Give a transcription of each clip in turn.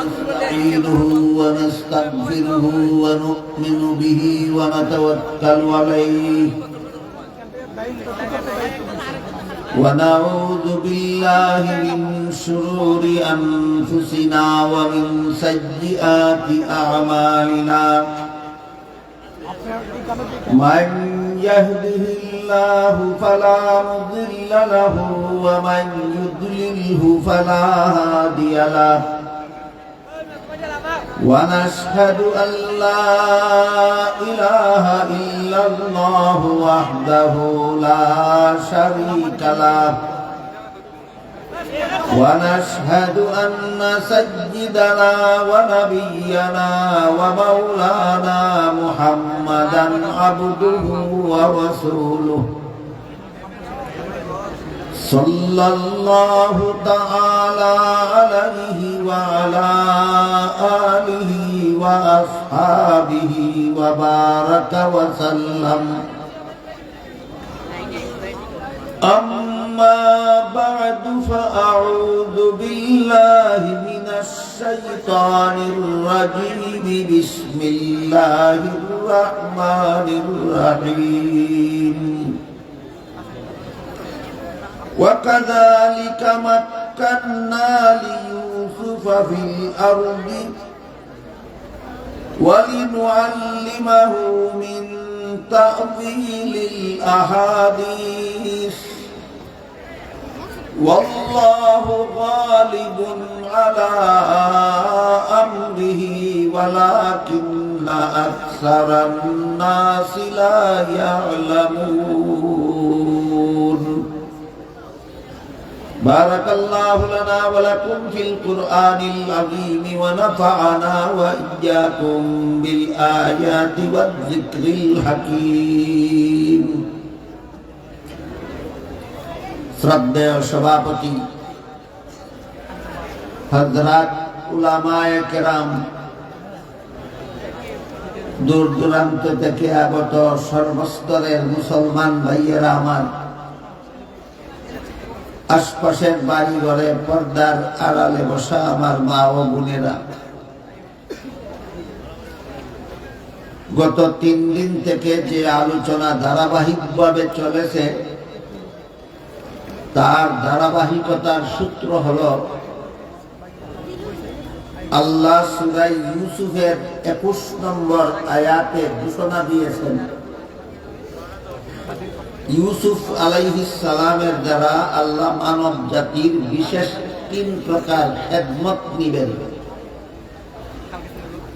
نستعينه ونستغفره ونؤمن به ونتوكل عليه ونعوذ بالله من شرور أنفسنا ومن سيئات أعمالنا من يهده الله فلا مضل له ومن يضلله فلا هادي له ونشهد أن لا إله إلا الله وحده لا شريك له ونشهد أن سيدنا ونبينا ومولانا محمدا عبده ورسوله صلى الله تعالى عليه وعلى آله وأصحابه وبارك وسلم أما بعد فأعوذ بالله من الشيطان الرجيم بسم الله الرحمن الرحيم وكذلك مكنا ليوسف في الأرض ولنعلمه من تأويل الأحاديث والله غالب على أمره ولكن أكثر الناس لا يعلمون بارك الله لنا ولكم في القرآن العظيم ونفعنا وإياكم بالآيات والذكر الحكيم শ্রদ্ধেয় সভাপতি হযরত উলামায়ে কেরাম, দূর দূরান্ত থেকে আগত সর্বস্তরের মুসলমান ভাইয়েরা আমার, আশপাশের বাড়ি ঘরে পর্দার আড়ালে বসা আমার মা ও বোনেরা, গত 3 দিন থেকে যে আলোচনা ধারাবাহিকভাবে চলেছে তার ধারাবাহিকতার সূত্র হলো আল্লাহ সূরা ইউসুফের 21 নম্বর আয়াতে ঘোষণা দিয়েছেন ইউসুফ আলাইহিস সালামের দ্বারা আল্লাহ মানব জাতির বিশেষ 3 প্রকার খেদমত নিবেন।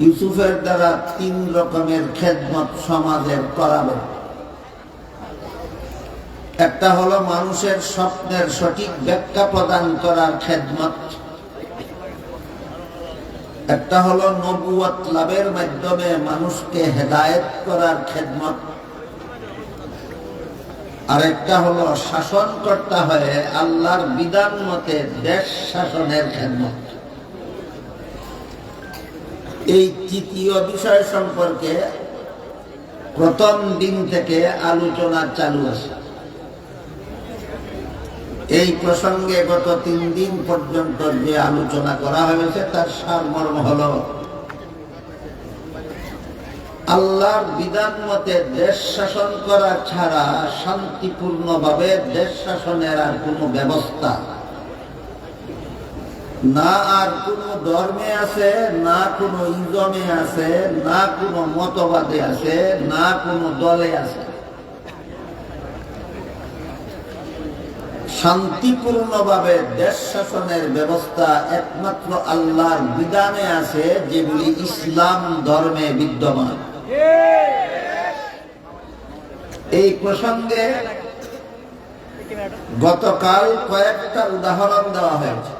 ইউসুফের দ্বারা 3 রকমের খেদমত সমাজের করাবেন। একটা হলো মানুষের স্বপ্নের সঠিক ব্যাখ্যা প্রদান করার খেদমত, একটা হলো নবুয়ত লাভের মাধ্যমে মানুষকে হেদায়েত করার খেদমত, আরেকটা হলো শাসনকর্তা হয়ে আল্লাহর বিধান মতে দেশ শাসনের খেদমত। এই তৃতীয় বিষয় সম্পর্কে প্রথম দিন থেকে আলোচনা চালু আছে। এই প্রসঙ্গে গত 3 দিন পর্যন্ত যে আলোচনা করা হয়েছে তার সারমর্ম হলো আল্লাহর বিধান মতে দেশ শাসন করা ছাড়া শান্তিপূর্ণভাবে দেশ শাসনের আর কোনো ব্যবস্থা না, আর কোনো ধর্মে আছে না, কোনো ইজমে আছে না, কোনো মতবাদে আছে না, কোনো দলে আছে। শান্তিপূর্ণভাবে দেশ শাসনের ব্যবস্থা একমাত্র আল্লাহর বিধানে আছে, যেগুলি ইসলাম ধর্মে বিদ্যমান। এই প্রসঙ্গে গতকাল কয়েকটা উদাহরণ দেওয়া হয়েছে।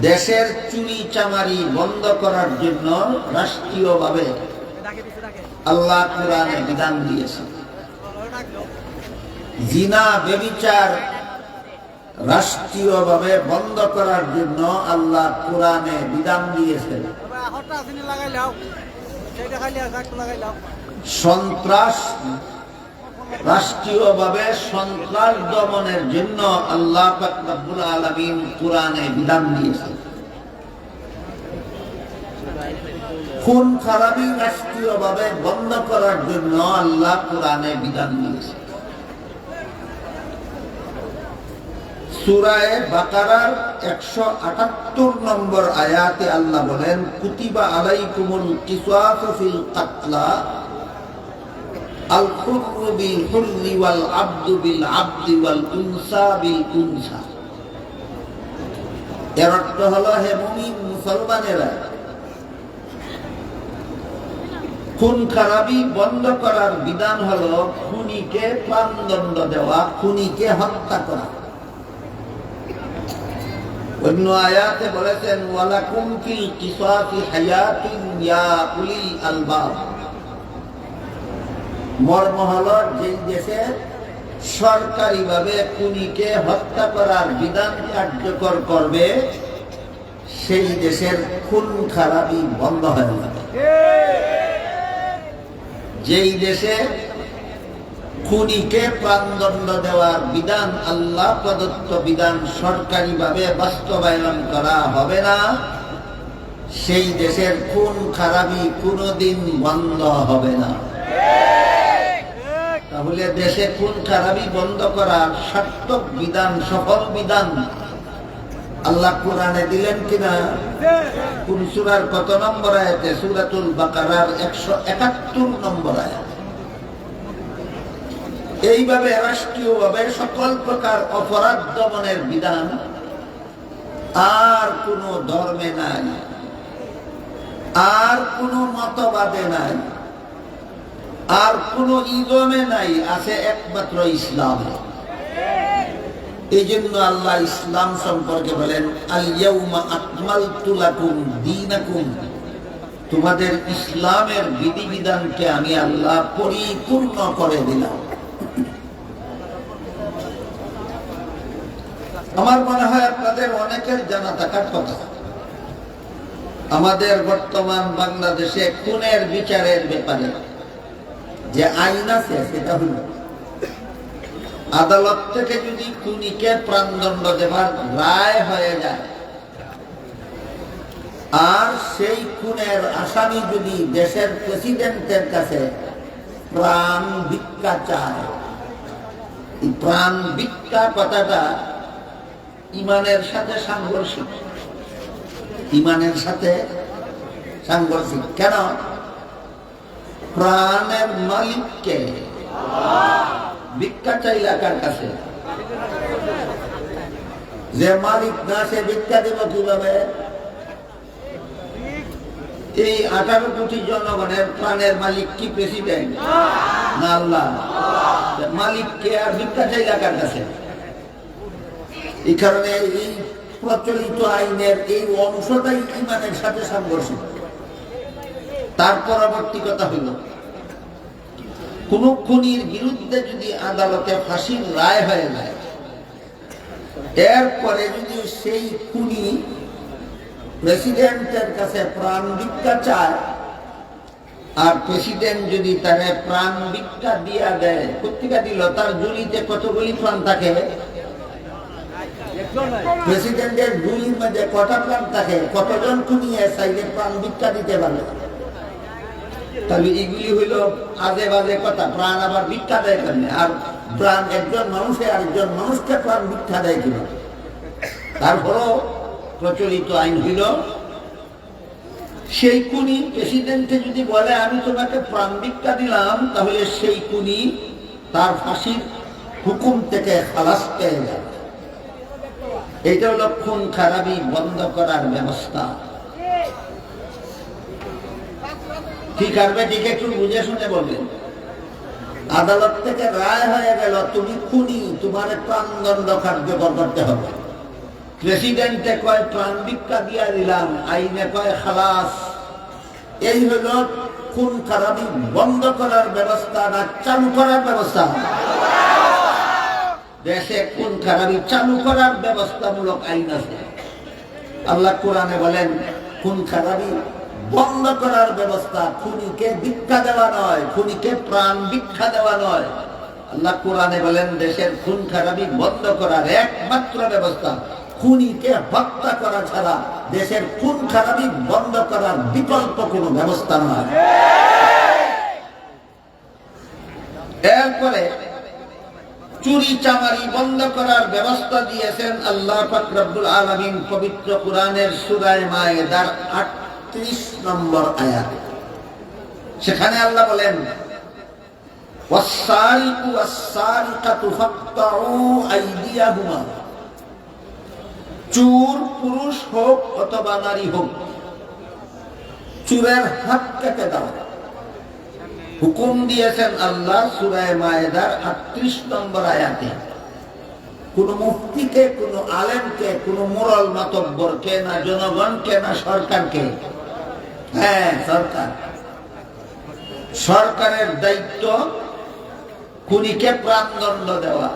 দেশের চুরি চামারি বন্ধ করার জন্য রাষ্ট্রীয়ভাবে আল্লাহ কোরআনে বিধান দিয়েছে। জিনা ব্যভিচার রাষ্ট্রীয়ভাবে বন্ধ করার জন্য আল্লাহ কোরআনে বিধান দিয়েছেন। সন্ত্রাস রাষ্ট্রীয়ভাবে সন্ত্রাস দমনের জন্য আল্লাহ পাক রব্বুল আলামিন কোরআনে বিধান দিয়েছেন। খুন খারাপি রাষ্ট্রীয়ভাবে বন্ধ করার জন্য আল্লাহ কোরআনে বিধান দিয়েছেন। সূরা বাকারার 178 নম্বর আয়াতে আল্লাহ বলেন, কুতিবা আলাইকুমুল কিসাসু ফিল কাতলা আল হুররু বিল হুররি ওয়াল আবদু বিল আবদি ওয়াল উনসা বিল উনসা। এর অর্থ হলো, হে মুমিন মুসলমানেরা, খুন খারাপি বন্ধ করার বিধান হলো খুনিকে প্রাণদণ্ড দেওয়া, খুনিকে হত্যা করা। অন্য আয়াতে বলেছেন, ওয়ালাকুম ফিল কিসাসি হায়াতুন ইয়া উলিল আলবাব। মর্ম হলো, যে দেশে সরকারিভাবে খুনিকে হত্যা করার বিধান কার্যকর করবে সেই দেশের খুন খারাপি বন্ধ হয়ে যাবে। যেই দেশে খুনিকে প্রাণদণ্ড দেওয়ার বিধান, আল্লাহ প্রদত্ত বিধান সরকারিভাবে বাস্তবায়ন করা হবে না, সেই দেশের খুন খারাপি কোনোদিন বন্ধ হবে না। তাহলে দেশে খুন খারাপি বন্ধ করার সার্থক বিধান, সফল বিধান আল্লাহ কোরআনে দিলেন কিনা? কোন সূরার কত নম্বর আয়াতে? সূরাতুল বাকারার 171 নম্বর আয়াত। এইভাবে রাষ্ট্রীয়ভাবে সকল প্রকার অপরাধ দমনের বিধান আর কোন ধর্মে নাই, আর কোন মতবাদে নাই, আর কোন ইজমে নাই, আছে একমাত্র ইসলামে। এই জন্য আল্লাহ ইসলাম সম্পর্কে বলেন, আল ইয়াউমা আকমালতু লাকুম দীনাকুম। তোমাদের ইসলামের বিধিবিধানকে আমি আল্লাহ পরিপূর্ণ করে দিলাম। আমার মনে হয় আপনাদের অনেকের জানা থাকার কথা, আমাদের বর্তমান বাংলাদেশে খুনের বিচারের ব্যাপারে যে আইন আছে, সেটা হল আদালত থেকে যদি খুনিকে প্রাণদণ্ড দেবার রায় হয়ে যায়, আর সেই খুনের আসামি যদি দেশের প্রেসিডেন্টের কাছে প্রাণ ভিক্ষা চায়, এই প্রাণ ভিক্ষা কথাটা ইমানের সাথে সাংঘর্ষিক। ইমানের সাথে সাংঘর্ষিক কেন? প্রাণের মালিককে ভিক্ষা চাইলা কার কাছে? যে মালিক না, সে ভিক্ষা দেব কিভাবে? এই 18 কোটি জনগণের প্রাণের মালিক কি প্রেসিডেন্ট না আল্লাহ? মালিককে আর ভিক্ষা চাইলা কার কাছে? এই কারণে এই প্রচলিত আইনের এই অংশটাই ইমানের সাথে সাংঘর্ষিক। তার পরবর্তী কথা হইল, কোন খুনির বিরুদ্ধে যদি আদালতে ফাঁসির রায় হয়ে যায়, এরপরে যদি সেই খুনি প্রেসিডেন্টের কাছে প্রাণ ভিক্ষা চায়, আর প্রেসিডেন্ট যদি তাকে প্রাণ ভিক্ষা দিয়া দেয়, পত্রিকা দিল, তার ঝুলিতে কতগুলি প্রাণ থাকে? প্রেসিডেন্টের ঝুলির মধ্যে কটা প্রাণ থাকে? কতজন খুনি চাইলে প্রাণ ভিক্ষা দিতে পারে? তাহলে এগুলি হইল আজে বাজে কথা। প্রাণ আবার ভিক্ষা দেয় কেন? আর প্রাণ একজন মানুষে আরেকজন মানুষকে প্রাণ ভিক্ষা দেয় কিনা? তারপরও প্রচলিত আইন হইল, সেই খুনি প্রেসিডেন্টে যদি বলে আমি তোমাকে প্রাণ ভিক্ষা দিলাম, তাহলে সেই খুনি তার ফাঁসির হুকুম থেকে খালাস পেয়ে যাবে। এইটা হলো খুন খারাপি বন্ধ করার ব্যবস্থা। ঠিক আসবে, ঠিক একটু বুঝে শুনে বলবেন। আদালত থেকে রায় হয়ে গেল তুমি খুনি, তোমার প্রাণদণ্ড কার্যকর করতে হবে। প্রেসিডেন্টে কয় প্রাণ ভিক্ষা দিয়া দিলাম, আইনে কয় খালাস। এই হলো খুন খারাপি বন্ধ করার ব্যবস্থা না চালু করার ব্যবস্থা? দেশে খুন খারাপি চালু করার ব্যবস্থামূলক আইন আছে। আল্লাহ কোরআনে বলেন, খুন খারাপি বন্ধ করার ব্যবস্থা, খুনিকে ভিক্ষা দেওয়া নয়, খুনিকে প্রাণ ভিক্ষা দেওয়া নয়। আল্লাহ কোরআনে বলেন দেশের খুন খারাপি বন্ধ করার একমাত্র ব্যবস্থা খুনিকে হত্যা করা ছাড়া দেশের খুন খারাপি বন্ধ করার বিকল্প কোনো ব্যবস্থা নয়। এরপরে চুরি চামারি বন্ধ করার ব্যবস্থা দিয়েছেন আল্লাহ পাক রব্বুল আলামিন পবিত্র কোরআনের সূরা মায়েদার 38 নম্বর আয়াত। সেখানে আল্লাহ বলেন ওয়াস-সারিকু ওয়াস-সারিকাতু ফাকতাউ আইদিয়াহুমা, চোর পুরুষ হোক অথবা নারী হোক চোরের হাত কেটে দাও। হুকুম দিয়েছেন আল্লাহ সূরা মায়েদার 38 নম্বর আয়াতে। কোন মুফতিকে, কোন আলেমকে, কোন মোরাল মাতব্বরকে না, জনগণকে না, সরকারকে। হ্যাঁ, সরকার, সরকারের দায়িত্ব খুনিকে প্রাণদণ্ড দেওয়া,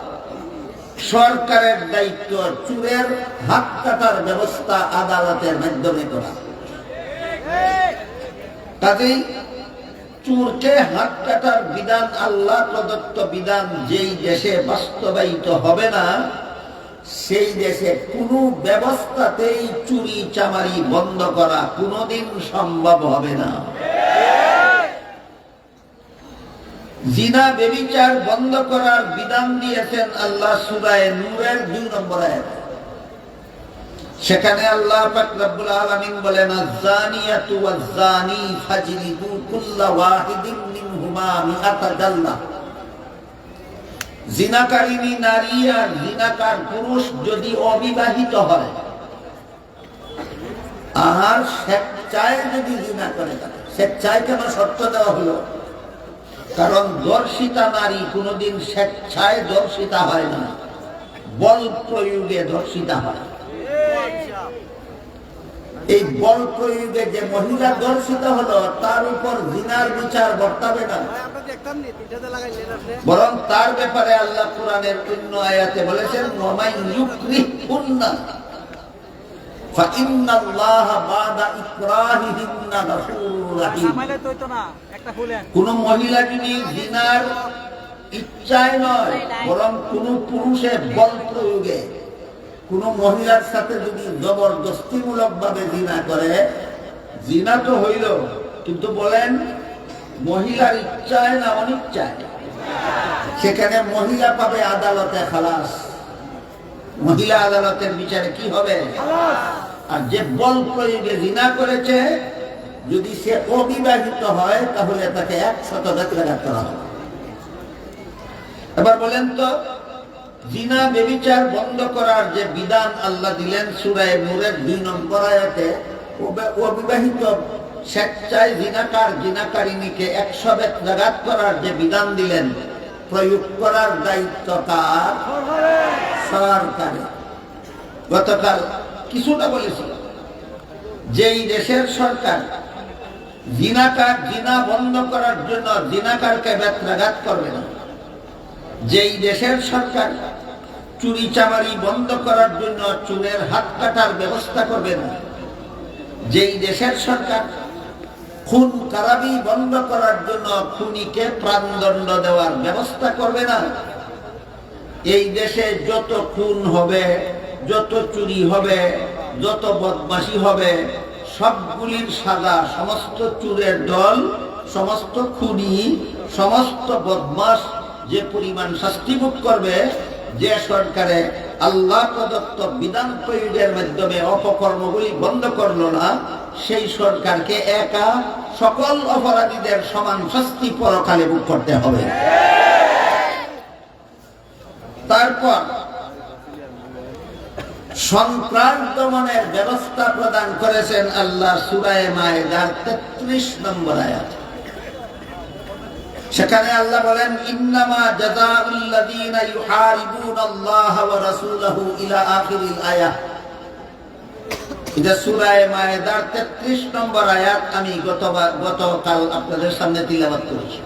সরকারের দায়িত্ব চোরের হাত কাটার ব্যবস্থা আদালতের মাধ্যমে করা। কাজেই চোরকে হাত কাটার বিধান আল্লাহ প্রদত্ত বিধান যেই দেশে বাস্তবায়িত হবে না সেই দেশে কোনো ব্যবস্থাতেই চুরি চামারি বন্ধ করা কোনোদিন সম্ভব হবে না। জিনা ব্যভিচার বন্ধ করার বিধান দিয়েছেন আল্লাহ সূরা নূরের 2 নম্বর আয়াত। সেখানে আল্লাহ পাক রব্বুল আলামিন বলেন আয-যানিয়াতু ওয়াজ-যানি ফাজলিদু কুল্লা ওয়াহিদিন মিনহুমা মিআতা জাল্লা। জিনাকারিনী নারী আর জিনাকার পুরুষ যদি অবিবাহিত হয় আর স্বেচ্ছায় যদি জিনা করে, স্বেচ্ছায় কেন শর্ত দেওয়া হলো? কারণ দর্শিতা নারী কোনোদিন স্বেচ্ছায় দর্শিতা হয় না, বল প্রয়োগে দর্শিতা হয়। এই বল প্রয়োগে যে মহিলা দর্শিত হলো তার উপর জিনার বিচার বর্তাবে না, বরং তার ব্যাপারে আল্লাহ কোরআনের অন্য আয়াতে বলেছেন ওয়ামাই ইউকরিহুন্না ফাইন্নাল্লাহা বাদা ইকরাহিহিন্না গফুরুর রাহিম। কোন মহিলা যদি জিনার ইচ্ছায় নয় বরং কোন পুরুষের বল প্রয়োগে কোন মহিলার সাথে যদি জবরদস্তিমূলক ভাবে জিনা করে, জিনা তো হইল, কিন্তু বলেন মহিলার ইচ্ছায় না অনিচ্ছায়, সেখানে মহিলা পাবে আদালতে খালাস। মহিলা আদালতের বিচারে কি হবে? আর যে বল প্রয়োগে জিনা করেছে যদি সে অবিবাহিত হয় তাহলে তাকে 100 বেত্রাঘাত করা হবে। এবার বলেন তো জিনা ব্যভিচার বন্ধ করার যে বিধান আল্লাহ দিলেন সূরা নূরের 2 নম্বর আয়াতে, অবিবাহিত স্বেচ্ছায় জিনাকার জিনাকারিনীকে 100 বেত্রাঘাত করার যে বিধান দিলেন, প্রয়োগ করার দায়িত্ব কার? সরকারের। গতকাল কিছুটা বলেছিল, যেই দেশের সরকার জিনাকার জিনা বন্ধ করার জন্য জিনাকারকে বেত্রাঘাত করবে না, যেই দেশের সরকার চুরি চামারি বন্ধ করার জন্য চোরের হাত কাটার ব্যবস্থা করবে না, যেই দেশের সরকার খুন খারাপি বন্ধ করার জন্য খুনিকে প্রাণদণ্ড দেওয়ার ব্যবস্থা করবে না, এই দেশে যত খুন হবে, যত চুরি হবে, যত বদমাশি হবে, সবগুলির সাজা সমস্ত চোরের দল, সমস্ত খুনি, সমস্ত বদমাশ যে পরিমাণ শাস্তি ভোগ করবে, যে সরকারে আল্লাহ প্রদত্ত বিধান প্রয়োগের মাধ্যমে অপকর্মগুলি বন্ধ করলো না, সেই সরকারকে একা সকল অপরাধীদের সমান শাস্তি পরকালে ভোগ করতে হবে। তারপর সন্ত্রাস দমনের ব্যবস্থা প্রদান করেছেন আল্লাহ সূরা মায়েদার 33 নম্বর আয়াত। সেখানে আল্লাহ বলেন ইন্নামা জাযাউল লাযীনা ইউহারিবুনাল্লাহা ওয়া রাসূলাহু ইলা আখিরিল আয়াত। এটা সূরা মায়েদার 33 নম্বর আয়াত। আমি গতকাল আপনাদের সামনে তিলাওয়াত করেছি।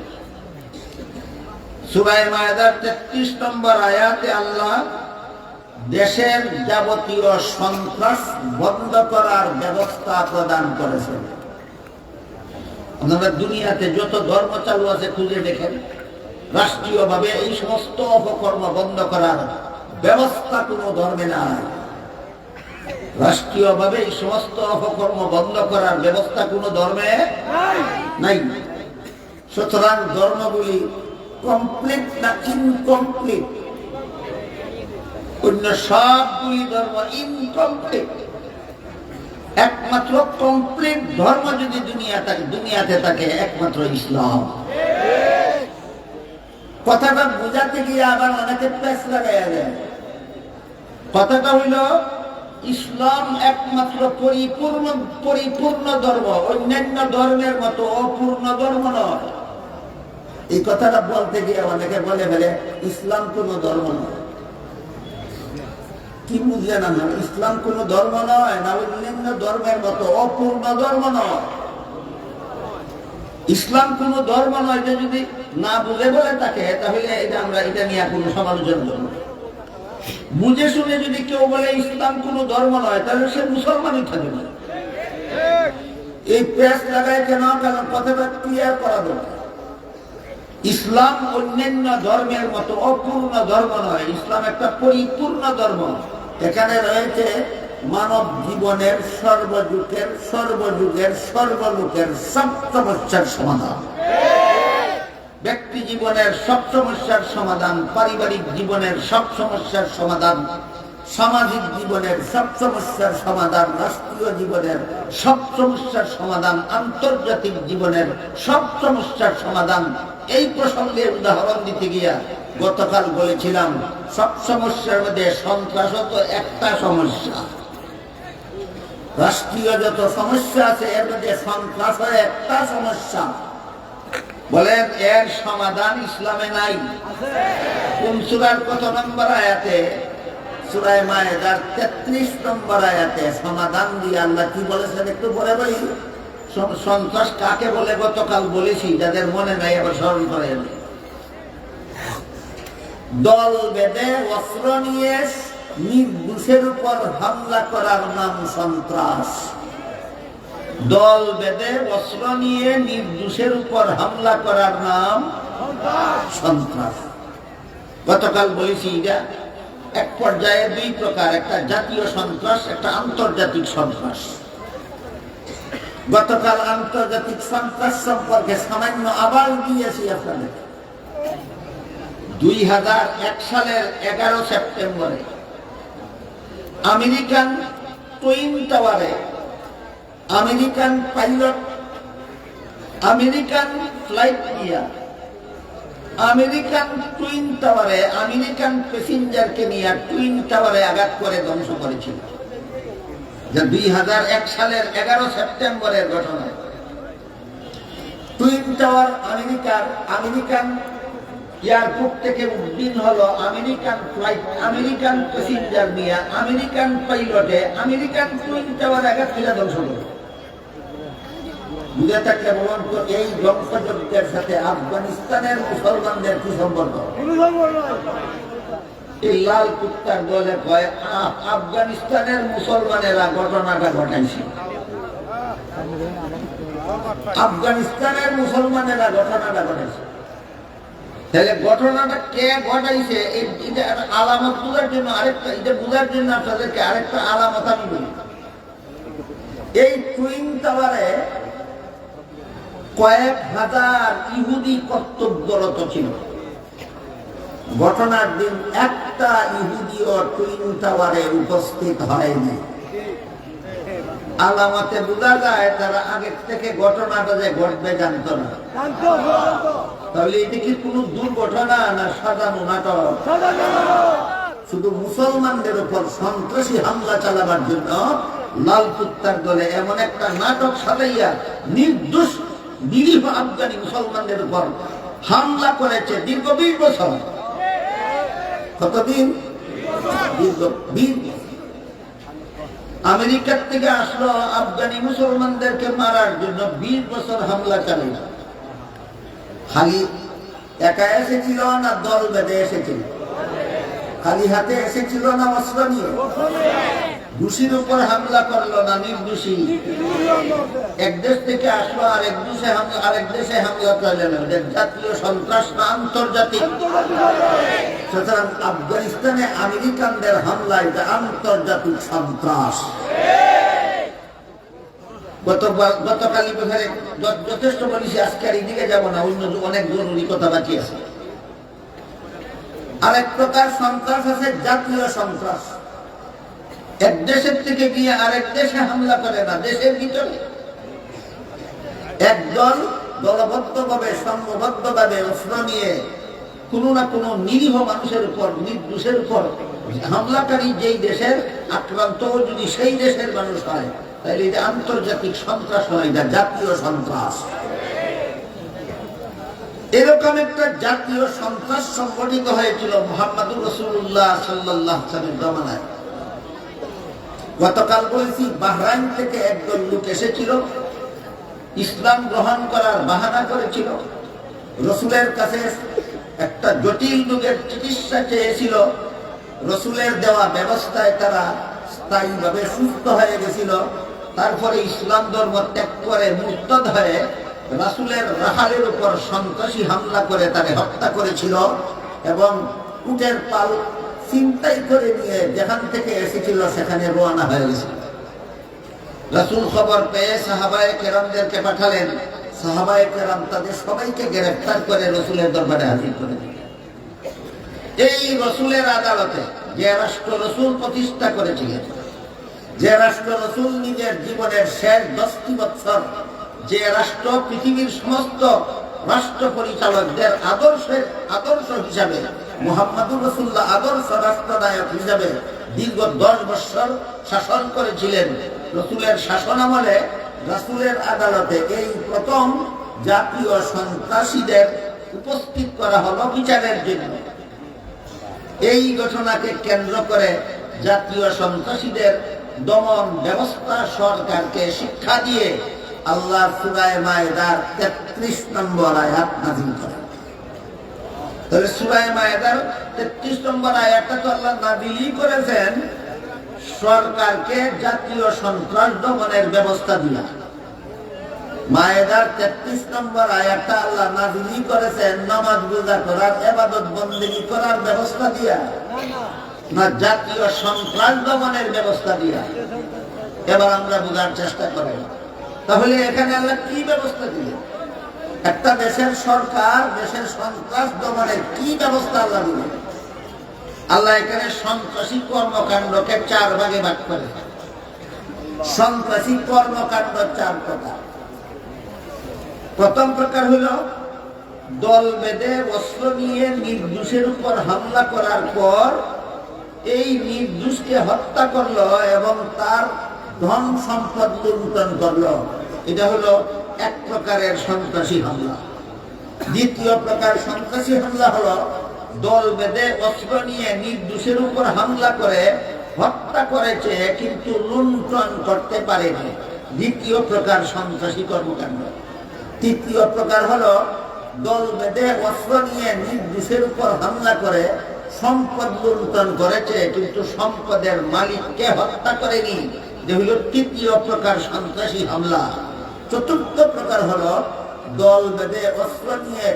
সূরা মায়েদার 33 নম্বর আয়াতে আল্লাহ দেশের যাবতীয় সন্ত্রাস বন্ধ করার ব্যবস্থা প্রদান করেছেন। আপনারা দুনিয়াতে যত ধর্ম চালু আছে খুঁজে দেখেন, রাষ্ট্রীয়ভাবে এই সমস্ত অপকর্ম বন্ধ করার ব্যবস্থা কোনো ধর্মে নাই। রাষ্ট্রীয়ভাবে এই সমস্ত অপকর্ম বন্ধ করার ব্যবস্থা কোনো ধর্মে নাই। সুতরাং ধর্মগুলি কমপ্লিট না ইনকমপ্লিট? অন্য সবগুলি ধর্ম ইনকমপ্লিট। একমাত্র কমপ্লিট ধর্ম যদি দুনিয়াতে থাকে একমাত্র ইসলাম। কথাটা বুঝাতে গিয়ে আবার অনেকে প্যাচ লাগাইয়া দেয়। কথাটা হইল ইসলাম একমাত্র পরিপূর্ণ ধর্ম, অন্যান্য ধর্মের মতো অপূর্ণ ধর্ম নয়। এই কথাটা বলতে গিয়ে অনেকে বলে ফেলে ইসলাম কোন ধর্ম নয়। কি বুঝলে না? ইসলাম কোন ধর্ম নয়, না অন্যান্য ধর্মের মতো অপূর্ণ ধর্ম নয়। ইসলাম কোন ধর্ম নয় যে যদি না বুঝে বলে থাকে তাহলে আমরা এটা নিয়ে কোনো সমালোচনা করব। বুঝে শুনে যদি কেউ বলে ইসলাম কোন ধর্ম নয় তাহলে সে মুসলমানই থাকবে না। এই প্রেস লাগায় কেন? কারণ কথাটা ক্লিয়ার করা দরকার। ইসলাম অন্যান্য ধর্মের মতো অপূর্ণ ধর্ম নয়, ইসলাম একটা পরিপূর্ণ ধর্ম। এখানে রয়েছে মানব জীবনের সর্বযুগের সর্বলোকের সব সমস্যার সমাধান। ব্যক্তি জীবনের সব সমস্যার সমাধান, পারিবারিক জীবনের সব সমস্যার সমাধান, সামাজিক জীবনের সব সমস্যার সমাধান, রাষ্ট্রীয় জীবনের সব সমস্যার সমাধান, আন্তর্জাতিক জীবনের সব সমস্যার সমাধান। এই প্রসঙ্গে উদাহরণ দিতে গিয়া গতকাল বলেছিলাম সব সমস্যার মধ্যে সন্ত্রাস তো একটা সমস্যা। রাষ্ট্রীয় যত সমস্যা আছে এর মধ্যে সন্ত্রাস একটা সমস্যা। বলেন এর সমাধান ইসলামে নাই? কোন সূরার কত নম্বর আয়াতে? সূরা মায়েদার 33 নম্বর আয়াতে সমাধান দিয়ে আল্লাহ কি বলেছেন একটু বলে বলি। সন্ত্রাস কাকে বলে গতকাল বলেছি, যাদের মনে নাই আবার স্মরণ করে। দল বেঁধে অস্ত্র নিয়ে নির্দোষের উপর হামলা করার নাম সন্ত্রাস। দল বেঁধে অস্ত্র নিয়ে নির্দোষের উপর হামলা করার নাম সন্ত্রাস। গতকাল বলেছি এটা এক পর্যায়ে দুই প্রকার, একটা জাতীয় সন্ত্রাস, একটা আন্তর্জাতিক সন্ত্রাস। গতকাল আন্তর্জাতিক সন্ত্রাস সম্পর্কে সামান্য আবার দিয়েছি আপনাদের। 2001 সালের 11 সেপ্টেম্বরে আমেরিকান টুইন টাওয়ারে আমেরিকান পাইলট আমেরিকান ফ্লাইট নিয়ে আমেরিকান টুইন টাওয়ারে আমেরিকান প্যাসেঞ্জারকে নিয়ে টুইন টাওয়ারে আঘাত করে ধ্বংস করেছিল। যা 2001 সালের 11 সেপ্টেম্বরের ঘটনা। টুইন টাওয়ার আমেরিকান এয়ারপোর্ট থেকে উড্ডীন হলো আমেরিকান ফ্লাইট, আমেরিকান প্যাসেঞ্জার নিয়ে আমেরিকান পাইলটে আমেরিকান টুইন টাওয়ার আঘাত করে ধ্বংস করে। বুঝে থাকলে বলুন তো এই ধ্বংসযজ্ঞের সাথে আফগানিস্তানের মুসলমানদের কি সম্পর্ক? এই লাল কুত্তার দলে কয় আফগানিস্তানের মুসলমানেরা ঘটনাটা ঘটাইছে। আফগানিস্তানের মুসলমানেরা ঘটনাটা ঘটাইছে। তাহলে ঘটনাটা কে ঘটাইছে এটা আলামত বোঝার জন্য আরেকটা, এটা বোঝার জন্য আপনাদেরকে আরেকটা আলামত আমি বলি। এই টুইন টাওয়ারে কয়েক হাজার ইহুদি কর্তব্যরত ছিল। ঘটনার দিন একটা ইহুদিও টুইন টাওয়ারে উপস্থিত হয়নি। আলামতে বোঝা যায় তারা আগের থেকে ঘটনাটা যে ঘটবে জানত না। তাহলে এটা কি কোন দুর্ঘটনা না সাজানো নাটক? শুধু মুসলমানদের উপর সন্ত্রাসী হামলা চালাবার জন্য লাল কুত্তার দলে এমন একটা নাটক সাজাইয়া নির্দোষ নিরীহ আফগানি মুসলমানদের উপর হামলা করেছে দীর্ঘ 20 বছর। কতদিন? দীর্ঘ 20 বছর। আমেরিকার থেকে আসলো আফগানি মুসলমানদেরকে মারার জন্য 20 বছর হামলা চালিয়ে। খালি একা এসেছিল না দল বেঁধে এসেছিল? খালি হাতে এসেছিল না অস্ত্র নিয়ে? দোষীর উপর হামলা করলো না নির্দোষী, এক দেশ থেকে আসলো আরেক দেশে হামলা করলেন, জাতীয় সন্ত্রাস না আন্তর্জাতিক? সুতরাং আফগানিস্তানে আমেরিকানদের হামলা এটা আন্তর্জাতিক সন্ত্রাস। গতকালই বোধহয় যথেষ্ট বলেছি, আজকে আর এদিকে যাবো না, অন্য অনেক জরুরি কথা বাকি আছে। আরেক প্রকার সন্ত্রাস আছে জাতীয় সন্ত্রাস। এক দেশের থেকে গিয়ে আরেক দেশে হামলা করে না, দেশের ভিতরে একদল দলবদ্ধভাবে সংঘবদ্ধভাবে অস্ত্র নিয়ে কোন না কোন নিরীহ মানুষের উপর, নির্দোষের উপর হামলাকারী যেই দেশের আক্রান্ত যদি সেই দেশের মানুষ হয়, তাহলে এটা আন্তর্জাতিক সন্ত্রাস নয়, এটা জাতীয় সন্ত্রাস। এরকম একটা জাতীয় সন্ত্রাস সংগঠিত হয়েছিল মুহাম্মদুর রাসূলুল্লাহ সাল্লাল্লাহু আলাইহি ওয়াসাল্লামের জামানায়। গতকাল বলেছি, বাহরাইন থেকে একদল লোক এসেছিল, ইসলাম গ্রহণ করার বাহানা করেছিল, রসুলের কাছে একটা জটিল রোগের চিকিৎসা চেয়েছিল। রসুলের দেওয়া ব্যবস্থায় তারা স্থায়ীভাবে সুস্থ হয়ে গেছিল। তারপরে ইসলাম ধর্ম ত্যাগ করে মুরতাদ হয়ে রাসূলের রাহালের উপর সন্ত্রাসী হামলা করে তাকে হত্যা করেছিল এবং উটের পাল ছিনতাই করে নিয়ে যেখান থেকে এসেছিল সেখানে রওনা হয়ে গেছিল। রাসূল খবর পেয়ে সাহাবায়ে কেরামদেরকে পাঠালেন। সাহাবায়ে কেরাম তাদের সবাইকে গ্রেফতার করে রসুলের দরবারে হাজির করে দিলেন। এই রসুলের আদালতে, যে রাষ্ট্র রসুল প্রতিষ্ঠা করেছিলেন, যে রাষ্ট্র রসুল নিজের জীবনের শেষ 10টি বছর, যে রাষ্ট্র পৃথিবীর সমস্ত রাষ্ট্র পরিচালকদের আদর্শ হিসাবে, মুহাম্মদুর রাসূলুল্লাহ আদর্শ রাষ্ট্রনায়ক হিসাবে দীর্ঘ 10 বছর শাসন করেছিলেন, রসুলের শাসন আমলে রাসূলের আদালতে এই প্রথম জাতীয় সন্ত্রাসীদের উপস্থিত করা হলো বিচারের জন্য। এই ঘটনাকে কেন্দ্র করে জাতীয় সন্ত্রাসীদের দমন ব্যবস্থা সরকারকে শিক্ষা দিয়ে আল্লাহ সূরা মায়েদার 33 নম্বর আয়াত নাযিল করেন। তাহলে সূরা মায়েদার 33 নম্বর আয়াতটা তো আল্লাহ নাযিলই করেছেন সরকারকে জাতীয় সন্ত্রাস দমনের ব্যবস্থা দিয়া। মায়েদার 33 নম্বর আয়াতটা আল্লাহ নাযিলই করেছেন নামাজ রোজা করার, ইবাদত বন্দেগী করার ব্যবস্থা দিয়া, না জাতীয় সন্ত্রাস দমনের ব্যবস্থা দিয়া? এবার আমরা বোঝার চেষ্টা করি, তাহলে এখানে আল্লাহ কি ব্যবস্থা দিলেন? একটা দেশের সরকার দেশের সন্ত্রাস দমনের কি ব্যবস্থা আল্লাহ দিলেন? আল্লাহ এখানে সন্ত্রাসী কর্মকাণ্ডকে 4 ভাগে ভাগ করে। সন্ত্রাসী কর্মকাণ্ড 4 প্রকার। প্রথম প্রকার হলো দল বেঁধে অস্ত্র নিয়ে নির্দোষের উপর হামলা করার পর এই নির্দোষকে হত্যা করলো এবং তার ধন সম্পদ লুণ্ঠন করলো। এটা হলো এক প্রকারের সন্ত্রাসী হামলা। দ্বিতীয় প্রকার সন্ত্রাসী হামলা হলো দল বেঁধে অস্ত্র নিয়ে নির্দোষের উপর হামলা করে হত্যা করেছে কিন্তু লুণ্ঠন করতে পারেনি, দ্বিতীয় প্রকার সন্ত্রাসী কর্মকাণ্ড। তৃতীয় প্রকার হলো দল বেঁধে অস্ত্র নিয়ে নির্দোষের উপর হামলা করে সম্পদ লুণ্ঠন করেছে কিন্তু সম্পদের মালিককে হত্যা করেনি, যে হলো তৃতীয় প্রকার সন্ত্রাসী হামলা। চতুর্থ প্রকার হলো দল বেঁধে অস্ত্র নিয়ে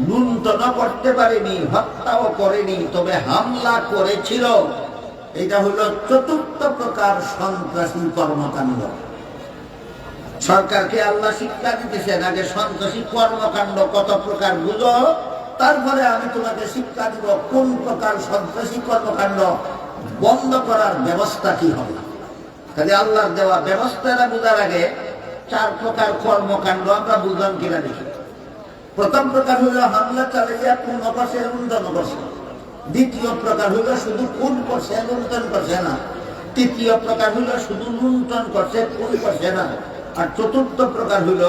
লুণ্ঠন করতে পারেনি, হত্যাও করেনি, তবে হামলা করেছিল। এটা হলো চতুর্থ প্রকার সন্ত্রাসী কর্মকাণ্ড। সরকারকে আল্লাহ শিক্ষা দিতেছেন, আগে সন্ত্রাসী কর্মকাণ্ড কত প্রকার বুঝো, তারপরে আমি তোমাকে শিক্ষা দিব কোন প্রকার সন্ত্রাসী কর্মকাণ্ড বন্ধ করার ব্যবস্থা কি হবে। তাহলে আল্লাহর দেওয়া ব্যবস্থাটা বোঝার আগে 4 প্রকার কর্মকাণ্ড আমরা বুঝলাম কিনা দেখি। প্রথম প্রকার হইল হামলা চালাইয়া কোন অবশ্যে লুণ্ঠন করছে। দ্বিতীয় প্রকার হইল শুধু খুন করছে, লুণ্ঠন করছে না। তৃতীয় প্রকার হইল শুধু লুণ্ঠন করছে, খুন করছে না। আর চতুর্থ প্রকার হইল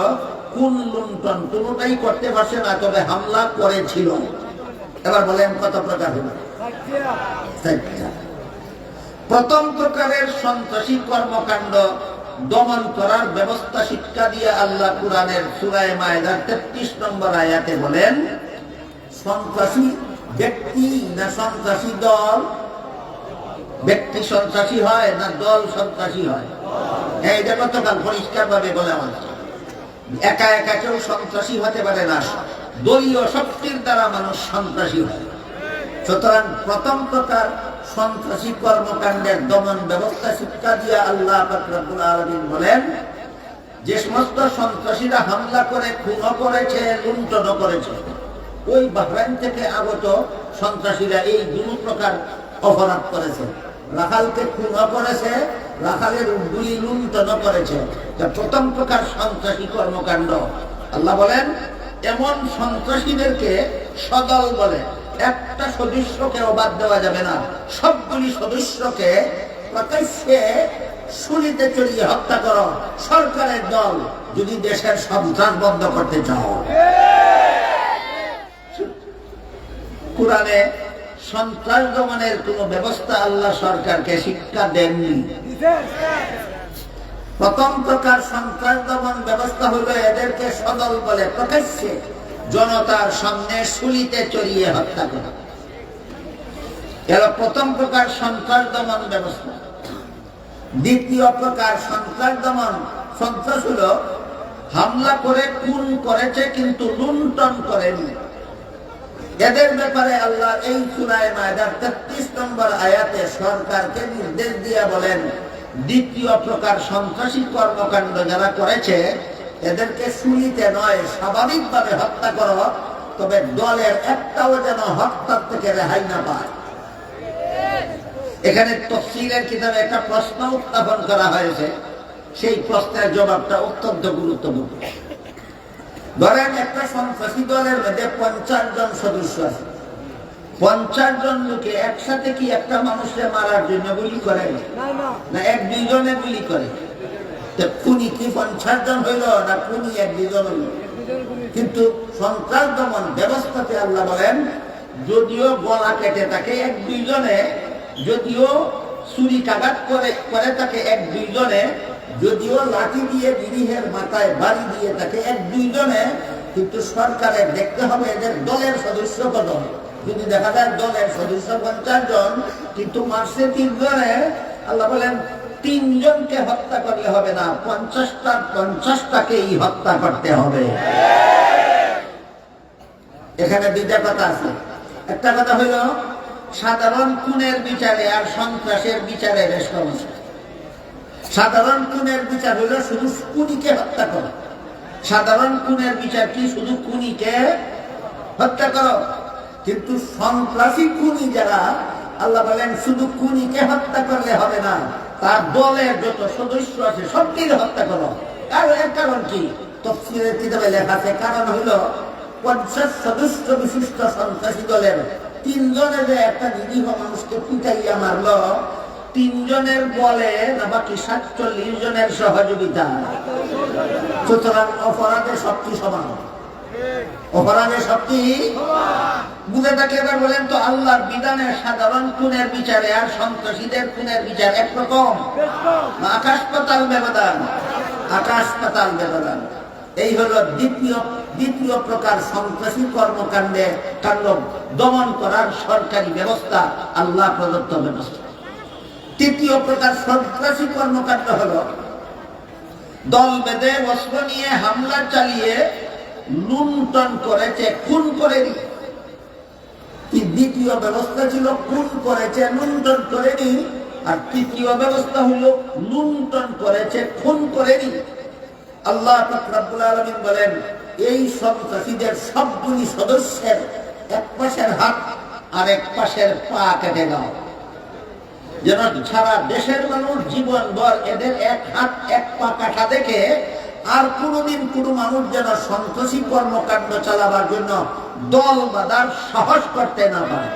খুন লুণ্ঠন কোনটাই করতে পারছে না, তবে হামলা করেছিল। এবার বলেন কত প্রকার হইল? 4টা। প্রথম প্রকারের সন্ত্রাসী কর্মকাণ্ড দমন করার ব্যবস্থা শিক্ষা দিয়ে আল্লাহ কুরআনের সূরা মায়েদার 33 নম্বর আয়াতে বলেন, সন্ত্রাসী ব্যক্তি না সন্ত্রাসী দল ব্যক্তি সন্ত্রাসী হয় না দল সন্ত্রাসী হয়? এইটা গতকাল পরিষ্কার ভাবে বলা হচ্ছে। একা একা কেউ সন্ত্রাসী হতে পারে না, দলীয় শক্তির দ্বারা মানুষ সন্ত্রাসী হয়। সুতরাং প্রথম প্রকার সন্ত্রাসী কর্মকাণ্ডের দমন ব্যবস্থা শিক্ষা দিয়ে আল্লাহ পাক রব্বুল আলামিন বলেন, যে সমস্ত সন্ত্রাসীরা হামলা করে খুনও করেছে, লুণ্ঠনও করেছে, ওই বাহরাইন থেকে আগত সন্ত্রাসীরা এই দুই প্রকার অপরাধ করেছে। রাখালকে খুনও করেছে, রাখালের গুলি লুণ্ঠনও করেছে। প্রথম প্রকার সন্ত্রাসী কর্মকাণ্ড। আল্লাহ বলেন, এমন সন্ত্রাসীদেরকে সদল বলে। একটা সদস্যকে বাদ দেওয়া যাবে না, সবগুলি সদস্যকে প্রকাশ্যে শুলিতে চড়িয়ে হত্যা করো। সরকারের দল যদি দেশের সন্ত্রাস বন্ধ করতে চাও। কুরআনে সন্ত্রাস দমনের কোন ব্যবস্থা আল্লাহ সরকারকে শিক্ষা দেননি। প্রথম প্রকার সন্ত্রাস দমন ব্যবস্থা হলো এদেরকে সদল বলে প্রকাশ্যে জনতার সামনে শুলিতে চড়িয়ে হত্যা করা। এরা প্রথম প্রকার সন্ত্রাস দমন ব্যবস্থা। দ্বিতীয় প্রকার সন্ত্রাস দমন সন্ত্রাস হলো হামলা করে খুন করেছে কিন্তু লুণ্ঠন করেনি। এদের ব্যাপারে আল্লাহ এই সূরা মায়দার ৩৩ নম্বর আয়াতে সরকারকে নির্দেশ দিয়ে বলেন, দ্বিতীয় প্রকার সন্ত্রাসী কর্মকাণ্ড যারা করেছে এদেরকে শুলিতে নয়, স্বাভাবিকভাবে হত্যা করো, তবে দলের একটাও যেন হত্যার থেকে রেহাই না পায়। এখানে তাফসীরের কিতাবে একটা প্রশ্ন উত্থাপন করা হয়েছে, সেই প্রশ্নের জবাবটা অত্যন্ত গুরুত্বপূর্ণ। ধরেন একটা সন্ত্রাসী দলের মধ্যে 50 জন সদস্য আছে। 50 জন লোকে একসাথে কি একটা মানুষকে মারার জন্য গুলি করে না এক দুইজনে গুলি করে? খুনি কি 50 জন হইল না খুনি এক দুইজন হইল? কিন্তু সন্ত্রাস দমন ব্যবস্থাতে আল্লাহ বলেন, যদিও গলা কেটে থাকে এক দুইজনে, যদিও ছুরিকাঘাত করে থাকে এক দুইজনে, যদিও লাঠি দিয়ে গিরিহের মাথায় বাড়ি দিয়ে থাকে এক দুইজনে, কিন্তু সরকারের দেখতে হবে এদের দলের সদস্য কত। যদি দেখা যায় দলের সদস্য 50 জন কিন্তু মারছে 3 জনে, আল্লাহ বলেন 3 জনকে হত্যা করলে হবে না, 50টাকেই হত্যা করতে হবে। এখানে দুইটা কথা আছে। একটা কথা হইল সাধারণ খুনের বিচারে আর সন্ত্রাসের বিচারে বেশ সমস্যা। সাধারণ খুনের বিচার হইল শুধু খুনিকে হত্যা করো। সাধারণ খুনের বিচার কি? শুধু খুনিকে হত্যা করো। কিন্তু সন্ত্রাসী খুনি যারা, আল্লাহ বলেন শুধু খুনিকে হত্যা করলে হবে না, তার দলের যত সদস্য আছে সবকেই হত্যা করো। আর এর কারণ কি? তাফসীরের কিতাবে লেখা আছে, কারণ হইল 50 সদস্য বিশিষ্ট সন্ত্রাসী দলের 3 জনে যে একটা নিরীহ মানুষকে পিটাইয়া মারল, 3 জনের বলে না বাকি 47 জনের সহযোগিতা। সুতরাং অপরাধে সবটি সমান। অপরাধে সবটি বুঝে থাকলে এবার বলেন তো, আল্লাহর বিধানে সাধারণ খুনের বিচারে আর সন্ত্রাসীদের খুনের বিচার একরকম? আকাশ পাতাল ব্যবধান, আকাশ পাতাল ব্যবধান। এই হলো দ্বিতীয় প্রকার সন্ত্রাসী কর্মকাণ্ডে কাণ্ড দমন করার সরকারি ব্যবস্থা, আল্লাহ প্রদত্ত ব্যবস্থা। তৃতীয় প্রকার সন্ত্রাসী কর্মকাণ্ড হলো দল বেঁধে অস্ত্র নিয়ে হামলা চালিয়ে লুণ্ঠন করেছে, খুন করেনি। দ্বিতীয় ব্যবস্থা ছিল খুন করেছে, লুণ্ঠন করেনি। আর তৃতীয় ব্যবস্থা হলো লুণ্ঠন করেছে, খুন করেনি। আল্লাহ পাক রব্বুল আলামিন বলেন, এই সন্ত্রাসীদের সবগুলি সদস্যের এক পাশের হাত আর এক পাশের পা কেটে দাও, যেন সারা দেশের মানুষ জীবনভর এদের এক হাত এক পা কাটা দেখে আর কোনদিন কোন মানুষ যেন সন্ত্রাসী কর্মকাণ্ড চালাবার জন্য দল বাঁধার সাহস করতে না পারে।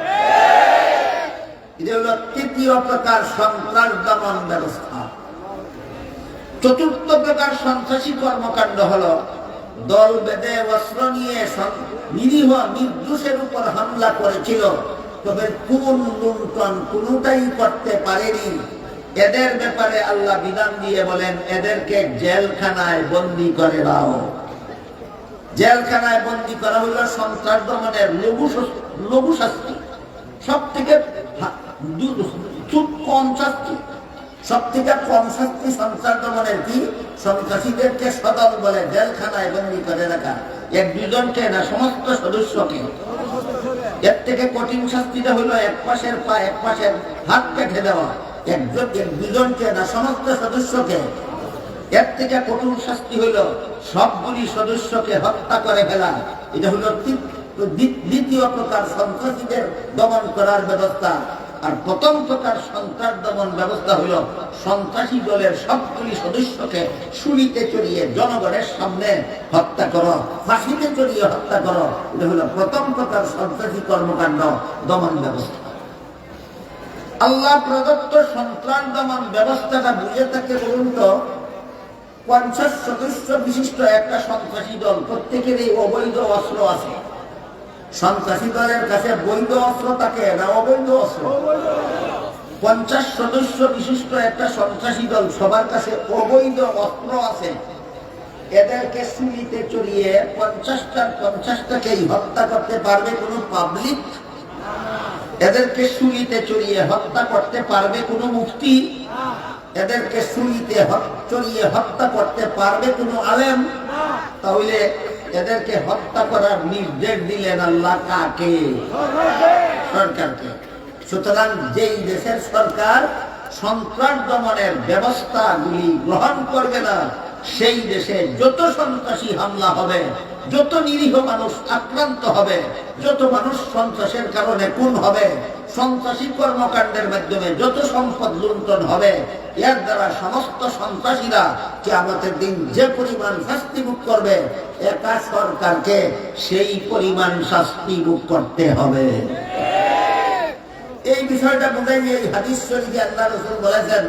এটা হল তৃতীয় প্রকার সন্ত্রাস দমন ব্যবস্থা। চতুর্থ প্রকার সন্ত্রাসী কর্মকাণ্ড হলো দল বেঁধে অস্ত্র নিয়ে নিরীহ নির্দোষের উপর হামলা করেছিল, তবে কোন লুণ্ঠন কোনটাই করতে পারেনি। এদের ব্যাপারে আল্লাহ বিধান দিয়ে বলেন, এদেরকে জেলখানায় বন্দী করে দাও। জেলখানায় বন্দী করা হলো সন্ত্রাস দমনের লঘু শাস্তি। সব থেকে কম শাস্তি, সব থেকে কম শাস্তি সন্ত্রাস দমনের কি? সন্ত্রাসীদেরকে সদল বলে জেলখানায় বন্দী করে রাখা, এক দুজনকে না সমস্ত সদস্যকে। এর থেকে কঠিন শাস্তিটা হলো এক পাশের পা এক পাশের হাত কেটে দেওয়া, এক দুজনকে না সমস্ত সদস্যকে। এর থেকে কঠোর শাস্তি হলো সবগুলি সদস্যকে হত্যা করে ফেলা। এটা হলো দ্বিতীয় প্রকার সন্ত্রাসীদের দমন করার ব্যবস্থা। আর প্রথম প্রকার সন্ত্রাস দমন ব্যবস্থা হলো সন্ত্রাসী দলের সবগুলি সদস্যকে শুলিতে চড়িয়ে জনগণের সামনে হত্যা করো, ফাঁসিতে চড়িয়ে হত্যা করো। এটা হলো প্রথম প্রকার সন্ত্রাসী কর্মকাণ্ড দমন ব্যবস্থা। আল্লাহ প্রদত্ত সন্ত্রাস দমন ব্যবস্থাটা বুঝে থাকে বলুন তো, 50 সদস্য বিশিষ্ট একটা সন্ত্রাসী দল, প্রত্যেকেরই অবৈধ অস্ত্র আছে। সন্ত্রাসী দলের কাছে বৈধ অস্ত্র থাকে না অবৈধ অস্ত্র? 50 সদস্য বিশিষ্ট একটা সন্ত্রাসী দল, সবার কাছে অবৈধ অস্ত্র আছে। এদেরকে শুলিতে চড়িয়ে 50টাকেই হত্যা করতে পারবে কোন পাবলিক? এদেরকে শুলিতে চড়িয়ে হত্যা করতে পারবে কোন মুফতি? এদেরকে শুলিতে চড়িয়ে হত্যা করতে পারবে কোন আলেম? তাহলে এদেরকে হত্যা করার নির্দেশ দিলেন আল্লাহ কাকে? সরকারকে। সুতরাং যেই দেশের সরকার সন্ত্রাস দমনের ব্যবস্থাগুলি গ্রহণ করবে না, সেই দেশে যত সন্ত্রাসী হামলা হবে, যত নিরীহ মানুষ আক্রান্ত হবে, যত মানুষ সন্ত্রাসের কারণে খুন হবে, সন্ত্রাসী কর্মকাণ্ডের মাধ্যমে যত সম্পদ লুণ্ঠন হবে, এর দ্বারা সমস্ত সন্ত্রাসীরা কিয়ামতের দিন যে পরিমাণ শাস্তি ভোগ করবে, একা সরকারকে সেই পরিমাণ শাস্তি ভোগ করতে হবে। এই বিষয়টা বোঝাই যে হাদিস শরীফে আল্লাহ রাসূল বলেছেন,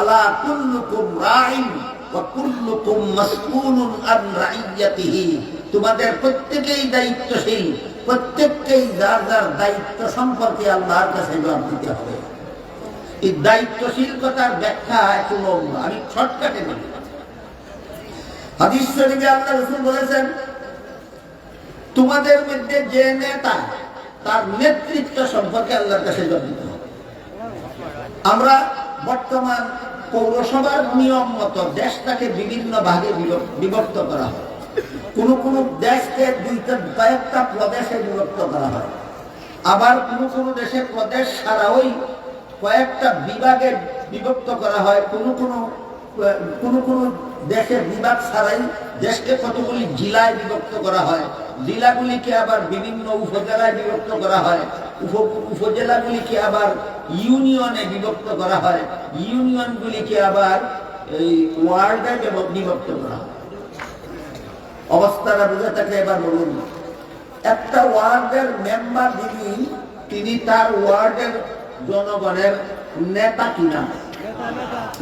আলা কুল্লুকুম রাইন ওয়া কুল্লুকুম মাসউলুন আন রাইয়াতিহি। তোমাদের প্রত্যেকেই দায়িত্বশীল, প্রত্যেককেই যার যার দায়িত্ব সম্পর্কে আল্লাহর কাছে জবাব দিতে হবে। এই দায়িত্বশীল কথার ব্যাখ্যা একটু আমি শর্টকাটে বলি। হাদিস শরীফে আল্লাহ রাসূল বলেছেন, তোমাদের মধ্যে যে নেতা, তার নেতৃত্ব সম্পর্কে আল্লাহর কাছে জবাব দিতে হবে। আমরা বর্তমান পৌরসভার নিয়ম মতো দেশটাকে বিভিন্ন ভাগে বিভক্ত করা হয়। কোন কোন দেশকে কয়েকটা প্রদেশে বিভক্ত করা হয়, আবার কোন কোন দেশে প্রদেশ ছাড়াই কয়েকটা বিভাগে বিভক্ত করা হয়। কোন কোন দেশে বিভাগ ছাড়াই দেশকে কতগুলি জেলায় বিভক্ত করা হয়। জেলাগুলিকে আবার বিভিন্ন উপজেলায় বিভক্ত করা হয়। উপজেলাগুলিকে আবার ইউনিয়নে বিভক্ত করা হয়। ইউনিয়নগুলিকে আবার এই ওয়ার্ডে বিভক্ত করা হয়। অবস্থাটা বুঝে থাকলে এবার বলুন, একটা ওয়ার্ডের মেম্বার তিনি তার ওয়ার্ডের জনগণের নেতা কিনা?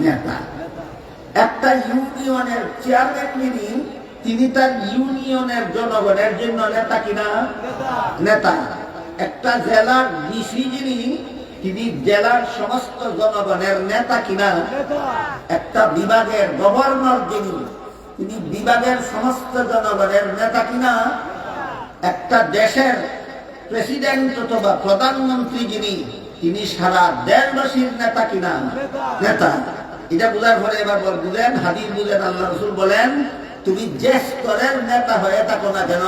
নেতা। একটা ইউনিয়নের চেয়ারম্যান তিনি তার ইউনিয়নের জনগণের জন্য নেতা কিনা? নেতা। একটা জেলার ডিসি তিনি জেলার সমস্ত জনগণের নেতা কিনা? একটা বিভাগের গভর্নর তিনি বিভাগের সমস্ত জনগণের নেতা কিনা? একটা দেশের প্রেসিডেন্ট অথবা প্রধানমন্ত্রী তিনি সারা দেশবাসীর নেতা কিনা? নেতা। এটা বুঝার পরে এবার বুঝেন, হাদিস বুঝেন। আল্লাহ রাসূল বলেন, তুমি যে স্তরের নেতা হয়ে থাকো না কেন,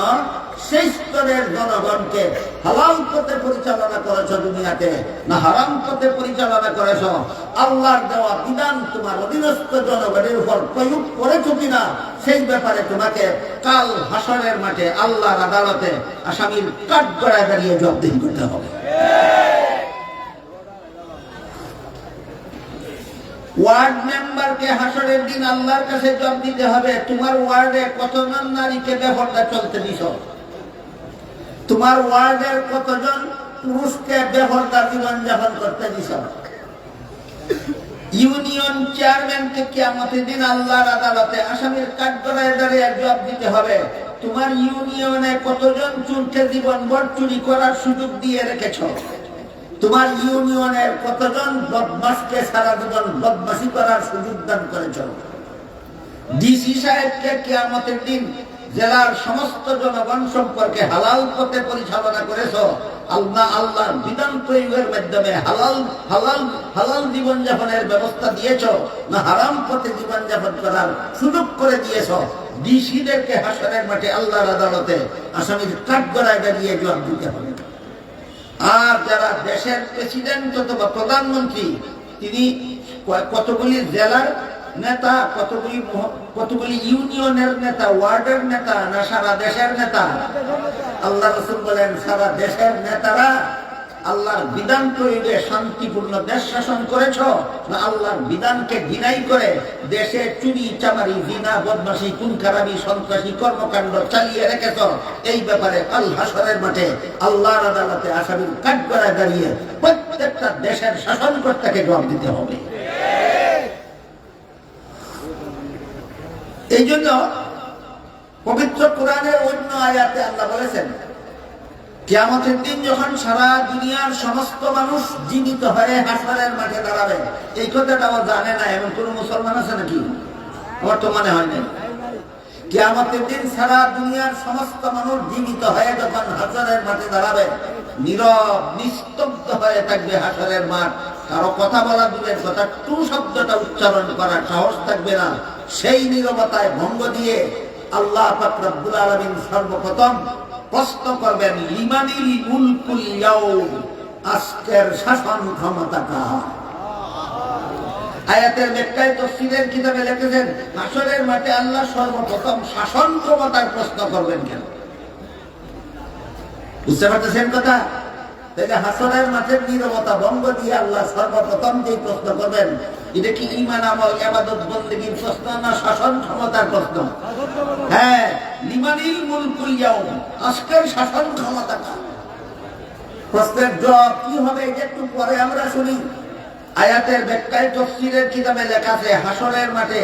সেই স্তরের জনগণকে হালাল পথে পরিচালনা করেছ দুনিয়াতে না হারাম পথে পরিচালনা করেছ, আল্লাহর দেওয়া বিধান তোমার অধীনস্থ জনগণের উপর প্রয়োগ করেছো কিনা, সেই ব্যাপারে তোমাকে কাল হাসরের মাঠে আল্লাহর আদালতে আসামির কাঠগড়ায় দাঁড়িয়ে জবাবদিহি করতে হবে। ওয়ার্ড মেম্বারকে হাসরের দিন আল্লাহর কাছে জবাব দিতে হবে, তোমার ওয়ার্ডে কতজন নারীকে বেপরদা চলতে দিছ, তোমার ওয়ার্ডের কতজন পুরুষকে বেপরদা জীবনযাপন করতে দিছ। ইউনিয়ন চেয়ারম্যানকে কিয়ামতের দিন আল্লাহর আদালতে আসামির কাঠগড়ায় দাঁড়িয়ে জবাব দিতে হবে, তোমার ইউনিয়নে কতজন চুরকে জীবনভর চুরি করার সুযোগ দিয়ে রেখেছ, তোমার ইউনিয়নের কতজন বদমাশকে সারা জীবন বদমাশি করার সুযোগ দান করেছ। ডিসি সাহেবকে কিয়ামতের দিন জেলার সমস্ত জনগণ সম্পর্কে হালাল পথে পরিচালনা করেছ, আল্লাহর বিধান প্রয়োগের মাধ্যমে হালাল হালাল হালাল জীবনযাপনের ব্যবস্থা দিয়েছ, না হারাম পথে জীবনযাপন করার সুযোগ করে দিয়েছ? ডিসিদেরকে হাসরের মাঠে আল্লাহর আদালতে আসামির কাঠগড়ায় দাঁড়িয়ে জবাব দিতে হবে। আর যারা দেশের প্রেসিডেন্ট অথবা প্রধানমন্ত্রী, তিনি কতগুলি জেলার নেতা, কতগুলি ইউনিয়নের নেতা, ওয়ার্ডের নেতা, না সারা দেশের নেতা? আল্লাহ রাসূল বলেন, সারা দেশের নেতারা আল্লাহর বিধান প্রয়োগে শান্তিপূর্ণ দেশ শাসন করেছ, না আল্লাহর বিধানকে ঘৃণাই করে দেশে চুরি চামারি জিনা বদমাশি খুন-খারাপি সন্ত্রাসী কর্মকাণ্ড চালিয়ে রেখেছ? এই ব্যাপারে কাল হাসরের মাঠে আল্লাহর আদালতে আসামির কাঠগড়ায় দাঁড়িয়ে প্রত্যেকটা দেশের শাসনকর্তাকে জবাব দিতে হবে। এই জন্য পবিত্র কোরআনের অন্য আয়াতে আল্লাহ বলেছেন, কিয়ামতের দিন যখন সারা দুনিয়ার সমস্ত মানুষ জীবিত হয়ে হাসরের মাঠে দাঁড়াবে, এই কথাটাও জানে না এমন কোন মুসলমান আছে নাকি? আমার তো মনে হয় না। কিয়ামতের দিন সারা দুনিয়ার সমস্ত মানুষ জীবিত হয়ে যখন হাসরের মাঠে দাঁড়াবে, নীরব নিস্তব্ধ হয়ে থাকবে হাসরের মাঠ। কারো কথা বলা দূরের কথা, টু শব্দটা উচ্চারণ করার সাহস থাকবে না। সেই নীরবতায় ভঙ্গ দিয়ে আল্লাহ পাক রব্বুল আলামিন সর্বপ্রথম প্রশ্ন করবেন, লিমানিল মুলকুল ইয়াউম, আজকের শাসন ক্ষমতা কার? আয়াতের ব্যাখ্যায় তাফসীরের কিতাবে লিখেছেন, হাসরের মাঠে আল্লাহ সর্বপ্রথম শাসন ক্ষমতার প্রশ্ন করবেন কেন? বুঝতে পারতেছেন কথা? তাহলে হাসরের মাঠের নীরবতা ভঙ্গ দিয়ে আল্লাহ সর্বপ্রথম যে প্রশ্ন করবেন, এটা কি ঈমান আমল ইবাদত বন্দেগীর প্রশ্ন না শাসন ক্ষমতার প্রশ্ন? হ্যাঁ, লিমানিল মুলকুল ইয়াউম, আজকের শাসন ক্ষমতা কার? প্রশ্নের জবাব কি হবে এটা একটু পরে আমরা শুনি। আয়াতের ব্যাখ্যায় তাফসীরের কিতাবে লেখা আছে, হাসরের মাঠে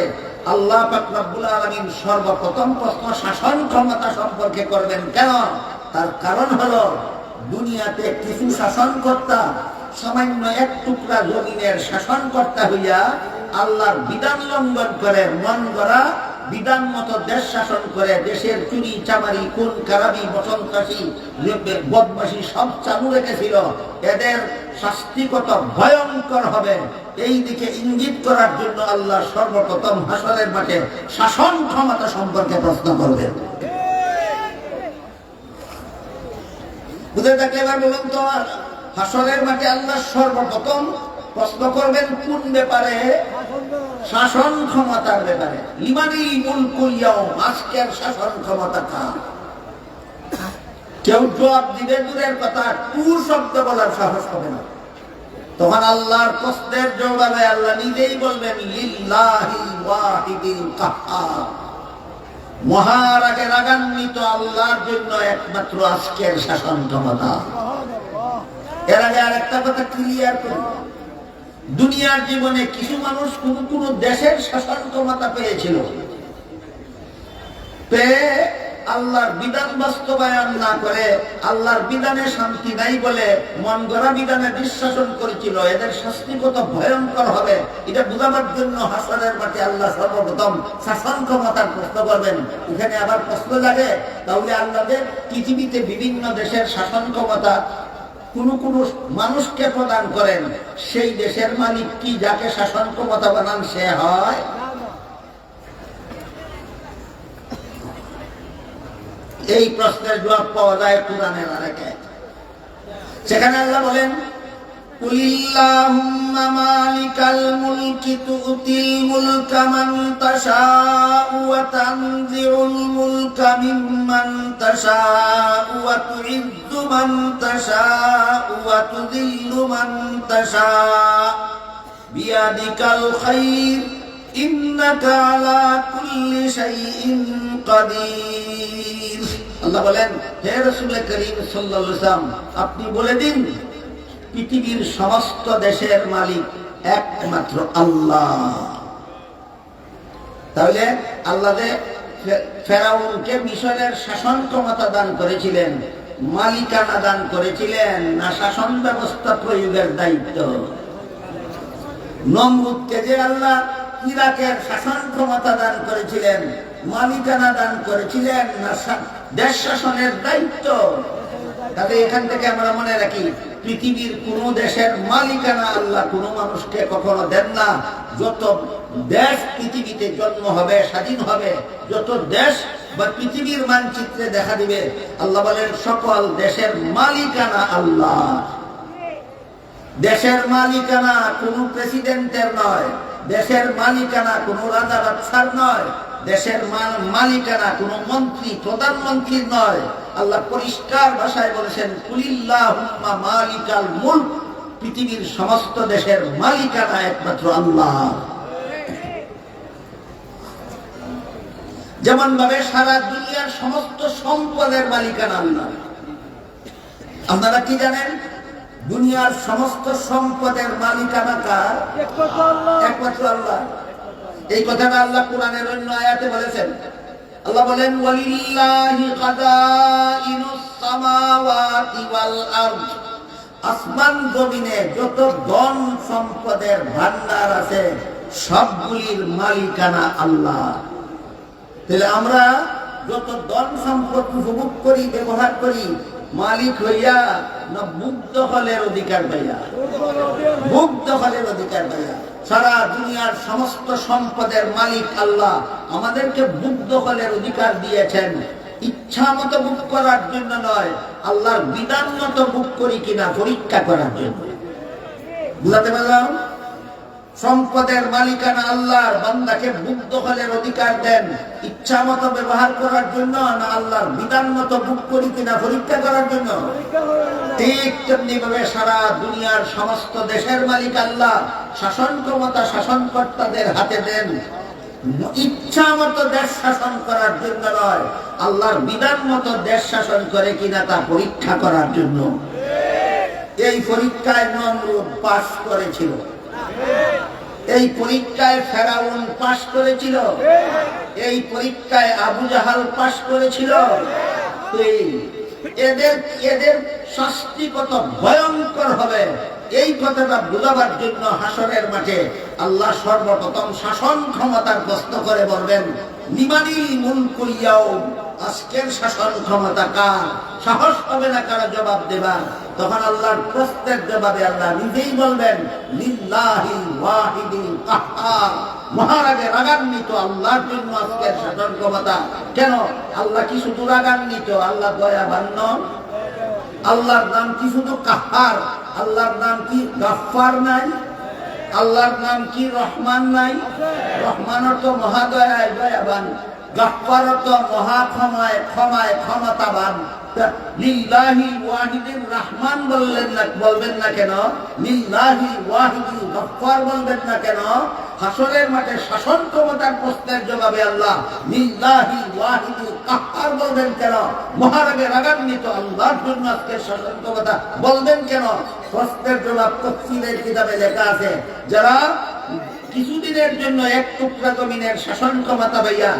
আল্লাহ পাক রব্বুল আলামিন সর্বপ্রথম প্রশ্ন শাসন ক্ষমতা সম্পর্কে করবেন কেন? তার কারণ হলো, দুনিয়াতে কিছু শাসনকর্তা সামান্য এক টুকরা জমিনের শাসনকর্তা হইয়া আল্লাহর বিধান লঙ্ঘন করে মন গড়া বিধান মতো দেশ শাসন করে দেশের চুরি চামারি খুন খারাপি সন্ত্রাসী বদমাশি সব চালু রেখেছিল। এদের শাস্তি কত ভয়ঙ্কর হবে এই দিকে ইঙ্গিত করার জন্য আল্লাহ সর্বপ্রথম হাসরের মাঠে শাসন ক্ষমতা সম্পর্কে প্রশ্ন করবেন। বুঝে থাকলে এবার বলুন তো, হাসরের মাঠে আল্লাহ সর্বপ্রথম প্রশ্ন করবেন কোন ব্যাপারে? শাসন ক্ষমতার ব্যাপারে। লিমানিল মুলকুল ইয়াউম, আজকের শাসন ক্ষমতা কার? কেউ জবাব দিবে দূরের কথা, টু শব্দ বলার সাহস হবে না। তখন আল্লাহর প্রশ্নের জবাবে আল্লাহ নিজেই বলবেন, লিল্লাহিল ওয়াহিদিল কাহ্হার, মহারাগে রাগান্বিত আল্লাহর জন্য একমাত্র আজকের শাসন ক্ষমতা। এর আগে আরেকটা কথা ক্লিয়ার করি, দুনিয়ার জীবনে কিছু মানুষ কোন দেশের শাসন ক্ষমতা পেয়েছিল, পেয়ে আল্লাহর বিধান বাস্তবায়ন না করে আল্লাহর বিধানে শান্তি নাই বলে মন গড়া বিধানে বিশ্বাসন করেছিল। এদের শাস্তি কত ভয়ঙ্কর হবে এটা বুঝাবার জন্য হাসরের মাঠে আল্লাহ সর্বপ্রথম শাসন ক্ষমতার প্রশ্ন করবেন। এখানে আবার প্রশ্ন লাগে, তাহলে আল্লাহদের পৃথিবীতে বিভিন্ন দেশের শাসন ক্ষমতা কোন কোন মানুষকে প্রদান করেন, সেই দেশের মালিক কি যাকে শাসন ক্ষমতা বানান সে হয়? এই প্রশ্নের জবাব পাওয়া যায় কোরআনের আরেক আয়াতে। সেখানে আল্লাহ বলেন, কুলিল্লাহুম্মা মালিকাল মুলকি তুতিল মুলকা মান তাশাউ ওয়া তানজিউল মুলকা মিম্মান তাশাউ ওয়া তুইজ্জু মান তাশাউ ওয়া তুযিল্লু মান তাশাউ বিয়াদিকাল খায়র ইন্নাকা আলা কুল্লি শাইইন কাদির। আল্লাহ বলেন, হে রাসূল করিম সাল্লাল্লাহু আলাইহি ওয়াসাল্লাম, আপনি বলে দিন পৃথিবীর সমস্ত দেশের মালিক একমাত্র আল্লাহ। তাহলে আল্লাহ ফেরাউনকে মিশরের শাসন ক্ষমতা দান করেছিলেন, মালিকানা দান করেছিলেন, না শাসন ব্যবস্থা প্রয়োগের দায়িত্ব? নমরুদকে যে আল্লাহ ইরাকের শাসন ক্ষমতা দান করেছিলেন, মালিকানা দান করেছিলেন, না দেশ শাসনের দায়িত্ব? তাহলে এখান থেকে আমরা মনে রাখি, পৃথিবীর কোন দেশের মালিকানা আল্লাহ কোন মানুষকে কখনো দেন না। যত দেশ পৃথিবীতে জন্ম হবে, স্বাধীন হবে, যত দেশ বা পৃথিবীর মানচিত্রে দেখা দিবে, আল্লাহ বলেন সকল দেশের মালিকানা আল্লাহ। দেশের মালিকানা কোন প্রেসিডেন্টের নয়, দেশের মালিকানা কোন রাজা বাদশার নয়, দেশের মালিকানা কোন মন্ত্রী প্রধানমন্ত্রীর নয়। আল্লাহ পরিষ্কার ভাষায় বলেছেন, কুলিল্লাহুম্মা মালিকাল মুলক, পৃথিবীর সমস্ত দেশের মালিকানা একমাত্র আল্লাহ। যেমন ভাবে সারা দুনিয়ার সমস্ত সম্পদের মালিকানা আল্লাহ। আপনারা কি জানেন? দুনিয়ার সমস্ত সম্পদের মালিকানা কার? একমাত্র আল্লাহ। এই কথাটা আল্লাহ কোরআনের অন্য আয়াতে বলেছেন। আল্লাহ বলেন, ওয়ালিল্লাহি খাযাইনুস সামাওয়াতি ওয়াল আরদ, আসমান জমিনে যত ধন সম্পদের ভান্ডার আছে সবগুলির মালিকানা আল্লাহ। তাহলে আমরা যত ধন সম্পদ উপভোগ করি, ব্যবহার করি, মালিক হইয়া না মুক্ত হলের অধিকার পাইয়া? মুক্ত হলের অধিকার পাইয়া। সারা দুনিয়ার সমস্ত সম্পদের মালিক আল্লাহ। আমাদেরকে মুক্ত হলের অধিকার দিয়েছেন ইচ্ছা মতো বুক করার জন্য নয়, আল্লাহর বিধান মতো বুক করি কিনা পরীক্ষা করার জন্য। বুঝাতে পারলাম? সম্পদের মালিকানা আল্লাহর, বান্দাকে মুক্ত হলের অধিকার দেন ইচ্ছা মতো ব্যবহার করার জন্য, না আল্লাহর বিধান মতো বুক করি কিনা পরীক্ষা করার জন্য। ঠিক তেমনি ভাবে সারা দুনিয়ার সমস্ত দেশের মালিক আল্লাহ। শাসন ক্ষমতা শাসনকর্তাদের হাতে দেন ইচ্ছা মতো দেশ শাসন করার জন্য নয়, আল্লাহর বিধান মতো দেশ শাসন করে কিনা তা পরীক্ষা করার জন্য। এই পরীক্ষায় নমরুদ পাস করেছিল, এই পরীক্ষায় ফেরাউন পাস করেছিল, এই পরীক্ষায় আবু জাহাল পাস করেছিল। এদের শাস্তি কত ভয়ঙ্কর হবে এই কথাটা বোঝাবার জন্য হাসরের মাঠে আল্লাহ সর্বপ্রথম শাসন ক্ষমতার প্রশ্ন করে বলবেন, লিমানিল মুলকুল ইয়াউম, আজকের শাসন ক্ষমতা কার? সাহস হবে না কারো জবাব দেবার। তখন আল্লাহর প্রশ্নের জবাবে আল্লাহ নিজেই বলবেন, লিল্লাহিল ওয়াহিদিল কাহ্হার, মহারাগে রাগান্বিত আল্লাহর জন্য আজকের শাসন ক্ষমতা। কেন? আল্লাহ কি শুধু রাগান্বিত? আল্লাহ দয়াবান নন? আল্লাহর নাম কি শুধু কাহ্হার? আল্লাহর নাম কি গাফফার নাই? আল্লাহর নাম কি রহমান নাই? রহমান অর্থ মহাদয়ায় দয়াবান, গাফফার অর্থ মহাক্ষমায় ক্ষমায় ক্ষমতাবান। লিল্লাহি ওয়াহিদির রহমান বলবেন না কেন? লিল্লাহি ওয়াহিদিল গাফফার বলবেন না কেন? হাসরের মাঠে শাসন ক্ষমতার প্রশ্নের জবাবে আল্লাহ লিল্লাহি ওয়াহিদিল কাহ্হার বলবেন কেন? মহারাগে রাগান্বিত আল্লাহর জন্য আজকের শাসন ক্ষমতা বলবেন কেন? প্রশ্নের জবাব তাফসীরের কিতাবে লেখা আছে। যারা কিছুদিনের জন্য এক টুকরা জমিনের শাসন ক্ষমতা পাইয়া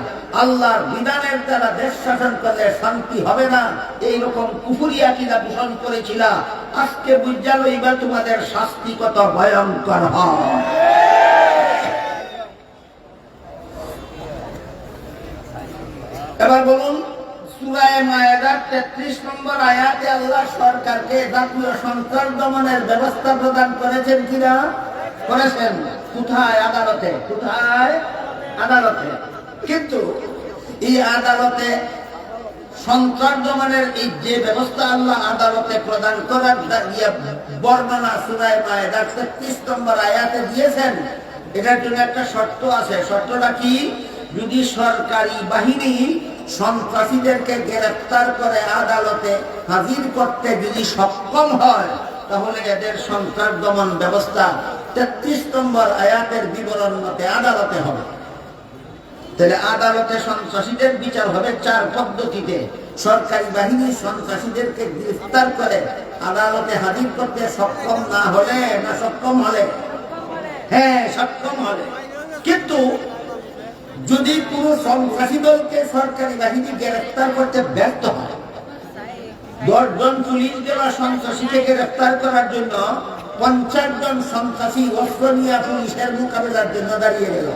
আল্লাহর বিধানের দ্বারা দেশ শাসন করলে শান্তি হবে না, এইরকম কুফরি আকীদা পোষণ করেছিল, আজকে বুঝা লইবা তোমাদের শাস্তি কত ভয়ঙ্কর হয়। এবার বলুন, সূরা মায়েদার 33 নম্বর আয়াতে আল্লাহ সরকারকে জাতীয় সন্ত্রাস দমনের ব্যবস্থা প্রদান করেছেন কিনা? করেছেন। কোথায়? আদালতে। কোথায়? আদালতে। কিন্তু এই আদালতে সন্ত্রাস দমনের এই যে ব্যবস্থা আল্লাহ আদালতে প্রদান করার বর্ণনা সূরা মায়েদার 33 নম্বর আয়াতে দিয়েছেন, এটার জন্য একটা শর্ত আছে। শর্তটা কি? যদি সরকারি বাহিনী সন্ত্রাসীদেরকে গ্রেফতার করে আদালতে হাজির করতে যদি সক্ষম হয়, তাহলে এদের সন্ত্রাস দমন ব্যবস্থা 33 নম্বর আয়াতের বিবরণ মতে আদালতে হবে। তাহলে আদালতে সন্ত্রাসীদের বিচার হবে 4 পদ্ধতিতে। সরকারি বাহিনী সন্ত্রাসীদেরকে গ্রেফতার করে আদালতে হাজির করতে সক্ষম না হলে, না সক্ষম হলে? হ্যাঁ, সক্ষম হলে। কিন্তু যদি কোনো সন্ত্রাসী দলকে সরকারি বাহিনী গ্রেফতার করতে ব্যর্থ হয়, 10 জন পুলিশ দেওয়া সন্ত্রাসীকে গ্রেফতার করার জন্য 50 জন সন্ত্রাসী অস্ত্র নিয়ে পুলিশের মোকাবেলার জন্য দাঁড়িয়ে গেল,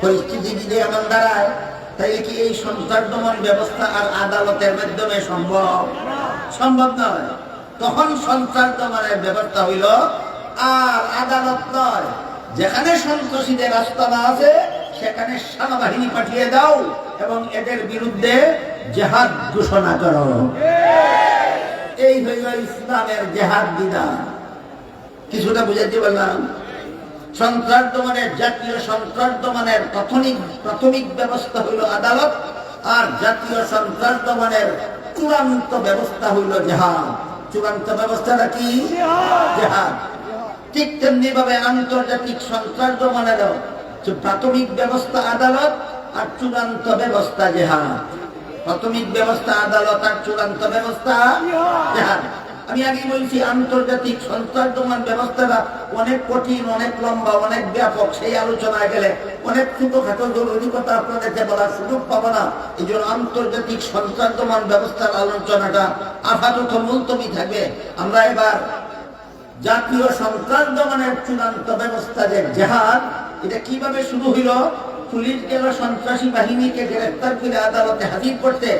পরিস্থিতি যদি এমন দাঁড়ায়, তাহলে কি এই সন্ত্রাস দমন ব্যবস্থা আর আদালতের মাধ্যমে সম্ভব? সম্ভব নয়। তখন সন্ত্রাস দমনের ব্যবস্থা হইল। আর আদালত নয়, যেখানে সন্ত্রাসীদের আস্তানা আছে সেখানে সেনাবাহিনী পাঠিয়ে দাও এবং এদের বিরুদ্ধে জিহাদ ঘোষণা করো। এই হইল ইসলামের জিহাদ বিধান। কিছুটা বুঝাইতে পারলাম? সন্ত্রাস দমনের, জাতীয় সন্ত্রাস দমনের প্রাথমিক ব্যবস্থা হইল আদালত, আর জাতীয় সন্ত্রাস দমনের চূড়ান্ত ব্যবস্থা হইল জিহাদ। চূড়ান্ত ব্যবস্থাটা কি? জিহাদ। ঠিক তেমনি ভাবে আন্তর্জাতিক সন্ত্রাস দমনেরও প্রাথমিক ব্যবস্থা আদালত আর চূড়ান্ত ব্যবস্থা জিহাদ। প্রাথমিক ব্যবস্থা আদালত আর চূড়ান্ত ব্যবস্থা জিহাদ। আমি আগে বলছি আন্তর্জাতিক সন্ত্রাস দমন ব্যবস্থাটা অনেক কঠিন, অনেক লম্বা, অনেক ব্যাপক। সেই আলোচনায় গেলে অনেক ছোটখাটো জরুরিকতা আপনাদেরকে বলার সুযোগ পাবো না। এই জন্য আন্তর্জাতিক সন্ত্রাস দমন ব্যবস্থার আলোচনাটা আপাতত মুলতবি থাকবে। আমরা এবার জাতীয় সন্ত্রাস দমনের চূড়ান্ত ব্যবস্থা যে জিহাদ, এটা কিভাবে শুরু হইল? পুলিশ গেল সন্ত্রাসী বাহিনীকে গ্রেফতার করে আদালতে হাজির করতে।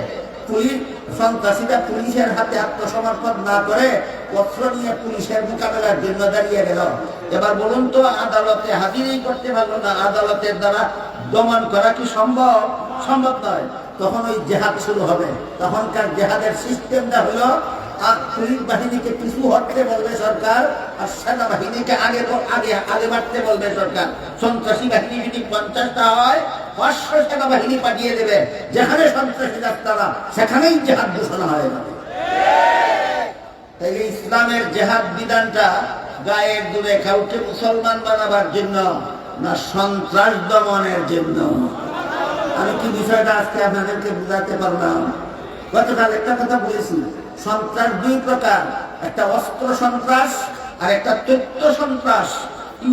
সন্ত্রাসীরা পুলিশের হাতে আত্মসমর্পণ না করে অস্ত্র নিয়ে পুলিশের মোকাবেলার জন্য দাঁড়িয়ে গেল। এবার বলুন তো, আদালতে হাজিরই করতে পারলো না, আদালতের দ্বারা দমন করা কি সম্ভব? সম্ভব নয়। তখন ওই জিহাদ শুরু হবে। তখনকার জিহাদের সিস্টেমটা হলো, আর পুলিশ বাহিনীকে পিছু হটতে বলবে সরকার, আর সেনাবাহিনীকে আগে বাড়তে বলবে সরকার। সন্ত্রাসী বাহিনী যদি 50টা হয়, 500 সেনাবাহিনী পাঠিয়ে দেবে। যেখানে সন্ত্রাসী রাস্তারা সেখানেই জিহাদ ঘোষণা হয়ে যাবে। তাই ইসলামের জিহাদ বিধানটা গায়ের দূরে কাউকে মুসলমান বানাবার জন্য না, সন্ত্রাস দমনের জন্য। আমি কি বিষয়টা আজকে আপনাদেরকে বুঝাতে পারলাম? গতকাল একটা কথা বলেছি, সন্ত্রাস দুই প্রকার, একটা অস্ত্র সন্ত্রাস আর একটা তথ্য সন্ত্রাস।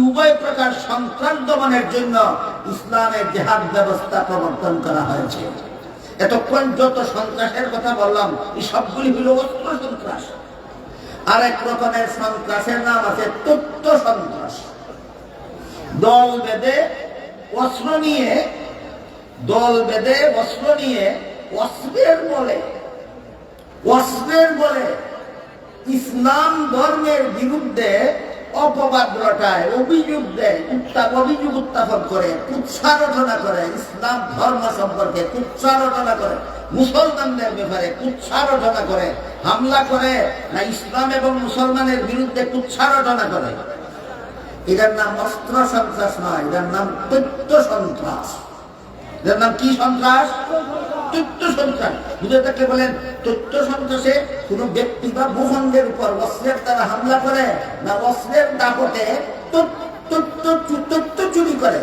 উভয় প্রকার সন্ত্রাস দমনের জন্য ইসলামের জিহাদ ব্যবস্থা প্রবর্তন করা হয়েছে। এতক্ষণ যত সন্ত্রাসের কথা বললাম, এই সবগুলি হল অস্ত্র সন্ত্রাস। আর এক রকমের সন্ত্রাসের নাম আছে তথ্য সন্ত্রাস। দল বেঁধে অস্ত্র নিয়ে অস্ত্রের বলে ইসলাম ধর্মের বিরুদ্ধে অপবাদ রটায়, অভিযোগ দেয়, অভিযোগ উত্থাপন করে, কুৎসা রচনা করে, ইসলাম ধর্ম সম্পর্কে কুৎসা রচনা করে, মুসলমানদের ব্যাপারে কুৎসা রচনা করে, হামলা করে, না ইসলাম এবং মুসলমানের বিরুদ্ধে কুৎসা রচনা করে। এটার নাম অস্ত্র সন্ত্রাস নয়, এটার নাম তথ্য সন্ত্রাস। এটার নাম কি সন্ত্রাস? তথ্য সন্ত্রাস। বুঝে থাকলে বলেন, তথ্য সন্ত্রাসে কোন ব্যক্তি বা ভূখণ্ডের উপর অস্ত্রের দ্বারা হামলা করে, না অস্ত্রের দাপটে তথ্য চুরি করে।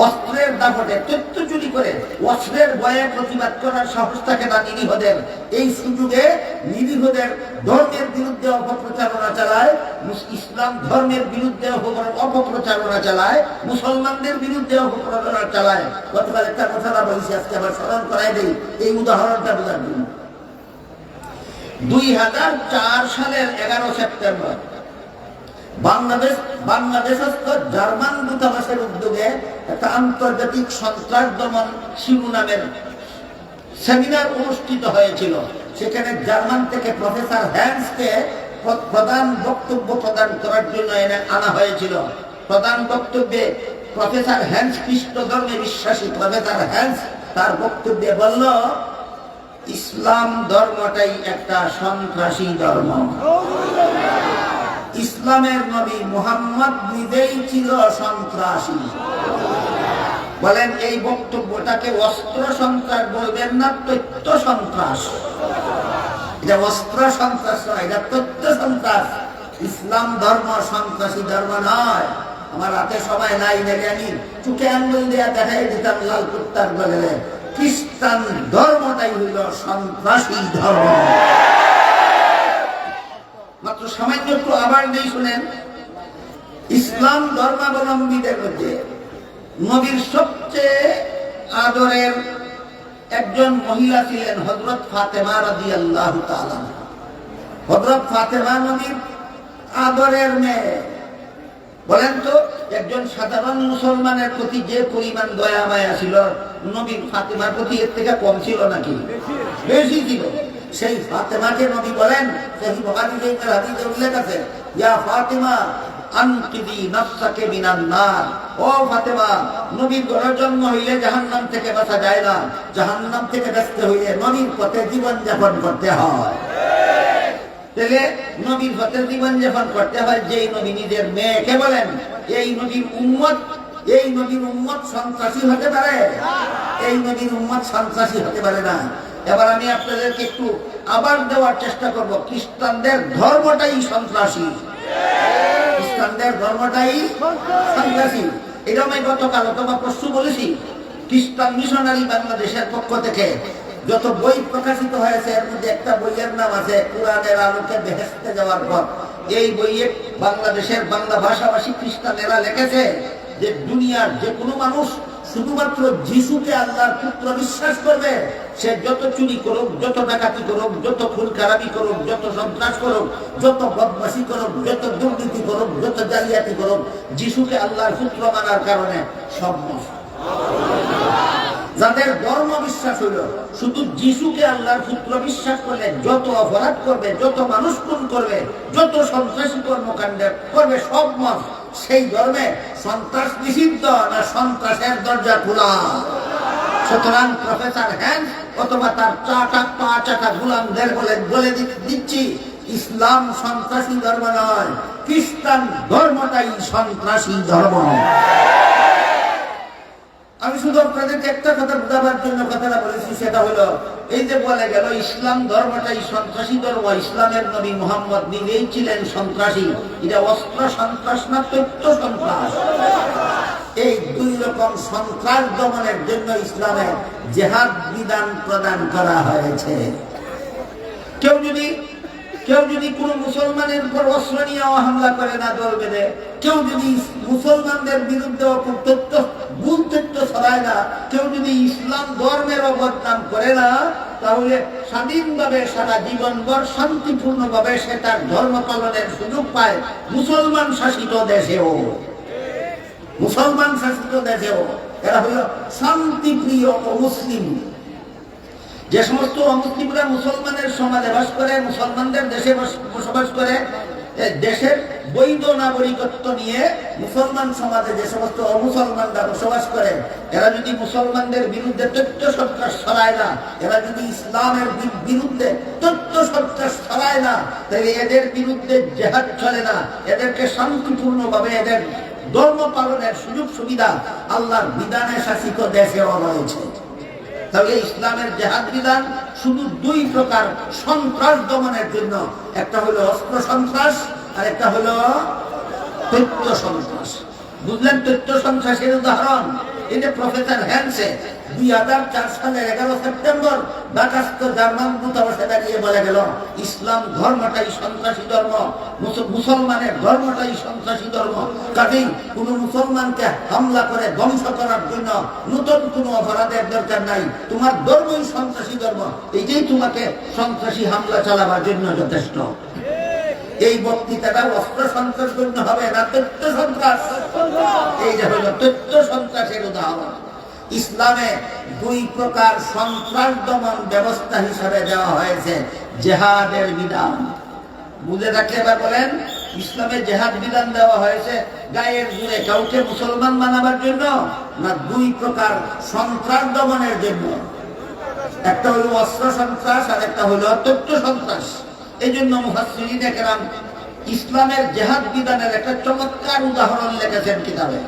অস্ত্রের দাপটে তথ্য চুরি করে, অস্ত্রের ভয়ে প্রতিবাদ করার সাহস থাকে না নিরীহদের। এই সুযোগে নিরীহদের ধর্মের বিরুদ্ধে অপপ্রচারণা চালায়, ইসলাম ধর্মের বিরুদ্ধে অপপ্রচারণা চালায়, মুসলমানদের বিরুদ্ধে অপপ্রচারণা চালায়। গতকাল একটা কথা বলছি, আজকে আবার স্মরণ করাই দেই এই উদাহরণটা বোঝার জন্য। 2004 সালের 11 সেপ্টেম্বর বাংলাদেশস্থ জার্মান দূতাবাসের উদ্যোগে একটা আন্তর্জাতিক সন্ত্রাস দমন শিরোনামের সেমিনার অনুষ্ঠিত হয়েছিল। সেখানে জার্মান থেকে প্রফেসর হ্যান্সকে প্রধান বক্তব্য প্রদান করার জন্য এনে আনা হয়েছিল। প্রধান বক্তব্যে প্রফেসর হ্যান্স খ্রিস্ট ধর্মে বিশ্বাসী। প্রফেসর হ্যান্স তার বক্তব্যে বলল, ইসলাম ধর্মটাই একটা সন্ত্রাসী ধর্ম। ইসলামের নবী মুহাম্মদ নিজেই ছিল সন্ত্রাসী। বলেন, এই বক্তব্যটাকে অস্ত্র সন্ত্রাস বলবেন না তথ্য সন্ত্রাস? এটা অস্ত্র সন্ত্রাস নয়, এটা তথ্য সন্ত্রাস। ইসলাম ধর্ম সন্ত্রাসী ধর্ম নয়। আমার হাতে সময় নাই, নেবে আমি চুকে আঙ্গুল দেয়া দেখাই দিতাম লাল কুত্তার বলে। খ্রিস্টান ধর্মটাই হইল সন্ত্রাসী ধর্ম। মাত্র সামান্য একটু আবার নেই, শুনেন। ইসলাম ধর্মাবলম্বীদের মধ্যে নবীর সবচেয়ে আদরের একজন মহিলা ছিলেন হযরত ফাতেমা রাদিয়াল্লাহু তাআলা। হযরত ফাতেমা নবীর আদরের মেয়ে। বলেন তো, একজন সাধারণ মুসলমানের প্রতি যে পরিমাণ দয়া মায়া ছিল, নবীর ফাতেমার প্রতি এর থেকে কম ছিল নাকি? বেশি ছিল। সেই ফাতেমাকে নবী বলেন, সহিহ বুখারীতে এর হাদিসে উল্লেখ আছে, ইয়া ফাতিমা আনকিদি নাফসাকে মিনান নার। ও ফাতেমা, নবীর ঘরে জন্ম হইলে জাহান্নাম থেকে বাঁচা যায় না, জাহান্নাম থেকে বাঁচতে হইলে নবীর পথে জীবন যাপন করতে হয়। তাহলে নবীর পথে জীবন যাপন করতে হয়। যেই নবী নিজের মেয়েকে বলেন এই নবীর উম্মত সন্ত্রাসী হতে পারে? এই নবীর উম্মত সন্ত্রাসী হতে পারে না। এবার আমি আপনাদেরকে একটু আবার দেওয়ার চেষ্টা করব, খ্রিস্টানদের ধর্মটাই সন্ত্রাসী, খ্রিস্টানদের ধর্মটাই সন্ত্রাসী। এটা আমি গতকাল অথবা পরশু বলেছি, খ্রিস্টান মিশনারি বাংলাদেশের পক্ষ থেকে যত বই প্রকাশিত হয়েছে এর মধ্যে একটা বইয়ের নাম আছে কোরআনের আলোকে বেহেশতে যাওয়ার পথ। এই বইয়ে বাংলাদেশের বাংলা ভাষাভাষী খ্রিস্টানেরা লিখেছে যে দুনিয়ার যে কোনো মানুষ শুধুমাত্র যিশুকে আল্লাহর পুত্র বিশ্বাস করবে, সে যত চুরি করুক, যত ডাকাতি করুক, যত খুন খারাপি করুক, যত সন্ত্রাস করুক, যত বদমাশি করুক, যত দুর্নীতি করুক, যত জালিয়াতি করুক, যিশুকে আল্লাহর পুত্র মানার কারণে সব নষ্ট। যাদের ধর্ম বিশ্বাস হইল শুধু যিশুকে আল্লাহর পুত্র বিশ্বাস করলে যত অপরাধ করবে, যত মানুষ খুন করবে, যত সন্ত্রাসী কর্মকাণ্ড করবে সব মত, সেই ধর্মে সন্ত্রাস নিষিদ্ধ না সন্ত্রাসের দরজা খোলা। সুতরাং প্রফেসর হ্যান্স অথবা তার পা চাকা গোলামদের বলে দিচ্ছি, ইসলাম সন্ত্রাসী ধর্ম নয়, খ্রিস্টান ধর্মটাই সন্ত্রাসী ধর্ম। আমি শুধু আপনাদেরকে একটা কথা বোঝাবার জন্য কথাটা বলেছি, সেটা হলো এই যে বলে গেল ইসলাম ধর্মটাই সন্ত্রাসী ধর্ম, ইসলামের নবী মুহাম্মদ নিজেই ছিলেন সন্ত্রাসী। এটা অস্ত্র সন্ত্রাস না তথ্য সন্ত্রাস? এই দুই রকম সন্ত্রাস দমনের জন্য ইসলামে জিহাদ বিধান প্রদান করা হয়েছে। কেউ যদি কোন মুসলমানের উপর অস্ত্র নিয়ে হামলা করে না দল বেঁধে, কেউ যদি মুসলমানদের বিরুদ্ধে ভুল তথ্য ছড়ায় না, কেউ যদি ইসলাম ধর্মের বদনাম করে না, তাহলে স্বাধীনভাবে সারা জীবনভর শান্তিপূর্ণভাবে সে তার ধর্ম পালনের সুযোগ পায় মুসলমান শাসিত দেশেও। মুসলমান শাসিত দেশেও এরা হলো শান্তিপ্রিয় অমুসলিম। যে সমস্ত অমুসলিমরা মুসলমানের সমাজে বাস করে, মুসলমানদের দেশে বসবাস করে, দেশের বৈধ নাগরিকত্ব নিয়ে মুসলমান সমাজে যে সমস্ত অমুসলমানরা বসবাস করে, এরা যদি মুসলমানদের বিরুদ্ধে তথ্য সন্ত্রাস ছড়ায় না, এরা যদি ইসলামের বিরুদ্ধে তথ্য সন্ত্রাস ছড়ায় না, তাহলে এদের বিরুদ্ধে জিহাদ চলে না। এদেরকে শান্তিপূর্ণভাবে এদের ধর্ম পালনের সুযোগ সুবিধা আল্লাহর বিধানে শাসিত দেশেও রয়েছে। তাহলে ইসলামের জিহাদ বিধান শুধু দুই প্রকার সন্ত্রাস দমনের জন্য, একটা হলো অস্ত্র সন্ত্রাস আর একটা হলো তথ্য সন্ত্রাস। বুঝলেন? তথ্য সন্ত্রাসের উদাহরণ এই যে প্রফেসর হ্যান্সে 2004 সালের 11 সেপ্টেম্বর ঢাকাস্থ জার্মান দূতাবাসে দাঁড়িয়ে বলে গেল ইসলাম ধর্মটাই সন্ত্রাসী ধর্ম, মুসলমানের ধর্মটাই সন্ত্রাসী ধর্ম। কাজেই কোন মুসলমানকে হামলা করে ধ্বংস করার জন্য নতুন কোনো অপরাধের দরকার নাই, তোমার ধর্মই সন্ত্রাসী ধর্ম, এইটাই তোমাকে সন্ত্রাসী হামলা চালাবার জন্য যথেষ্ট। এই বক্তৃতাটা অস্ত্র সন্ত্রাস জন্য হবে না তথ্য সন্ত্রাস। এই যে হলো তথ্য সন্ত্রাসের উদাহরণ। ইসলামে দুই প্রকার সন্ত্রাস দমন ব্যবস্থা হিসাবে দেওয়া হয়েছে জিহাদের বিধান। বুঝে রাখলে এবার বলেন, ইসলামে জিহাদ বিধান দেওয়া হয়েছে গায়ের জোরে কাউকে মুসলমান বানাবার জন্য না দুই প্রকার সন্ত্রাস দমনের জন্য? একটা হলো অস্ত্র সন্ত্রাস আর একটা হলো তথ্য সন্ত্রাস। এই জন্য মুফাসসিরিনে কেরাম ইসলামের জিহাদ বিধানের একটা চমৎকার উদাহরণ লিখেছেন কিতাবে।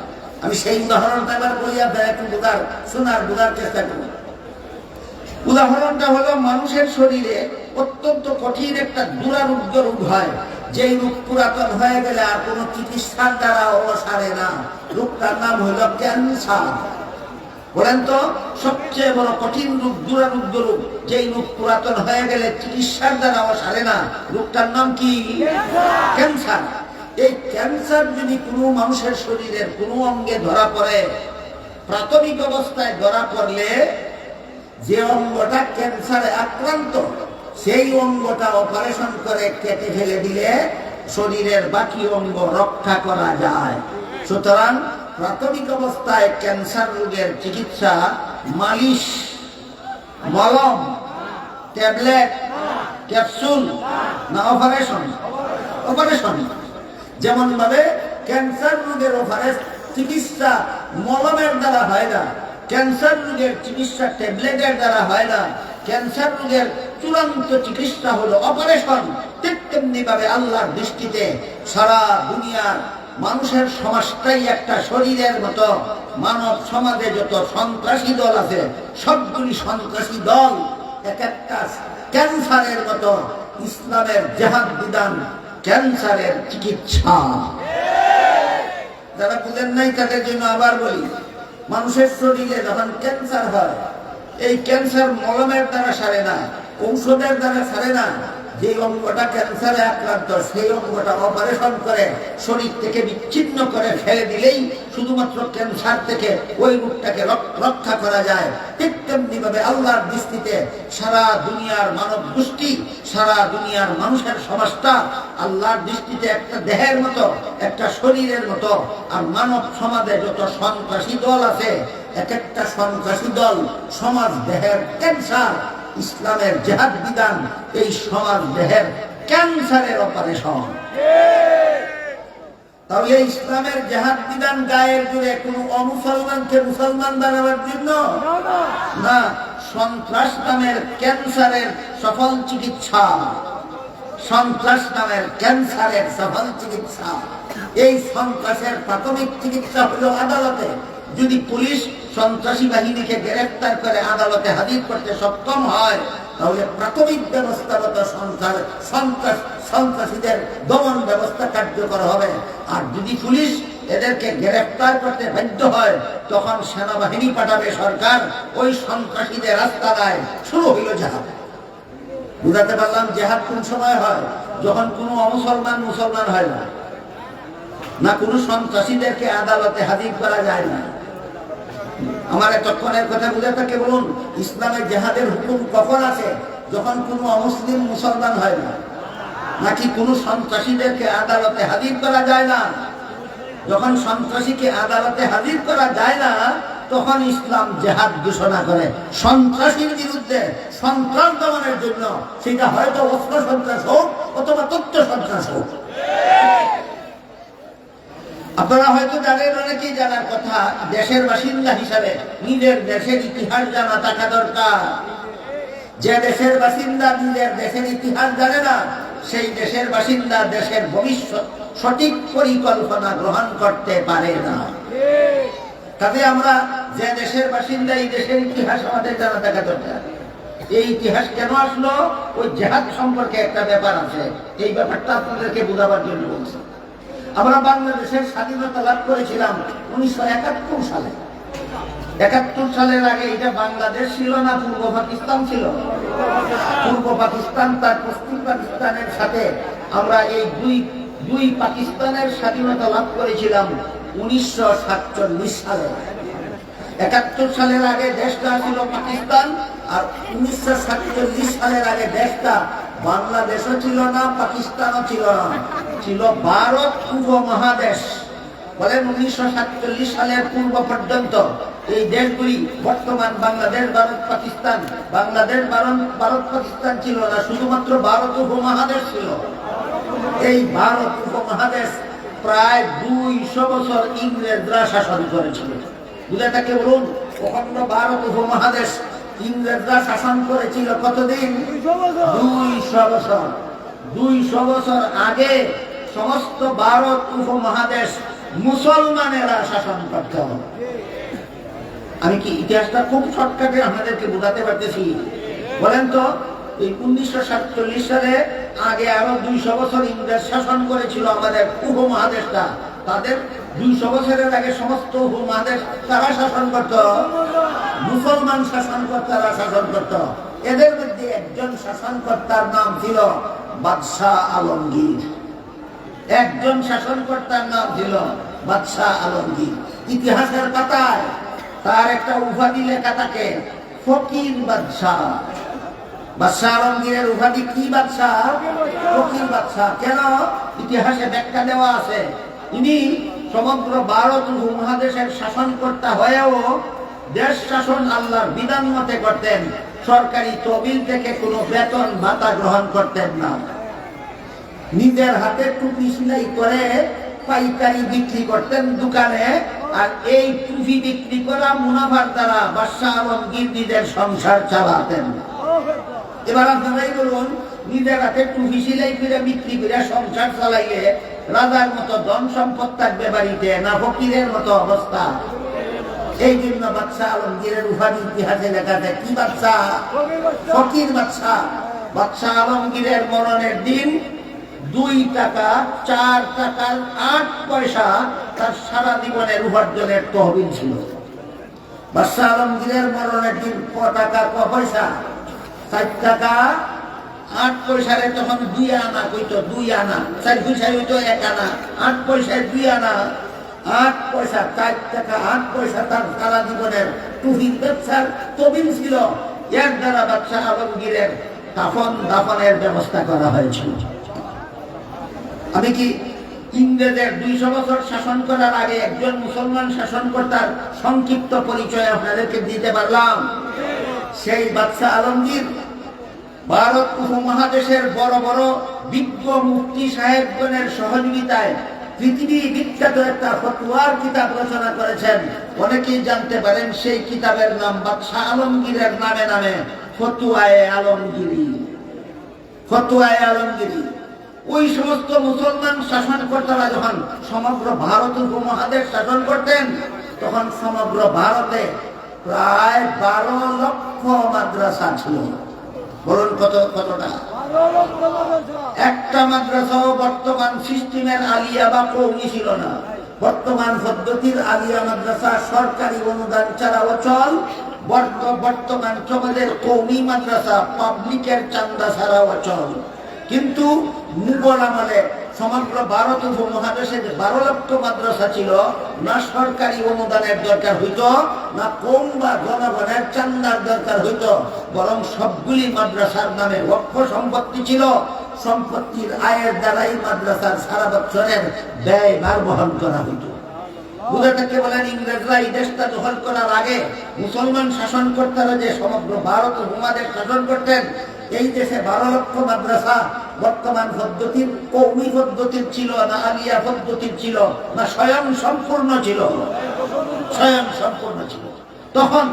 আমি সেই উদাহরণটা এবার বলি, আপনারা একটু বোঝার চেষ্টা করুন। উদাহরণটা হলো মানুষের শরীরে অত্যন্ত কঠিন একটা দুরারোগ্য রোগ হয়, যেই রোগ পুরাতন হয়ে গেলে আর কোনো চিকিৎসার দ্বারা সারে না। রোগটার নাম হলো ক্যান্সার। বলেন তো, সবচেয়ে বড় কঠিন রোগ, দুরারোগ্য রোগ, যেই রোগ পুরাতন হয়ে গেলে চিকিৎসার দ্বারা সারে না, রোগটার নাম কি? ক্যান্সার। এই ক্যান্সার যদি কোনো মানুষের শরীরের কোনো অঙ্গে ধরা পড়ে, প্রাথমিক অবস্থায় ধরা পড়লে যে অঙ্গটা ক্যান্সারে আক্রান্ত, সেই অঙ্গটা অপারেশন করে কেটে ফেলে দিলে শরীরের বাকি অঙ্গ রক্ষা করা যায়। সুতরাং প্রাথমিক অবস্থায় ক্যান্সার রোগের চিকিৎসা মালিশ, মলম, ট্যাবলেট, ক্যাপসুল না অপারেশন? অপারেশন। যেমন ভাবে ক্যান্সার রোগের চিকিৎসা মলমের দ্বারা হয় না, ক্যান্সার রোগের চিকিৎসা ট্যাবলেটের দ্বারা হয় না, ক্যান্সার রোগের চূড়ান্ত চিকিৎসা হলো অপারেশন। ঠিক তেমনি ভাবে আল্লাহর দৃষ্টিতে সারা দুনিয়ার মানুষের সমাজটাই একটা শরীরের মতো। মানব সমাজে যত সন্ত্রাসী দল আছে সবগুলি সন্ত্রাসী দল এক একটা ক্যান্সারের মতো। ইসলামের জিহাদ বিধান ক্যান্সারের চিকিৎসা। যারা বুঝেন নাই তাদের জন্য আবার বলি, মানুষের শরীরে যখন ক্যান্সার হয়, এই ক্যান্সার মলমের দ্বারা সারে না, ঔষধের দ্বারা সারে না। যে অঙ্গটা ক্যান্সারে আক্রান্ত সেই অঙ্গটা অপারেশন করে শরীর থেকে বিচ্ছিন্ন করে ফেলে দিলেই শুধুমাত্র ক্যান্সার থেকে ওই রোগটাকে রক্ষা করা যায়। ঠিক তেমনি ভাবে আল্লাহর দৃষ্টিতে সারা দুনিয়ার মানব গোষ্ঠী, সারা দুনিয়ার মানুষের সমাজটা আল্লাহর দৃষ্টিতে একটা দেহের মতো, একটা শরীরের মতো। আর মানব সমাজে যত সন্ত্রাসী দল আছে এক একটা সন্ত্রাসী দল সমাজ দেহের ক্যান্সার। ইসলামের জিহাদ বিধান এই সমাজ দেহের ক্যান্সারের অপারেশন। তাহলে ইসলামের জিহাদ বিধান গায়ের জুড়ে কোন অমুসলমানকে মুসলমান বানাবার জন্য না, সন্ত্রাস নামের ক্যান্সারের সফল চিকিৎসা। সন্ত্রাস নামের ক্যান্সারের সফল চিকিৎসা। এই সন্ত্রাসের প্রাথমিক চিকিৎসা হলো আদালতে। যদি পুলিশ সন্ত্রাসী বাহিনীকে গ্রেফতার করে আদালতে হাজির করতে সক্ষম হয়, তাহলে প্রাথমিক ব্যবস্থাগত সন্ত্রাসীদের দমন ব্যবস্থা কার্যকর হবে। আর যদি পুলিশ এদেরকে গ্রেফতার করতে বাধ্য হয়, তখন সেনাবাহিনী পাঠাবে সরকার, ওই সন্ত্রাসীদের রাস্তা দেয়। শুরু হইল জিহাদ। বুঝাতে পারলাম জিহাদ কোন সময় হয়? যখন কোনো অমুসলমান মুসলমান হয় না, না কোনো সন্ত্রাসীদেরকে আদালতে হাজির করা যায় না। আমার এতক্ষণের কথা বুঝে থাকে বলুন, ইসলামের জিহাদের হুকুম কখন আছে? যখন কোনো অমুসলিম মুসলমান হয় না, নাকি কোনো সন্ত্রাসীদেরকে আদালতে হাজির করা যায় না। যখন সন্ত্রাসীকে আদালতে হাজির করা যায় না, তখন ইসলাম জিহাদ ঘোষণা করে সন্ত্রাসীর বিরুদ্ধে, সন্ত্রাস দমনের জন্য। সেটা হয়তো অস্ত্র সন্ত্রাস হোক অথবা তথ্য সন্ত্রাস হোক। আপনারা হয়তো জানেন, অনেকেই জানার কথা, দেশের বাসিন্দা হিসাবে নিজের দেশের ইতিহাস জানা থাকা দরকার। যে দেশের বাসিন্দা নিজের দেশের ইতিহাস জানে না, সেই দেশের বাসিন্দা দেশের ভবিষ্যৎ সঠিক পরিকল্পনা গ্রহণ করতে পারে না। তাতে আমরা যে দেশের বাসিন্দা, এই দেশের ইতিহাস আমাদের জানা থাকা দরকার। এই ইতিহাস কেন আসলো? ওই জিহাদ সম্পর্কে একটা ব্যাপার আছে, এই ব্যাপারটা আপনাদেরকে বোঝাবার জন্য বলছি। আমরা বাংলাদেশের স্বাধীনতা লাভ করেছিলাম 1971 সালে। 71 সালের আগে এটা বাংলাদেশ ছিল না, পূর্ব পাকিস্তান ছিল। পূর্ব পাকিস্তান তার পশ্চিম পাকিস্তানের সাথে আমরা এই দুই পাকিস্তানের স্বাধীনতা লাভ করেছিলাম 1947 সালে। 71 সালের আগে দেশটা ছিল পাকিস্তান, আর 1947 সালের আগে দেশটা বাংলাদেশও ছিল না, পাকিস্তানও ছিল না, ছিল ভারত উপমহাদেশ। বলেন 1947 সালের পূর্ব পর্যন্ত এই দেশগুলি, বর্তমান বাংলাদেশ, ভারত, পাকিস্তান, বাংলাদেশ, ভারত, পাকিস্তান ছিল না, শুধুমাত্র ভারত উপমহাদেশ ছিল। এই ভারত উপমহাদেশ প্রায় 200 বছর ইংরেজরা শাসন করেছিল। বুঝে থাকে বলুন, অখণ্ড ভারত উপমহাদেশ ইংরেজরা শাসন করেছিল কতদিন? 200 বছর। 200 বছর আগে সমস্ত ভারত উপমহাদেশ মুসলমানেরা শাসন করত। আমি কি ইতিহাসটা খুব শর্টকাটে আপনাদেরকে বোঝাতে পারতেছি? বলেন তো, এই 1947 সালে আগে আরো 200 বছর ইংরেজ শাসন করেছিল আমাদের উপমহাদেশটা। তাদের 200 বছরের আগে সমস্ত উপমহাদেশ তারা শাসন করত, মুসলমান শাসনকর্তারা শাসন করত। এদের মধ্যে একজন শাসনকর্তার নাম ছিল বাদশাহ আলমগীর। একজন শাসনকর্তার নাম ছিল বাদশাহ আলমগীর। ইতিহাসের পাতায় তার একটা উপাধি লেখা থাকে, ফকির বাদশাহ। বাদশাহ আলমগীরের উপাধি কি? বাদশাহ, ফকির বাদশাহ। কেন? ইতিহাসে ব্যাখ্যা দেওয়া আছে। ইনি সমগ্র ভারত উপমহাদেশের শাসনকর্তা হয়েও দেশ শাসন আল্লাহর বিধান মতে করতেন। সরকারি তহবিল থেকে কোনো বেতন ভাতা গ্রহণ করতেন না। নিজের হাতে টুপি সেলাই করে পাইকারি বিক্রি করতেন দোকানে, আর এই টুপি বিক্রি করা মুনাফার দ্বারা বাদশাহ আলমগীর নিজের সংসার চালাতেন। এবার আপনারাই বলুন, নিজের হাতে টুপি সেলাই করে বিক্রি করে সংসার চালাইলে রাজার মতো ধন সম্পদ থাকবে বাড়িতে, না ফকিরের মতো অবস্থা? এই জন্য বাদশাহ আলমগীরের উপাধি ইতিহাসে লেখা আছে কি বাদশাহ? ফকির বাদশাহ। বাদশাহ আলমগীরের মরণের দিন 2 টাকা 4 টাকার 8 পয়সা তার সারা জীবনের উপার্জনের তহবিল ছিল। বাদশাহ আলমগীরের মরণের দিন ক টাকা ক পয়সা? 4 টাকা 8 পয়সারে তখন 2 আনা কইতো, 2 আনা। 4 পয়সায় হইতো 1 আনা, 8 পয়সায় 2 আনা। 8 পয়সা 4 টাকা 8 পয়সা তার সারা জীবনের টুপির ব্যবসার তহবিল ছিল। এর দ্বারা বাদশাহ আলমগীরের কাফন দাফনের ব্যবস্থা করা হয়েছিল। আমি কি ইংরেজের 200 বছর শাসন করার আগে একজন মুসলমান শাসনকর্তার সংক্ষিপ্ত পরিচয় আপনাদেরকে দিতে পারলাম? সেই বাদশাহ আলমগীর ভারত উপমহাদেশের বড় বড় বিজ্ঞ মুফতি সাহেবগণের সহযোগিতায় পৃথিবী বিখ্যাত একটা ফতোয়ার কিতাব রচনা করেছেন। অনেকেই জানতে পারেন সেই কিতাবের নাম বাদশাহ আলমগীরের নামে নামে ফতোয়ায়ে আলমগীরি। ফতোয়ায়ে আলমগীরি। ওই সমস্ত মুসলমান শাসনকর্তারা যখন সমগ্র ভারত উপমহাদেশ শাসন করতেন, তখন সমগ্র ভারতে প্রায় 12 লক্ষ মাদ্রাসা ছিল। বলুন কতটা? একটা মাদ্রাসাও বর্তমান সিস্টেমের আলিয়া বা কওমি ছিল না। বর্তমান পদ্ধতির আলিয়া মাদ্রাসা সরকারি অনুদান ছাড়া অচল। বর্তমান সমাজের কওমি মাদ্রাসা পাবলিকের চান্দা ছাড়া অচল। কিন্তু মুঘল আমলে সমগ্র ভারত উপমহাদেশে 12 লক্ষ মাদ্রাসা ছিল, না সরকারি অনুদানের দরকার হইতো, না কম বা জনগণের চান্দার দরকার হইতো, বরং সবগুলি মাদ্রাসার নামে ওয়াকফ সম্পত্তি ছিল। সম্পত্তির আয়ের দ্বারাই মাদ্রাসার সারা বছরের ব্যয়ভার বহন করা হইত। বুঝে থাকতে বলেন, ইংরেজরা এই দেশটা দখল করার আগে মুসলমান শাসনকর্তারা যে সমগ্র ভারত উপমহাদেশ শাসন করতেন, এই দেশে 12 লক্ষ মাদ্রাসা বর্তমান পদ্ধতির কওমি পদ্ধতির ছিল, না আলিয়া পদ্ধতির ছিল, না স্বয়ং সম্পূর্ণ ছিল? স্বয়ং সম্পূর্ণ ছিল। তখন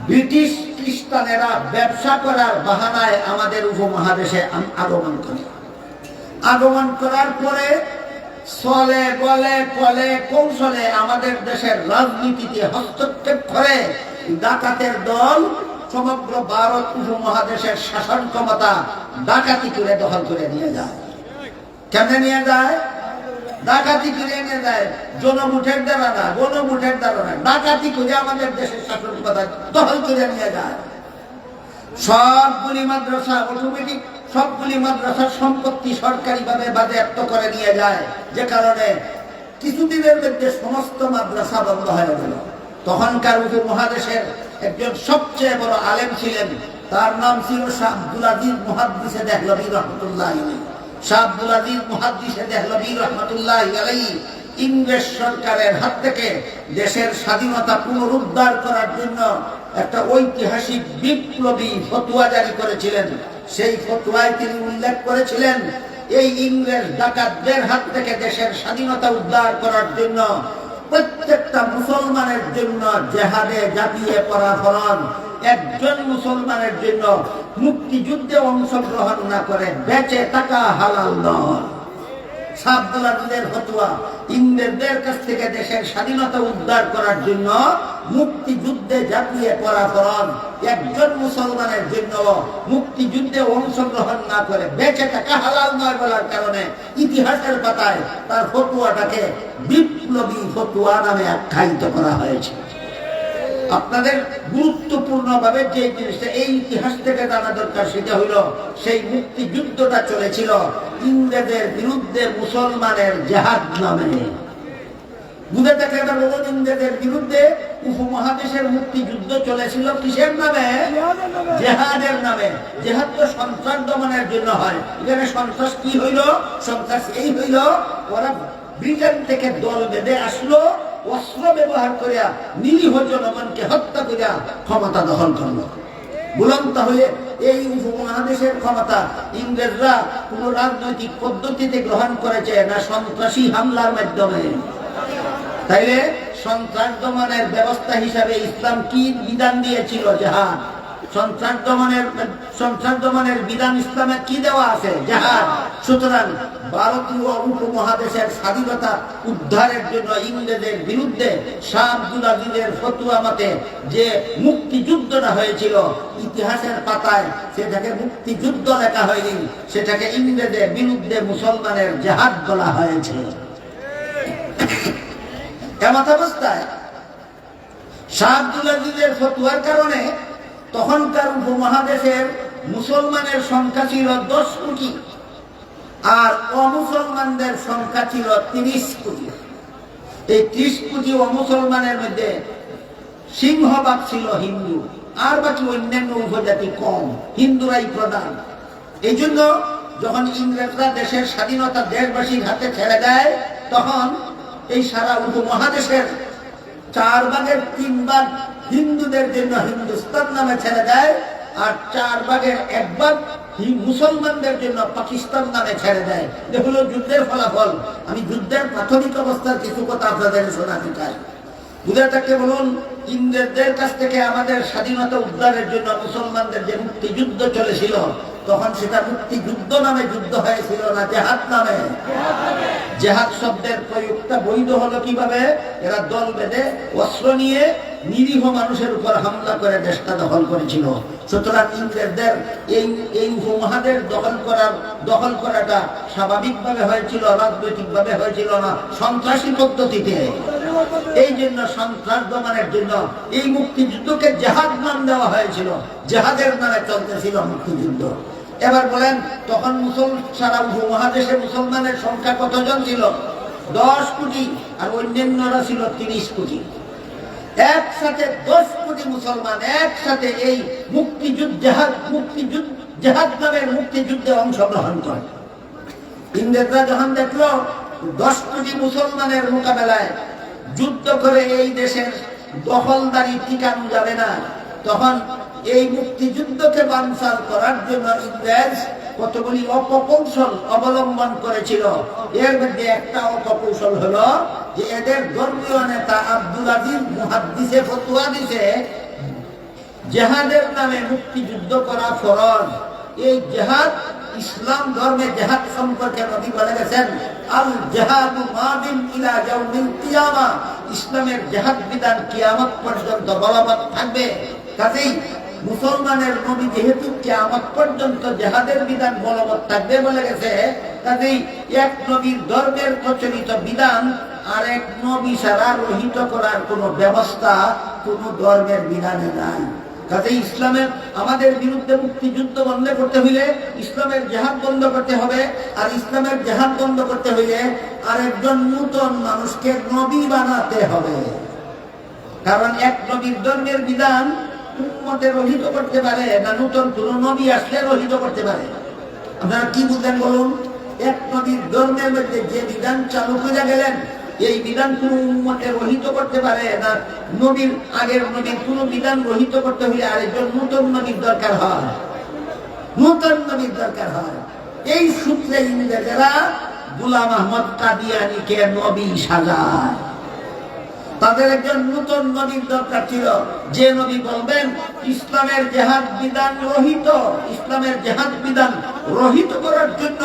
ব্রিটিশ খ্রিস্টানেরা ব্যবসা করার বাহানায় আমাদের উপমহাদেশে আগমন করে। আগমন করার পরে চলে বলে কলে কৌশলে আমাদের দেশের রাজনীতিতে হস্তক্ষেপ করে ডাকাতের দল সমগ্র ভারত উপমহাদেশের শাসন ক্ষমতা ডাকাতি করে দখল করে নিয়ে যায়। কেমনে নিয়ে যায়? ডাকাতি করে নিয়ে যায়। জনমুঠের দ্বারা না, গণমুঠের দ্বারা না, ডাকাতি করে আমাদের দেশের শাসন ক্ষমতা দখল করে নিয়ে যায়। সবগুলি মাদ্রাসা অটোমেটিক সবগুলি মাদ্রাসার সম্পত্তি সরকারিভাবে বাজেয়াপ্ত করে নিয়ে যায়, যে কারণে কিছুদিনের মধ্যে সমস্ত মাদ্রাসা বন্ধ হয়ে গেল। তখনকার উপমহাদেশের একজন সবচেয়ে বড় আলেম ছিলেন, তার নাম ছিল শাহ আব্দুল আজিজ মুহাদ্দিসে দেহলভী রহমতুল্লাহি আলাইহি। শাহ আব্দুল আজিজ মুহাদ্দিসে দেহলভী রহমতুল্লাহি আলাইহি ইংরেজ সরকারের হাত থেকে দেশের স্বাধীনতা পুনরুদ্ধার করার জন্য একটা ঐতিহাসিক বিপ্লবী ফতোয়া জারি করেছিলেন। সেই ফতোয়ায় তিনি উল্লেখ করেছিলেন, এই ইংরেজ ডাকাতদের হাত থেকে দেশের স্বাধীনতা উদ্ধার করার জন্য প্রত্যেকটা মুসলমানের জন্য জেহাদে ঝাঁপিয়ে পড়া ফরজ। একজন মুসলমানের জন্য মুক্তিযুদ্ধে অংশগ্রহণ না করে বেঁচে থাকা হালাল নয়। শাহ আব্দুল আজিজের ফতোয়া, ইংরেজদের কাছ থেকে দেশের স্বাধীনতা উদ্ধার করার জন্য মুক্তিযুদ্ধে ঝাঁপিয়ে পড়া ফরজ। একজন মুসলমানের জন্য মুক্তিযুদ্ধে অংশগ্রহণ না করে বেঁচে থাকা হালাল নয় বলার কারণে ইতিহাসের পাতায় তার ফতোয়াটাকে বিপ্লবী ফতোয়া নামে আখ্যায়িত করা হয়েছে। আপনাদের গুরুত্বপূর্ণ ভাবে যে জিনিসটা এই ইতিহাস থেকে জানা দরকার, সেটা হইল সেই মুক্তিযুদ্ধটা চলেছিল ইংরেজের বিরুদ্ধে মুসলমানের জেহাদ নামে। বুঝে দেখে ইংরেজের বিরুদ্ধে উপমহাদেশের মুক্তিযুদ্ধ চলেছিল কিসের নামে? জেহাদের নামে। জেহাদ তো সন্ত্রাস দমনের জন্য হয়। এখানে সন্ত্রাস কি হইল? সন্ত্রাস এই হইল, ওরা ব্রিটেন থেকে দল বেঁধে আসলো, অস্ত্র ব্যবহার করিয়া নিরীহ জনগণকে হত্যা করিয়া ক্ষমতা দখল করলো। বলুন তাহলে এই উপমহাদেশের ক্ষমতা ইংরেজরা কোন রাজনৈতিক পদ্ধতিতে গ্রহণ করেছে না সন্ত্রাসী হামলার মাধ্যমে? তাইলে সন্ত্রাস দমনের ব্যবস্থা হিসাবে ইসলাম কি বিধান দিয়েছিল? জিহাদ। সন্ত্রাস দমনের বিধান ইসলামে কি দেওয়া আছে? জিহাদ। সুতরাং ভারতীয় উপমহাদেশের স্বাধীনতা উদ্ধারের জন্য ইংরেজের বিরুদ্ধে শাহ আব্দুল আজিজের ফতোয়া মতে যে মুক্তিযুদ্ধটা হয়েছিল, ইতিহাসের পাতায় সেটাকে মুক্তিযুদ্ধ লেখা হয়নি, সেটাকে ইংরেজের বিরুদ্ধে মুসলমানের জিহাদ বলা হয়েছে। এমত অবস্থায় শাহ আব্দুল আজিজের ফতোয়ার কারণে তখনকার উপমহাদেশের মুসলমানের সংখ্যা ছিল 10 কোটি আর অমুসলমানদের সংখ্যা ছিল 30 কোটি। এই 30 কোটি অমুসলমানের মধ্যে সিংহভাগ ছিল হিন্দু, আর বাকি অন্যান্য উপজাতি কম, হিন্দুরাই প্রধান। এই জন্য যখন ইংরেজরা দেশের স্বাধীনতা দেশবাসীর হাতে ছেড়ে দেয়, তখন এই সারা উপমহাদেশের 4 ভাগের 3 ভাগ হিন্দুদের জন্য হিন্দুস্তান নামে ছেড়ে দেয়, আর 4 ভাগের 1 ভাগ মুসলমানদের জন্য পাকিস্তান নামে ছেড়ে দেয়। এটা হলো যুদ্ধের ফলাফল। আমি যুদ্ধের প্রাথমিক অবস্থার কিছু কথা আপনাদের শোনাতে চাই। বুঝাটাকে বলুন, ইংরেজদের কাছ থেকে আমাদের স্বাধীনতা উদ্ধারের জন্য মুসলমানদের যে মুক্তিযুদ্ধ চলেছিল, তখন সেটা মুক্তিযুদ্ধ নামে যুদ্ধ হয়েছিল না জিহাদ নামে? জিহাদ শব্দের প্রয়োগটা বৈধ হলো কিভাবে? এরা দল বেঁধে অস্ত্র নিয়ে নিরীহ মানুষের উপর হামলা করে দেশটা দখল করেছিল। সুতরাং ইংরেজদের এই উপমহাদেশ দখল করাটা স্বাভাবিকভাবে হয়েছিল, রাজনৈতিকভাবে হয়েছিল না, সন্ত্রাসী পদ্ধতিতে। এই জন্য সন্ত্রাস দমনের জন্য এই মুক্তিযুদ্ধকে জিহাদ নাম দেওয়া হয়েছিল। জিহাদের নামে চলতেছিল মুক্তিযুদ্ধ। এবার বলেন, তখন সারা উপমহাদেশে মুসলমানের সংখ্যা কতজন ছিল? 10 কোটি, আর অন্যান্যরা ছিল 30 কোটি। একসাথে 10 কোটি মুসলমান একসাথে এই জিহাদ নামের মুক্তিযুদ্ধে অংশগ্রহণ করে। ইংরেজরা যখন দেখলো 10 কোটি মুসলমানের মোকাবেলায় যুদ্ধ করে এই দেশের দখলদারি টিকানো যাবে না, তখন এই মুক্তিযুদ্ধকে বানচাল করার জন্য ইংরেজ কতগুলি অপকৌশল অবলম্বন করেছিল। এর মধ্যে একটা অপকৌশল হলো যে এদের ধর্মীয় নেতা আব্দুল আজিজ মুহাদ্দিসে ফতোয়া দিছে জিহাদের নামে মুক্তিযুদ্ধ করা ফরজ। এই জিহাদ, ইসলাম ধর্মে জিহাদ সম্পর্কে নবী বলে গেছেন, আল জিহাদু মাদিন ইলা ইয়াউমিল কিয়ামা। ইসলামের জিহাদ বিধান কিয়ামত পর্যন্ত বলবৎ থাকবে। কাজেই মুসলমানের নবী যেহেতু কিয়ামত পর্যন্ত জিহাদের বিধান বলবৎ থাকবে বলে গেছে, কাজেই এক নবীর ধর্মের প্রচলিত বিধান আরেক নবী ছাড়া রহিত করার কোন ব্যবস্থা কোন ধর্মের বিধানে নাই। কাজেই ইসলামের আমাদের বিরুদ্ধে মুক্তিযুদ্ধ বন্ধ করতে হইলে ইসলামের জিহাদ বন্ধ করতে হবে, আর ইসলামের জিহাদ বন্ধ করতে হইলে আরেকজন নূতন মানুষকে নবী বানাতে হবে। কারণ এক নবীর ধর্মের বিধান উম্মতে রহিত করতে পারে না নূতন কোন নবী আসলে রহিত করতে পারে? আপনারা কি বুঝলেন বলুন? এক নবীর ধর্মের মধ্যে যে বিধান চালু করে গেলেন, এই বিধান কোন উম্মতে রহিত করতে পারে না? নবীর আগের নবীর কোন বিধান রহিত করতে হলে আরেকজন নূতন নবীর দরকার হয়, নূতন নবীর দরকার হয়। এই সূত্রে ইংরেজেরা গোলাম আহমদ কাদিয়ানীকে নবী সাজায়। তাদের একজন নূতন নবীর দরকার ছিল, যে নবী বলবেন ইসলামের জিহাদ বিধান রহিত, ইসলামের জিহাদ বিধান রহিত করার জন্য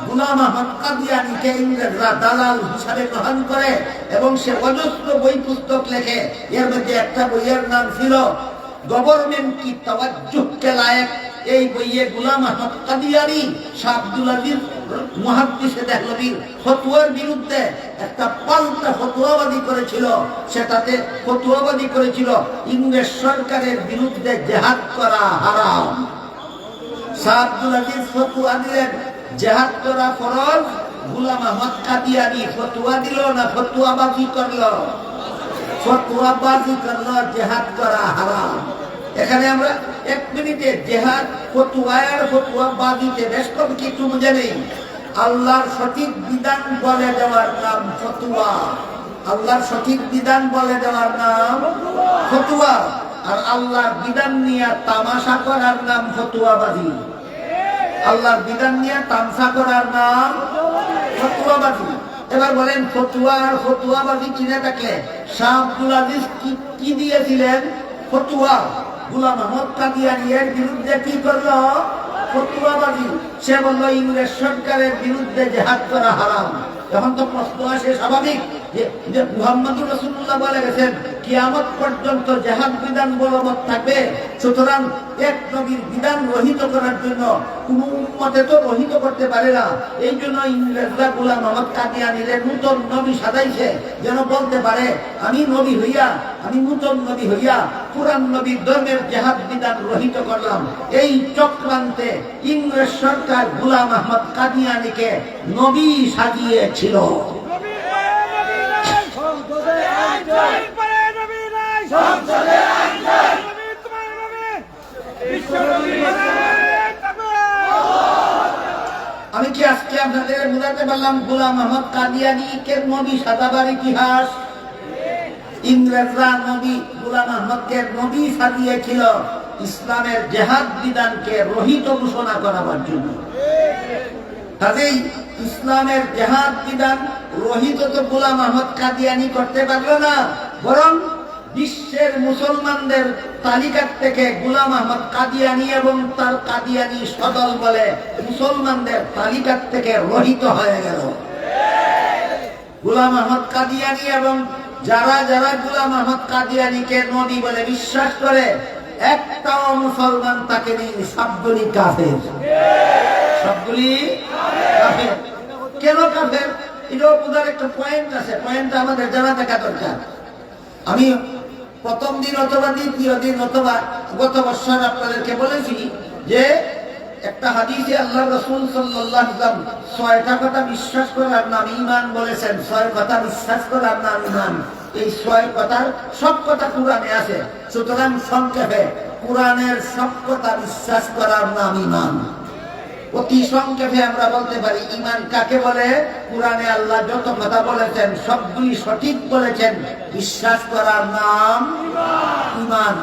গোলাম আহমদ কাদিয়ানীকে ইংরেজরা দালাল হিসাবে গ্রহণ করে এবং সে অজস্র বই পুস্তক লেখে। এর মধ্যে একটা বইয়ের নাম ছিল গভর্নমেন্ট কি তাওয়াজ্জুহ কে লায়েক। এই বইয়ে গোলাম আহমদ কাদিয়ানী শাহ আব্দুল আজিজ মুহাদ্দিসে দেহলভীর ফতোয়ার বিরুদ্ধে একটা পাল্টা ফতোয়াবাদী করেছিল। সেটাতে ফতোয়াবাদী করেছিল ইংরেজ সরকারের বিরুদ্ধে জিহাদ করা হারাম। শাহ আব্দুল আজিজ ফতোয়া দিলেন জিহাদ করা ফরজ। গোলাম আহমদ কাদিয়ানী ফতোয়া দিল না ফতোয়াবাজি করলো? ফতোয়াবাজি করলো, জিহাদ করা হারাম। এখানে আমরা 1 মিনিটে জিহাদ ফতোয়া আর ফতোয়াবাজিতে বেশ কম কিছু বুঝে নেই। আল্লাহর সঠিক বিধান বলে দেওয়ার নাম ফতোয়া, আল্লাহর সঠিক বিধান বলে দেওয়ার নাম ফতোয়া। আর আল্লাহর বিধান নিয়ে তামাশা করার নাম ফতুয়াবাজি। আল্লাহর বিধান নিয়ে তামসা করার নাম ফতুয়াবাজি। এবার বলেন ফতুয়া আর ফতুয়াবাজি চিনে থাকলে শাহ আব্দুল আজিজ কি দিয়েছিলেন? ফতুয়া। গোলাম আহমদ কাদিয়ানীর বিরুদ্ধে কি করলো? ফতুয়াবাজি। সে বলল ইংরেজ সরকারের বিরুদ্ধে জিহাদ করা হারাম। এখন তো প্রশ্ন আসে স্বাভাবিক যে মুহাম্মদুর রাসূলুল্লাহ বলে গেছেন কিয়ামত পর্যন্ত জিহাদ বিধান বলবৎ থাকবে, সুতরাং এক নবীর বিধান রহিত করার জন্য কোন উম্মতে তো রহিত করতে পারে না। এই জন্য ইংরেজরা গোলাম আহমদ কাদিয়ানীর নূতন নবী সাজাইছে, যেন বলতে পারে আমি নবী হইয়া, আমি নূতন নবী হইয়া পুরান নবীর ধর্মের জিহাদ বিধান রহিত করলাম। এই চক্রান্তে ইংরেজ সরকার গোলাম আহমদ কাদিয়ানীকে নবী সাজিয়েছিল। আমি কি আজকে আপনাদের বুঝাতে পারলাম গোলাম আহমদ কাদিয়ানীকে নবী সাজাবার ইতিহাস? ইংরেজরা নবী গোলাম আহমদকে নবী সাজিয়েছিল ইসলামের জিহাদ বিধানকে রহিত ঘোষণা করার জন্য। কাজেই ইসলামের জিহাদ বিধান রহিত তো গোলাম আহমদ কাদিয়ানী করতে পারলো না, বরং বিশ্বের মুসলমানদের তালিকা থেকে গোলাম আহমদ কাদিয়ানী এবং তার কাদিয়ানী সদল বলে মুসলমানদের তালিকা থেকে রহিত হয়ে গেল। গোলাম আহমদ কাদিয়ানী এবং যারা যারা গোলাম আহমদ কাদিয়ানীকে নবী বলে বিশ্বাস করে একটাও মুসলমান তাকে নেই, সবগুলি কাফের। সবগুলি কাফের। কেন কাফের? এটাও বোঝার একটা পয়েন্ট আছে, পয়েন্টটা আমাদের জানা থাকা দরকার। আমি প্রথম দিন অথবা দ্বিতীয় দিন অথবা গত বছর আপনাদেরকে বলেছি যে একটা হাদিসে আল্লাহ রাসূল সাল্লাল্লাহু আলাইহি ওয়াসাল্লাম 6টা কথা বিশ্বাস করার নাম ঈমান বলেছেন। 6 কথা বিশ্বাস করার নাম ঈমান। এই 6 কথার সব কথা কোরআনে আছে, সুতরাং সংক্ষেপে কোরআনের সব কথা বিশ্বাস করার নাম ঈমান। অতি সংক্ষেপে আমরা বলতে পারি ঈমান কাকে বলে? কোরআনে আল্লাহ যত কথা বলেছেন সবগুলি সঠিক বলেছেন, বিশ্বাস করার নাম ঈমান।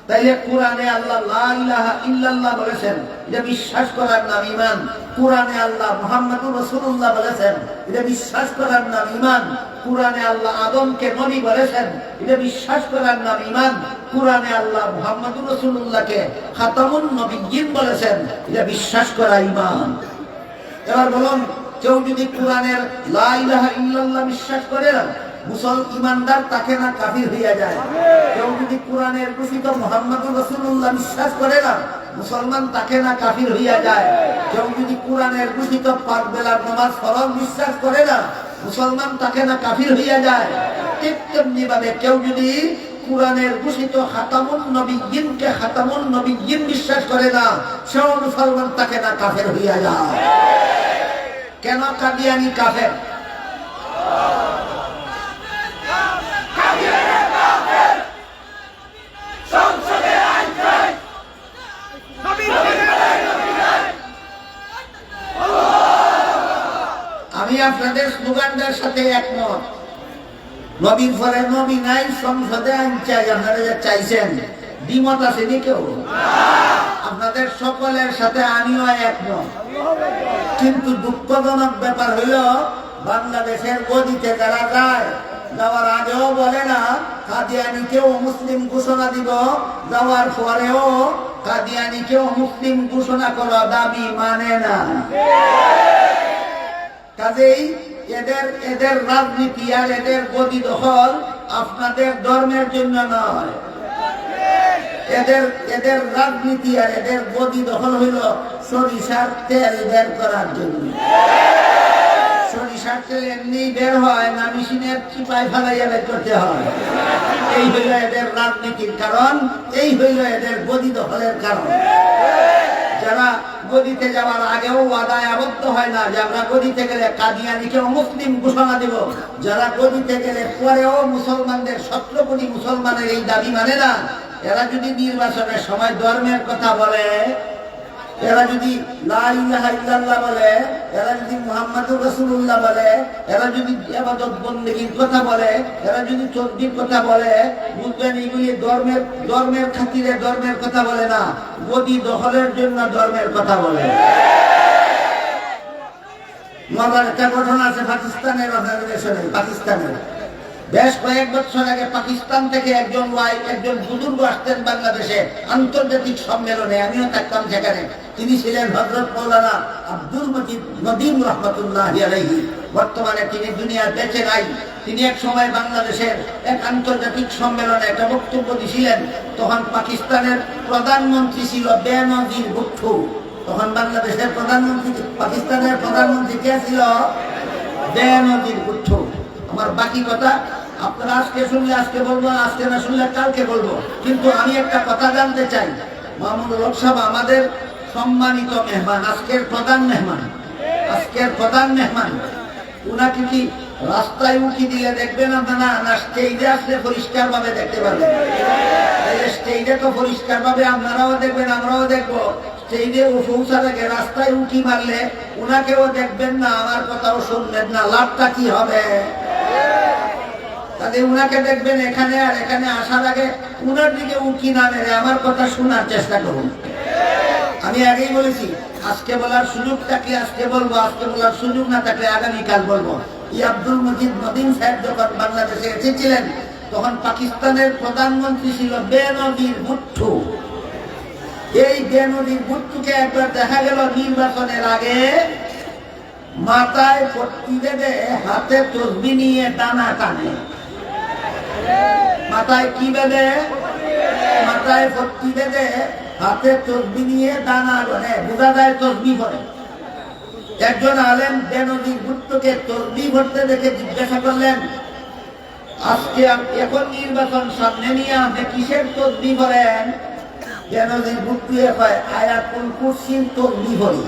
তাইলে কোরআনে আল্লাহ লা ইলাহা ইল্লাল্লাহ বলেছেন, এটা বিশ্বাস করার নাম ঈমান। কোরআনে আল্লাহ মুহাম্মদুর রাসূলুল্লাহ বলেছেন, এটা বিশ্বাস করার নাম ঈমান। কোরআনে আল্লাহ আদমকে নবী বলেছেন, এটা বিশ্বাস করার নাম ঈমান। কোরআনে আল্লাহ মুহাম্মদুর রাসূলুল্লাহকে খাতামুন নবিয়্যিন বলেছেন, এটা বিশ্বাস করা ঈমান। এবার বলুন, কেউ যদি কোরআনের লা ইলাহা ইল্লাল্লাহ বিশ্বাস করে না, ইমানদার তাকে না কাফির হইয়া যায়। কেউ যদি কোরআনের ঘোষিত মুহাম্মদুর রাসূলুল্লাহ বিশ্বাস করে না, মুসলমান তাকে না কাফির হইয়া যায়। কেউ যদি কোরআনের ঘোষিত 5 বেলার নামাজ ফরজ বিশ্বাস করে না, মুসলমান তাকে না কাফির হইয়া যায়। ঠিক তেমনি ভাবে কেউ যদি কোরআনের ঘোষিত খাতামুন নবিয়্যিনকে খাতামুন নবিয়্যিন বিশ্বাস করে না, সেও মুসলমান তাকে না কাফের হইয়া যায়। কেন কাদিয়ানী কাফের? আমি আপনাদের স্লোগানটার সাথে একমত। নবীর পরে নবী নাই, সংসদে আইন চাই। আপনারা যা চাইছেন দ্বিমত আছে নি কেউ? আপনাদের সকলের সাথে আমিও একমত। কিন্তু দুঃখজনক ব্যাপার হইল বাংলাদেশের গদিতে যারা যায়, যাওয়ার আগেও বলে না কাদিয়ানীকেও মুসলিম ঘোষণা দিব, যাওয়ার পরেও কাদিয়ানীকেও মুসলিম ঘোষণা করা দাবি মানে না। কাজেই এদের রাজনীতি আর এদের গদি দখল আপনাদের ধর্মের জন্য নয়। এদের রাজনীতি আর এদের গদি দখল হইল সরিষার তেল বের করার জন্য। সরিষার তেল এমনি বের হয় না, মেশিনের চিপায় ফেলাইয়া বের করতে হয়। এই হইল এদের রাজনীতির কারণ, এই হইল এদের গদি দখলের কারণ। যারা গদিতে যাওয়ার আগেও ওয়াদায় আবদ্ধ হয় না যে আমরা গদিতে গেলে কাদিয়ানীকে মুসলিম ঘোষণা দেব, যারা গদিতে গেলে পরেও মুসলমানদের 17 কোটি মুসলমানের এই দাবি মানে না, এরা যদি নির্বাচনের সময় ধর্মের কথা বলে এরা যদি লা ইলাহা ইল্লাল্লাহ বলে, এরা যদি মুহাম্মাদুর রাসূলুল্লাহ বলে, এরা যদি ইবাদত বন্দেগীর কথা বলে, এরা যদি তসবির কথা বলে, বুঝবেন এগুলি ধর্মের খাতিরে ধর্মের কথা বলে না, গদি দখলের জন্য ধর্মের কথা বলে। মজার একটা ঘটনা আছে পাকিস্তানের পাকিস্তানের বেশ কয়েক বছর আগে পাকিস্তান থেকে একজন বুজুর্গ আসতেন বাংলাদেশে আন্তর্জাতিক সম্মেলনে, আমিও থাকতাম সেখানে। তিনি ছিলেন হযরত মাওলানা আব্দুল মজিদ নদীম রাহমাতুল্লাহি আলাইহি। বর্তমানে তিনি দুনিয়ার বেঁচে নাই। তিনি এক সময় বাংলাদেশের এক আন্তর্জাতিক সম্মেলনে একটা বক্তব্য দিয়েছিলেন। তখন পাকিস্তানের প্রধানমন্ত্রী ছিল বেনজির ভুট্টো। তখন বাংলাদেশের প্রধানমন্ত্রী, পাকিস্তানের প্রধানমন্ত্রী কে ছিল? বেনজির ভুট্টো। আমার বাকি কথা আপনারা আজকে শুনলে আজকে বলবো, আজকে না শুনলে কালকে বলবো। কিন্তু আমি একটা কথা জানতে চাই, মামুনুল হক সাহেব আমাদের সম্মানিত মেহমান, আজকের প্রধান মেহমান, উনাকে কি রাস্তায় উঠি দিলে দেখবেন আপনারা, না স্টেজে আসলে পরিষ্কার ভাবে দেখতে পারবেন? স্টেজে তো পরিষ্কার ভাবে আপনারাও দেখবেন, আমরাও দেখবো। স্টেজে পৌঁছার আগে রাস্তায় উঠি মারলে উনাকেও দেখবেন না, আমার কথাও শুনবেন না, লাভটা কি হবে? তাহলে উনাকে দেখবেন এখানে, আর এখানে আসার আগে উনার দিকে উঠি না মেরে আমার কথা শোনার চেষ্টা করুন। আমি আগেই বলেছি, আজকে বলার সুযোগ থাকলে আজকে বলবো, আজকে বলার সুযোগ না থাকলে আগামীকাল বলবো। এই আব্দুল মজিদ নদীম সাহেব যখন বাংলাদেশে এসেছিলেন, তখন পাকিস্তানের প্রধানমন্ত্রী ছিল বেনজির ভুট্টো। এই বেনজির ভুট্টোকে একবার দেখা গেল নির্বাচনের আগে মাথায় পট্টি বেঁধে হাতে তসবিহ নিয়ে দানা টানে। মাথায় কি বেঁধে? মাথায় পট্টি বেঁধে হাতে তসবিহ নিয়ে দানা গনে, বোঝা যায় তসবিহ পড়ে। একজন আলেম বেনজির ভুট্টোকে তসবিহ পড়তে দেখে জিজ্ঞাসা করলেন, আজকে এখন নির্বাচন সামনে নিয়ে আপনি কিসের তসবিহ পড়েন? বেনজির ভুট্টো কয়, আয়াতুল কুরসির তসবিহ পড়ি।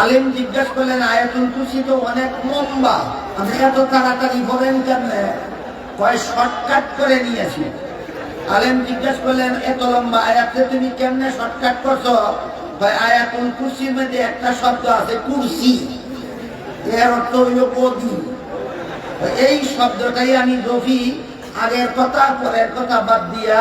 আলেম জিজ্ঞাসা করলেন, আয়াতুল কুরসি তো অনেক লম্বা, আপনি এত তাড়াতাড়ি পড়েন কেমনে? কয়, শর্টকাট করে নিয়েছি। আলেম জিজ্ঞাসা করলেন, এত লম্বা আয়াতে তুমি কেমনে শর্টকাট করছো? কয়, আয়াতুল কুরসির মধ্যে একটা শব্দ আছে কুরসি, এর অর্থ হইল গদি। এই শব্দটাই আমি রফি আগের কথা পরের কথা বাদ দিয়া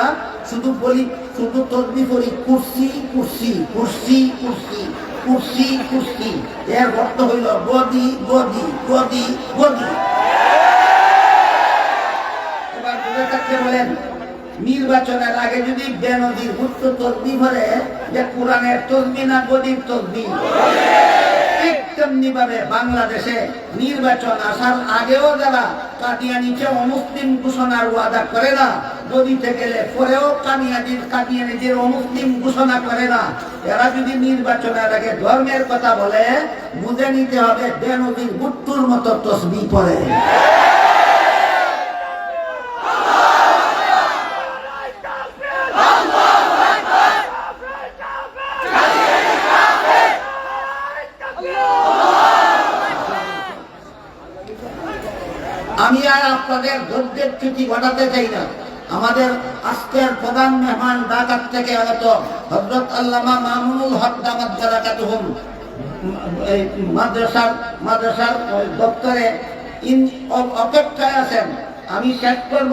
শুধু বলি, শুধু তসবিহ পড়ি, কুরসি কুরসি কুরসি কুরসি কুরসি কুরসি, এর অর্থ হইল গদি গদি গদি গদি। এবার বুঝে থাকতে বলেন, নির্বাচনের আগে যদি বেনজির ভুট্টো তসবিহ পড়ে, যে কোরআনের তসবিহ না গদির তসবিহ? তেমনি ভাবে বাংলাদেশে নির্বাচন আসার আগেও যারা কাদিয়ানীকে অমুসলিম ঘোষণার ওয়াদা করে না, গদিতে গেলে পরেও কাদিয়ানীদের অমুসলিম ঘোষণা করে না, এরা যদি নির্বাচনের আগে ধর্মের কথা বলে, বুঝে নিতে হবে বেনজির ভুট্টোর মতো তসবিহ পড়ে। আমি আর আপনাদের ধৈর্যের চ্যুতি ঘটাতে চাই না। আমাদের আজকের প্রধান মেহমান ঢাকা থেকে আগত হযরত আল্লামা মামুনুল হক দামাত বারাকাতুহুম মাদ্রাসার দপ্তরে অপেক্ষায় আছেন। আমি শেষ করব,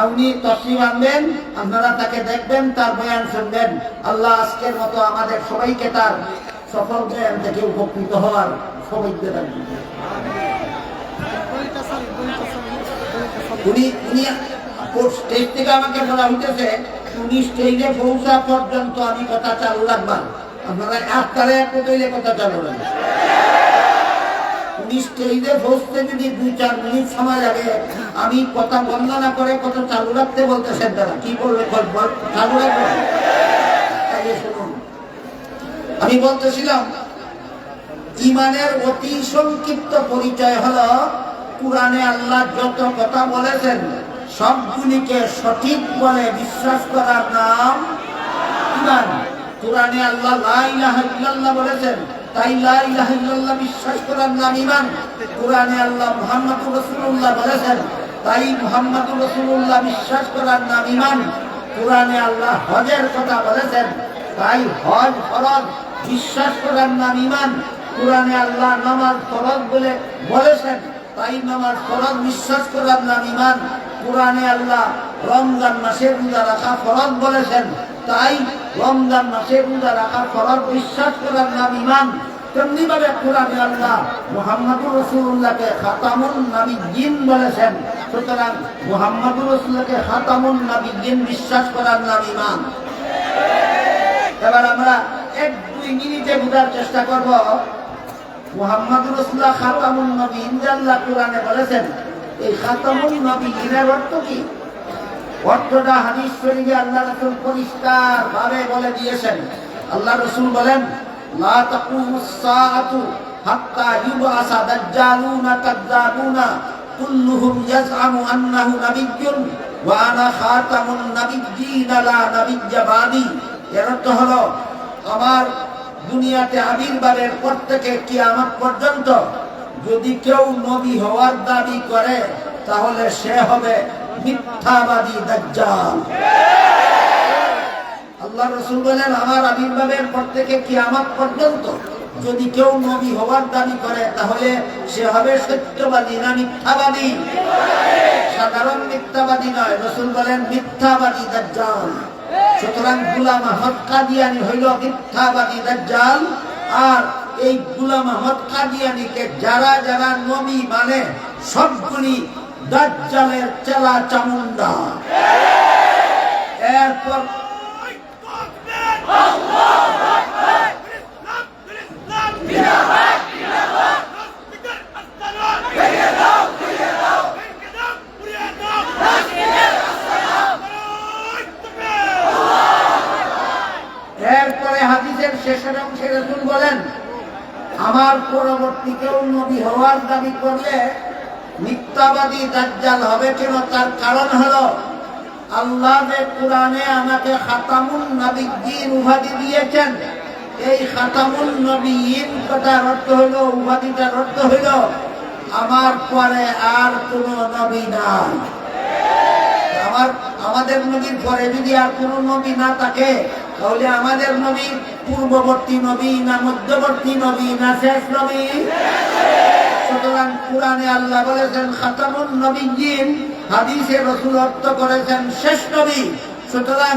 আপনি তসবিহ আনবেন, আপনারা তাকে দেখবেন, তার বয়ান শুনবেন। আল্লাহ আজকের মতো আমাদের সবাইকে তার সফল বয়ান থেকে উপকৃত হওয়ার সৌভাগ্য দান করুন। স্টেজ থেকে আমাকে বলা হইতেছে, উনি স্টেজে পৌঁছা পর্যন্ত আমি কথা চালু রাখবা, আপনারা আটটারে এক কইলে কথা চালু রাখবেন। উনি স্টেজে পৌঁছতে যদি 2-4 মিনিট সময় লাগে, আমি কথা বন্ধ না করে কথা চালু রাখতে বলতেছেন, তারা কি বলবে চালু রাখবো? শুনুন, আমি বলতেছিলাম, ঈমানের অতি সংক্ষিপ্ত পরিচয় হলো, কুরআনে আল্লাহ যত কথা বলেছেন সবগুলিকে সঠিক বলে বিশ্বাস করার নাম ঈমান। কুরআনে আল্লাহ লা ইলাহা ইল্লাল্লাহ বলেছেন, তাই লা ইলাহা ইল্লাল্লাহ বিশ্বাস করার নাম ঈমান। কুরআনে আল্লাহ মুহাম্মাদুর রাসূলুল্লাহ বলেছেন, তাই মুহাম্মাদুর রাসূলুল্লাহ বিশ্বাস করার নাম ঈমান। কুরআনে আল্লাহ হজের কথা বলেছেন, তাই হজ ফরজ, বিশ্বাস করার নাম ঈমান। কোরআনে আল্লাহ নামাজ ফরজ বলে বলেছেন, তাই নামাজ ফরজ, বিশ্বাস করার নাম ঈমান। কোরআনে আল্লাহ রমজান মাসে রোজা রাখা ফরজ বলেছেন, তাই রমজান মাসে রোজা রাখা ফরজ, বিশ্বাস করার নাম ঈমান। তেমনি ভাবে কোরআনে আল্লাহ মুহাম্মদুর রাসূলুল্লাহকে খাতামুন নবিয়্যিন বলেছেন, সুতরাং মুহাম্মদুর রাসূলুল্লাহকে খাতামুন নবিয়্যিন বিশ্বাস করার নাম ঈমান। এবার আমরা 1-2 মিনিটে বোঝার চেষ্টা করব মুহাম্মদুর রাসূলুল্লাহ খাতামুন নবিয়্যিন আল্লাহ কোরআনে বলেছেন, এই খাতামুন নবিয়্যিনের অর্থ কি? অর্থটা হাদিস শরীফে আল্লাহ রাসূল পরিষ্কার ভাবে বলে দিয়েছেন। আল্লাহ রাসূল বলেন, লা তাকুমুস সাআতু হাত্তা ইউবআসা দাজ্জালুনা কাযযাবুনা কুল্লুহুম ইয়াজআমু আন্নাহু নাবিয়্যুন ওয়া আনা খাতামুন নাবিয়্যিনা লা নাবিয়্যা বাদি। এর অর্থ হলো, আমার দুনিয়াতে আবির্ভাবের পর থেকে কিয়ামত পর্যন্ত যদি কেউ নবী হওয়ার দাবি করে তাহলে সে হবে মিথ্যাবাদী দাজ্জাল। আল্লাহ রাসূল বলেন, আমার আবির্ভাবের পর থেকে কিয়ামত পর্যন্ত যদি কেউ নবী হওয়ার দাবি করে তাহলে সে হবে সত্যবাদী না মিথ্যাবাদী? সাধারণ মিথ্যাবাদী নয়, রাসূল বলেন মিথ্যাবাদী দাজ্জাল। সুতরাং গোলাম আহমদ কাদিয়ানী হইল মিথ্যাবাদী দাজ্জাল। আর এই গোলাম আহমদ কাদিয়ানীকে যারা যারা নবী মানে সবগুলি দাজ্জালের চেলা চামুন্ডা। এরপর এরপরে হাদিসের শেষের অংশে রাসূল বলেন, আমার পরবর্তী কেউ নবী হওয়ার দাবি করলে মিথ্যাবাদী দাজ্জাল হবে। কেন? তার কারণ হলো আল্লাহ যে কোরআনে আমাকে খাতামুন নবিয়্যিন উপাধি দিয়েছেন, এই খাতামুন নবিয়্যিন কথার অর্থ হইল, উপাধিটার অর্থ হইল আমার পরে আর কোন নবী নাই। আমাদের নবীর পরে যদি আর কোন নবী না থাকে তাহলে আমাদের নবী পূর্ববর্তী নবী না মধ্যবর্তী নবী না শেষ নবী? সুতরাং কোরআনে আল্লাহ বলেছেন খাতামুন নবিয়্যিন, হাদিসে রাসূল অর্থ করেছেন শেষ নবী। সুতরাং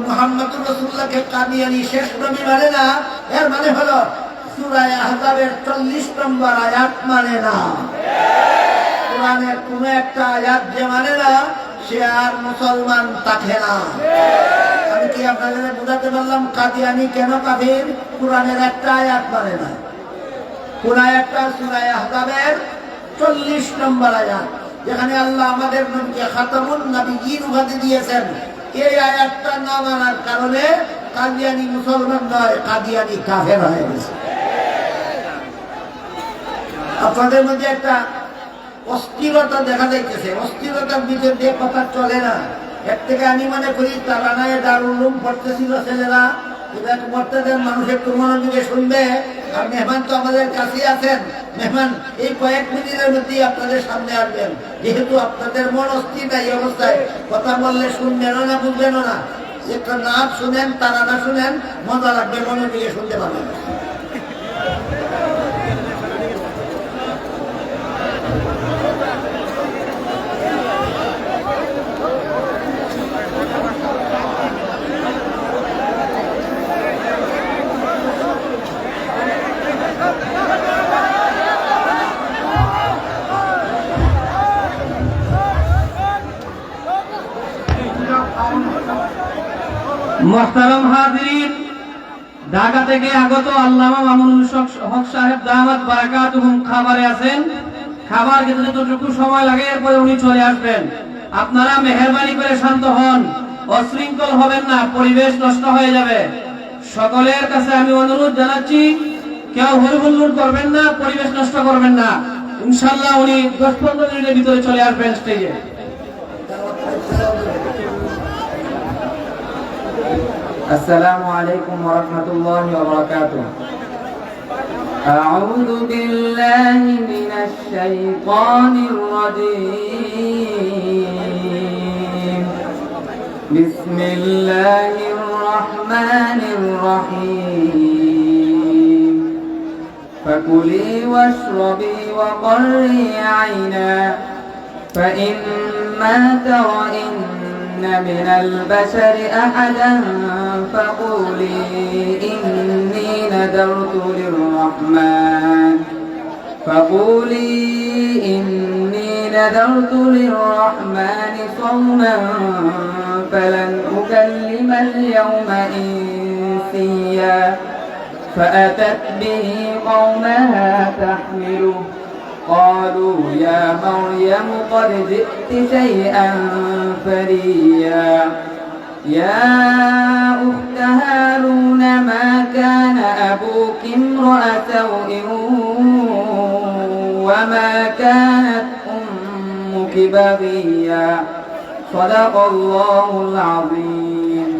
মুহাম্মদুর রাসূলুল্লাহকে কাদিয়ানী শেষ নবী মানে না, এর মানে হলো সূরা আহজাবের 40 নম্বর আয়াত মানে না। কোরআনের কোন একটা আয়াত যে মানে না সে আর মুসলমান থাকে না। আমি কি আপনাদের বোঝাতে পারলাম কাদিয়ানী কেন কাফির? কোরআনের একটা আয়াত মানে না। কোন আয়াতটা? সূরা আহজাবের 40 নম্বর আয়াত, যেখানে আল্লাহ আমাদের নবীকে খাতামুন নবিয়্যিন উপাধি দিয়েছেন। এই আয়াতটা না মানার কারণে কাদিয়ানী মুসলমান নয়, কাদিয়ানী কাফের হয়ে গেছে। আপনাদের মধ্যে একটা অস্থিরতা দেখা যাইতেছে, অস্থিরতার ভিতর দিয়ে কথা চলে না। এর থেকে আমি মনে করি তারানায় দারুল উলুম পড়তেছিল ছেলেরা, এটা পড়তেছেন, মানুষ একটু মনোযোগে শুনবে। আর মেহমান তো আমাদের কাছেই আছেন, মেহমান এই কয়েক মিনিটের মধ্যেই আপনাদের সামনে আসবেন। যেহেতু আপনাদের মন অস্থির এই অবস্থায় কথা বললে শুনবেনও না, বুঝবেনও না। একটা নাচ শুনেন, তারানা শুনেন, মজা লাগবে, মনোযোগে শুনতে পারবেন। মোহতারাম হাজিরিন, ঢাকা থেকে আগত আল্লামা মামুনুল হক সাহেব দামাত বারাকাতুহুম খাবারে আছেন। খাবার খেতে যতটুকু সময় লাগে এরপরে উনি চলে আসবেন। আপনারা মেহেরবানি করে শান্ত হন, অশৃঙ্খল হবেন না, পরিবেশ নষ্ট হয়ে যাবে। সকলের কাছে আমি অনুরোধ জানাচ্ছি, কেউ হইহুল্লোড় করবেন না, পরিবেশ নষ্ট করবেন না। ইনশাআল্লাহ উনি 10-15 মিনিটের ভিতরে চলে আসবেন স্টেজে। السلام عليكم ورحمة الله وبركاته. أعوذ بالله من الشيطان الرجيم. بسم الله الرحمن الرحمن الرحيم فكلي واشربي وقري عينا فإما ترين من البشر أحدا فقولي إني نذرت للرحمن صوما فلن أكلم اليوم إنسيا فأتت به قومها تحمله قالوا يا مريم قد جئت شيئا فريا يا أخت هارون ما كان أبوك امرأ سوء وما كانت أمك بغيا صدق الله العظيم.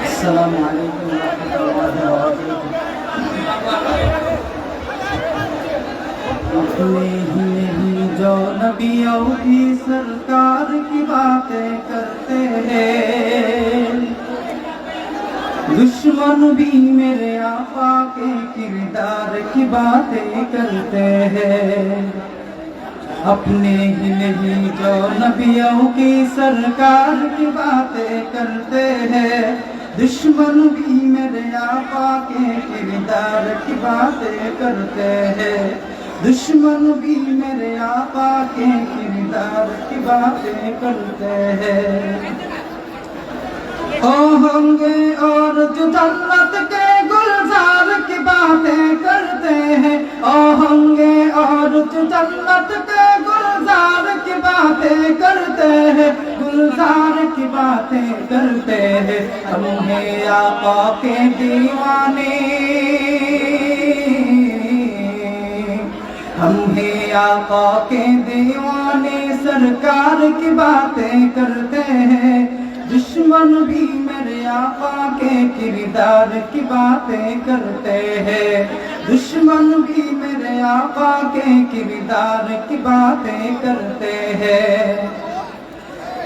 السلام عليكم ورحمة الله وبركاته. अपने ही नहीं जो नबियों की सरकार की बातें करते हैं, दुश्मन भी मेरे आका के किरदार की बातें करते हैं। अपने ही नहीं जो नबियों की सरकार की बातें करते हैं, दुश्मन भी मेरे आका के किरदार की बातें करते हैं। दुश्मन भी मेरे आका के किरदार की बातें करते हैं। ओ होंगे और जो जन्नत के गुलजार की बातें करते हैं, ओ होंगे और जो जन्नत के गुलजार की बातें करते हैं, गुलजार की बातें करते हैं। हम हैं आका के दीवाने, हम हैं आका के दीवाने, सरकार की बातें करते हैं। दुश्मन भी मेरे आका के किरदार की बातें करते हैं। दुश्मन भी मेरे आका के किरदार की बातें करते हैं।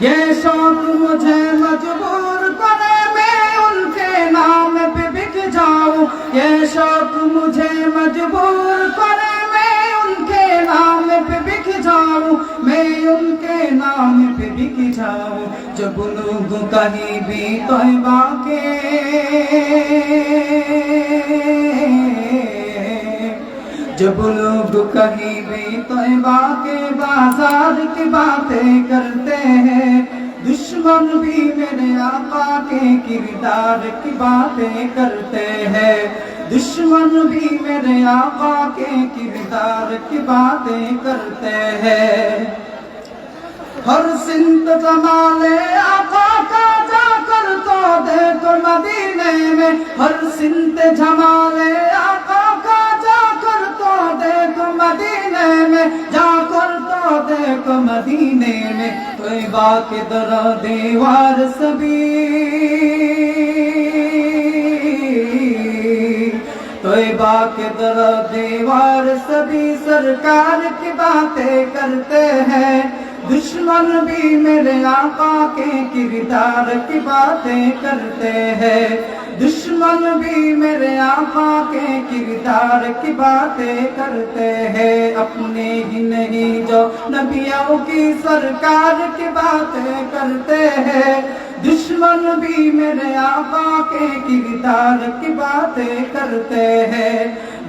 ये शौक मुझे मजबूर करे मैं उनके नाम पे बिक जाऊं, ये शौक मुझे मजबूर करे मैं उनके नाम पे बिक जाऊं, मैं उनके नाम पे बिक जाऊं। जब लोग कहीं भी तौबा के, जब लोग कहीं भी तौबा के बाजार की बातें करते हैं, दुश्मन भी मेरे आका के किरदार की बातें करते हैं। दुश्मन भी मेरे आका के किरदार की बातें करते हैं। हर सिंत जमाले आका का जाकर तो देखो मदीने में, हर सिंत जमाले आका का जाकर तो देखो मदीने में, जाकर तो देखो मदीने में। तौबा के दर दीवार सभी, तौबा के दर दीवार सभी सरकार की बातें करते हैं। दुश्मन भी मेरे आका के किरदार की बातें करते हैं। दुश्मन भी मेरे आका के किरदार की बातें करते हैं। अपने ही नहीं जो नबियों की सरकार की बातें करते हैं, दुश्मन भी मेरे आका के किरदार की बातें करते हैं।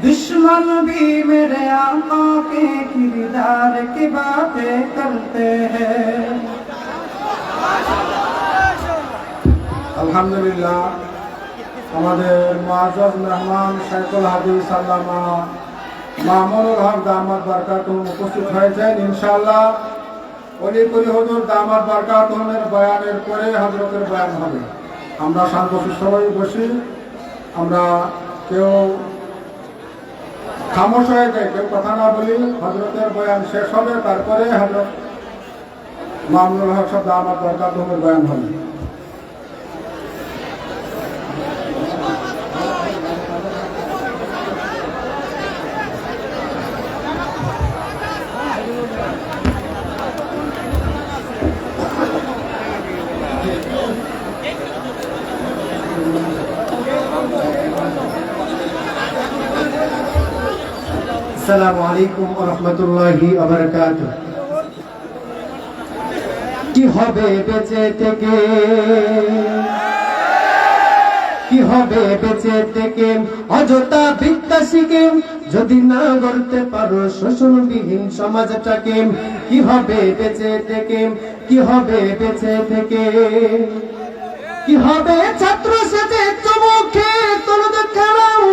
दुश्मन भी मेरे आका के किरदार की बातें करते हैं। আলহামদুলিল্লাহ, আমাদের মুআজ্জাজ মেহমান শাইখুল হাদিস আল্লামা মামুনুল হক দামাত বারকাতুহুম উপস্থিত হয়েছেন। ইনশাআল্লাহ অলিপুরি হুজুর দামাত বারকাতুহুমের বয়ানের পরে হযরতের বয়ান হবে। আমরা শান্তশিষ্টভাবে বসি, আমরা কেউ খামোশ হয়ে যায়, কেউ কথা না বলি। হযরতের বয়ান শেষ হবে, তারপরে হযরত মামুনুল হক সাহেব দামাত বারকাতুহুমের বয়ান হবে। আসসালামু আলাইকুম ওয়া রাহমাতুল্লাহি ওয়া বারাকাতুহু। কি হবে বেঁচে থেকে, কি হবে বেঁচে থেকে অযথা বিদ্যা শিখে যদি না গড়তে পারো শোষণবিহীন সমাজটাকে? কি হবে বেঁচে থেকে, কি হবে বেঁচে থেকে? কি হবে ছাত্র সেজে চমুখে তরুদ খেলাও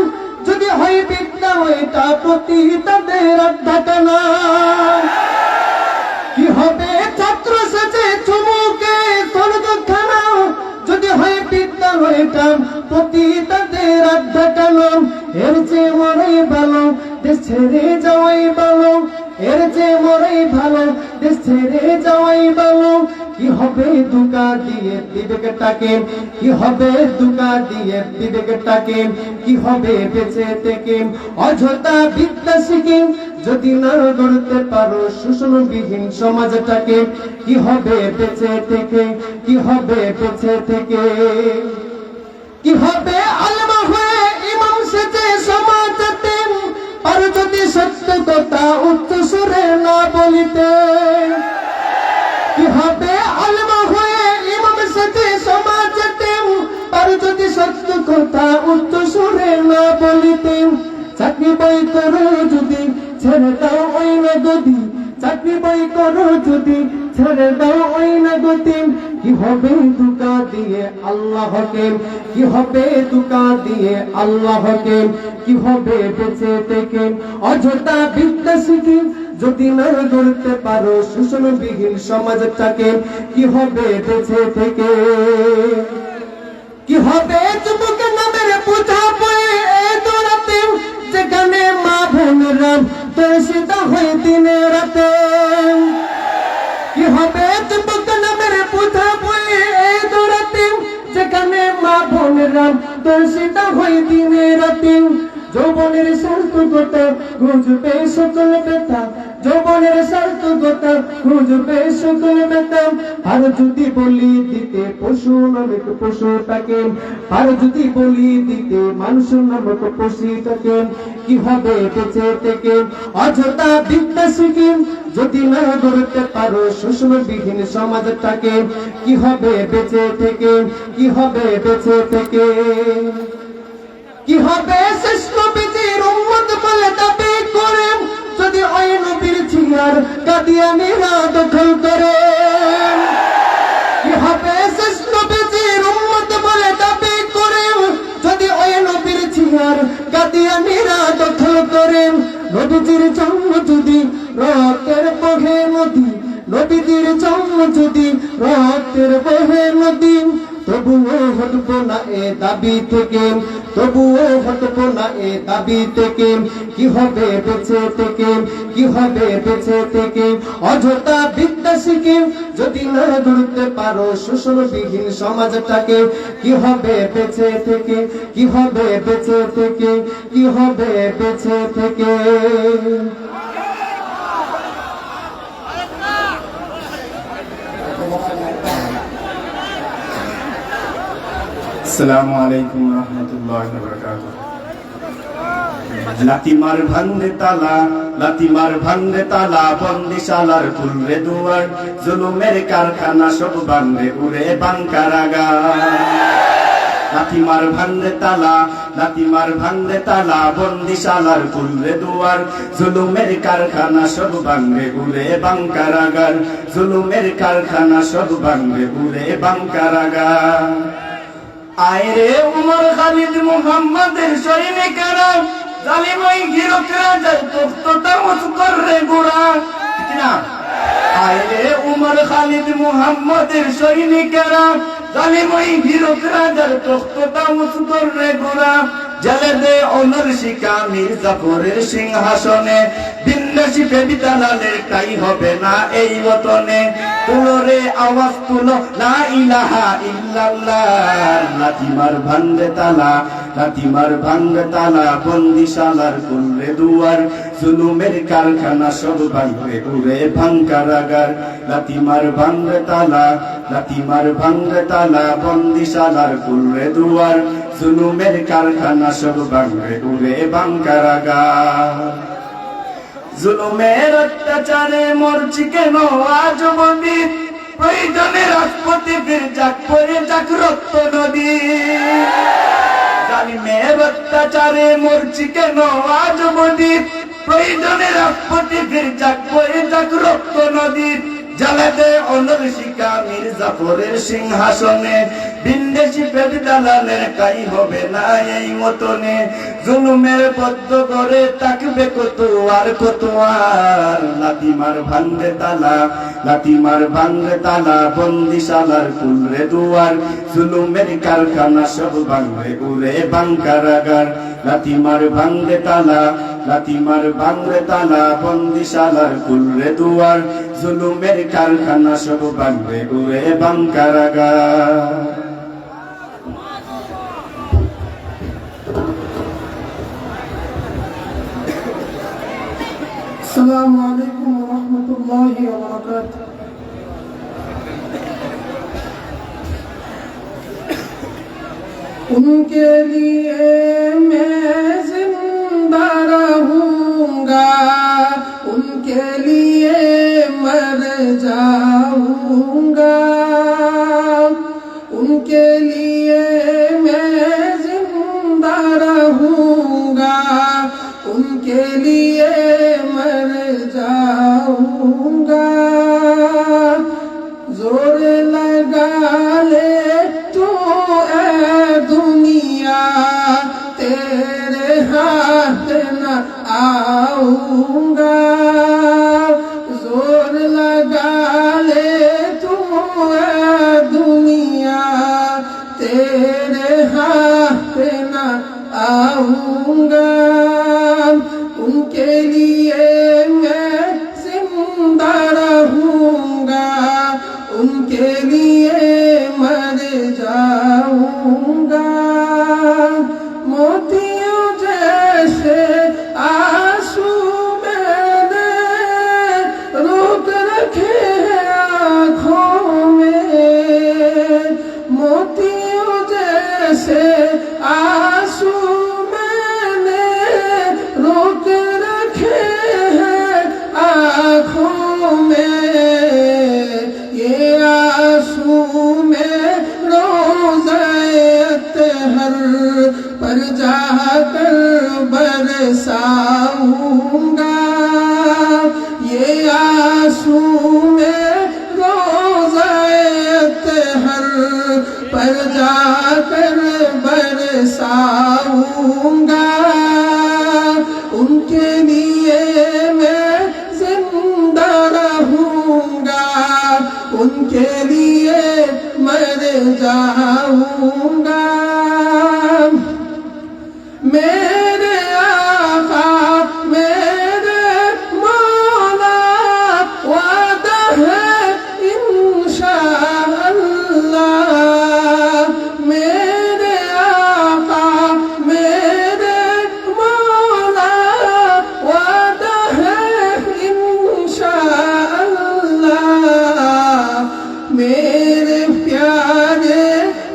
যদি হয় বিদ্যা ওইটা প্রতি তাদের আড্ডাটানা? কি হবে ছাত্র সেজে চমুখে তরুদ খেলাও যদি হয় বিদ্যা ওইটা প্রতি তাদের আড্ডাটানা? এর যে মরাই ভালো দেশ ছেড়ে যাওয়াই ভালো, এর যে মরাই ভালো দেশ ছেড়ে যাওয়াই ভালো। কি হবে দুকা দিয়ে বিবেকটাকে, কি হবে দুকা দিয়ে বিবেকটাকে? কি হবে বেঁচে থেকে অযথা বিদ্যা শিখে যদি না গড়তে পারো শোষণবিহীন সমাজটাকে? কি হবে বেঁচে থেকে, কি হবে বেঁচে থেকে? কি হবে আলেমা হয়ে ইমাম সেজে সমাজতে আর যদি সত্য কথা উচ্চ সুরে না বলিতে? কি হবে আলেমা হয়ে ইমাম সেজে সমাজতে আর যদি সত্য কথা উচ্চ সুরে না বলিতে? চাকরি বই করো যদি ছেড়ে দাও ওই না গদি, চাকরি বই করো যদি ছেড়ে দাও ওই না গতি। কি হবে দুকা দিয়ে আল্লাহকে, কি হবে দুকা দিয়ে আল্লাহকে? কি হবে বেঁচে থেকে অযথা বিদ্যা শিখে যদি না গড়তে পারো শোষণবিহীন সমাজটাকে? কি হবে বেঁচে থেকে? কি হবে যুবক নামের পূজা বয়ে দৌড়াতে যেখানে মা বোনেরা দর্শিত হয়ে দিনে রাতে? কি হবে যুবক নামের পূজা বয়ে দৌড়াতে যেখানে মা বোনেরা দর্শিত হয়ে দিনে রাতে? যৌবনের সার্থকতা খুঁজবে সকল ব্যথা, যৌবনের সার্থকতা খুঁজবে সকল ব্যথা। আর যদি বলি দিতে পশু নামক পশুটাকে, আর যদি বলি দিতে মানুষ নামক পশুটাকে? কি হবে বেঁচে থেকে অযথা বিদ্যা শিখে যদি না গড়তে পারো শোষণবিহীন সমাজটাকে? কি হবে বেঁচে থেকে, কি হবে বেঁচে থেকে? কি হবে শেষ নবীর উম্মত বলে দাবি করে যদি ওই নবীর ছিয়ার কাদিয়ানীরা দখল করে? কি হবে শেষ নবীর উম্মত বলে দাবি করে যদি ওই নবীর ছিয়ার কাদিয়ানীরা দখল করে? নবীজির জন্ম যদি রক্তের বহে নদী, নবীজির জন্ম যদি রক্তের বহে নদী, তবুও হটব না এ দাবি থেকে, তবুও হটব না এ দাবি থেকে। কি হবে বেঁচে থেকে, কি হবে বেঁচে থেকে অযথা বিদ্যা শিখে যদি না গড়তে পারো শোষণবিহীন সমাজটাকে? কি হবে বেঁচে থেকে, কি হবে বেঁচে থেকে, কি হবে বেঁচে থেকে? আসসালামু আলাইকুম ওয়া রাহমাতুল্লাহি ওয়া বারাকাতুহু। লাতিমার ভাঙরে তালা, লাতিমার ভাঙরে তালা, বন্দিশালার খুলরে দুয়ার, জুলুমের কারখানা সব ভাঙরে উড়ে বাঙ্কারাগার। লাতিমার ভাঙরে তালা, লাতিমার ভাঙরে তালা, বন্দিশালার খুলরে দুয়ার, জুলুমের কারখানা সব ভাঙরে উড়ে বাঙ্কারাগার, জুলুমের কারখানা সব ভাঙরে উড়ে বাঙ্কারাগার। আয়রে উমর খালিদ মুহাম্মাদের সৈনিকেরা, জালিম ওই গিরক রাজার তখ্তটা উঁচু করে গোড়া। ঠিক না? আয়রে উমর খালিদ মুহাম্মাদের সৈনিকেরা, জালিম ওই গিরক রাজার তখ্তটা উঁচু করে গোড়া। জেলে দে অনর শিকা মীর জাফরের সিংহাসনে, বিন্যাসী বেবিতালালের টাই হবে না এই বতনে। তুলো রে আওয়াজ তুলো লা ইলাহা ইল্লাল্লাহ। লাতিমার ভাঙরে তালা, লাতিমার ভাঙরে তালা, বন্দিশালার খুলরে দুয়ার, জুলুমের কারখানা সব ভাঙরে উড়ে ভাঙ্কারাগার। লাতিমার ভাঙরে তালা, লাতিমার ভাঙরে তালা, বন্দিশালার খুলরে দুয়ার, জুলুমের কারখানা সব ভাঙরে উড়ে বাঙ্কারাগার। জুলুমের অত্যাচারে মরছি কেন আজ বন্দি প্রয়োজনে রাজপথে ফির যাক পরে যাক রক্ত নদী জালিমের অত্যাচারে মরছি কেন আজ বন্দি প্রয়োজনে রাজপথে ফির যাক পরে যাক রক্ত নদী জ্বালাতে অনর শিকা মির্জাফরের সিংহাসনে বিন্দেশি পেট দালালের কাই হবে না এই মতনে জুলুমের বদ্ধ করে তাকবে কত আর লাতিমার ভাঙবে তালা লাতিমার ভাঙবে তালা বন্দিশালার খুলরে দুয়ার জুলুমের কারখানা সব ভাঙবে উড়ে বাঙ্কারাগার লাতিমার ভাঙবে তালা লাতিমার ভাঙবে তালা বন্দিশালার খুলরে দুয়ার জুলুমের কারখানা সব ভাঙবে উড়ে বাঙ্কারাগার السلام عليكم ورحمة الله وبركاته उनके लिए मैं जिंदा रहूंगा उनके लिए मर जाऊंगा उनके लिए मैं जिंदा रहूंगा उनके लिए मर जाऊंगा जोर लगा ले तू ए दुनिया तेरे हाथ न आऊंगा जोर लगा ले तू ए दुनिया तेरे हाथ न आऊंगा उनके लिए मैं जिंदा रहूंगा उनके लिए मर जाऊंगा मोतियों जैसे आंसू मैंने रोक रखे आँखों में मोतियों जैसे आंसू मैंने रोक रखे हैं आँखों में ये आंसू में रोज़ात हर पर जाकर बरसाऊंगा ये आंसू में रोज़ात हर पर जाकर बरसाऊंगा उनके लिए मैं जिंदा रहूंगा उनके लिए मर जाऊंगा मेरे आका मेरे मौला वादा है इंशाअल्लाह मेरे आका मेरे मौला वादा है इंशाअल्लाह मेरे प्यारे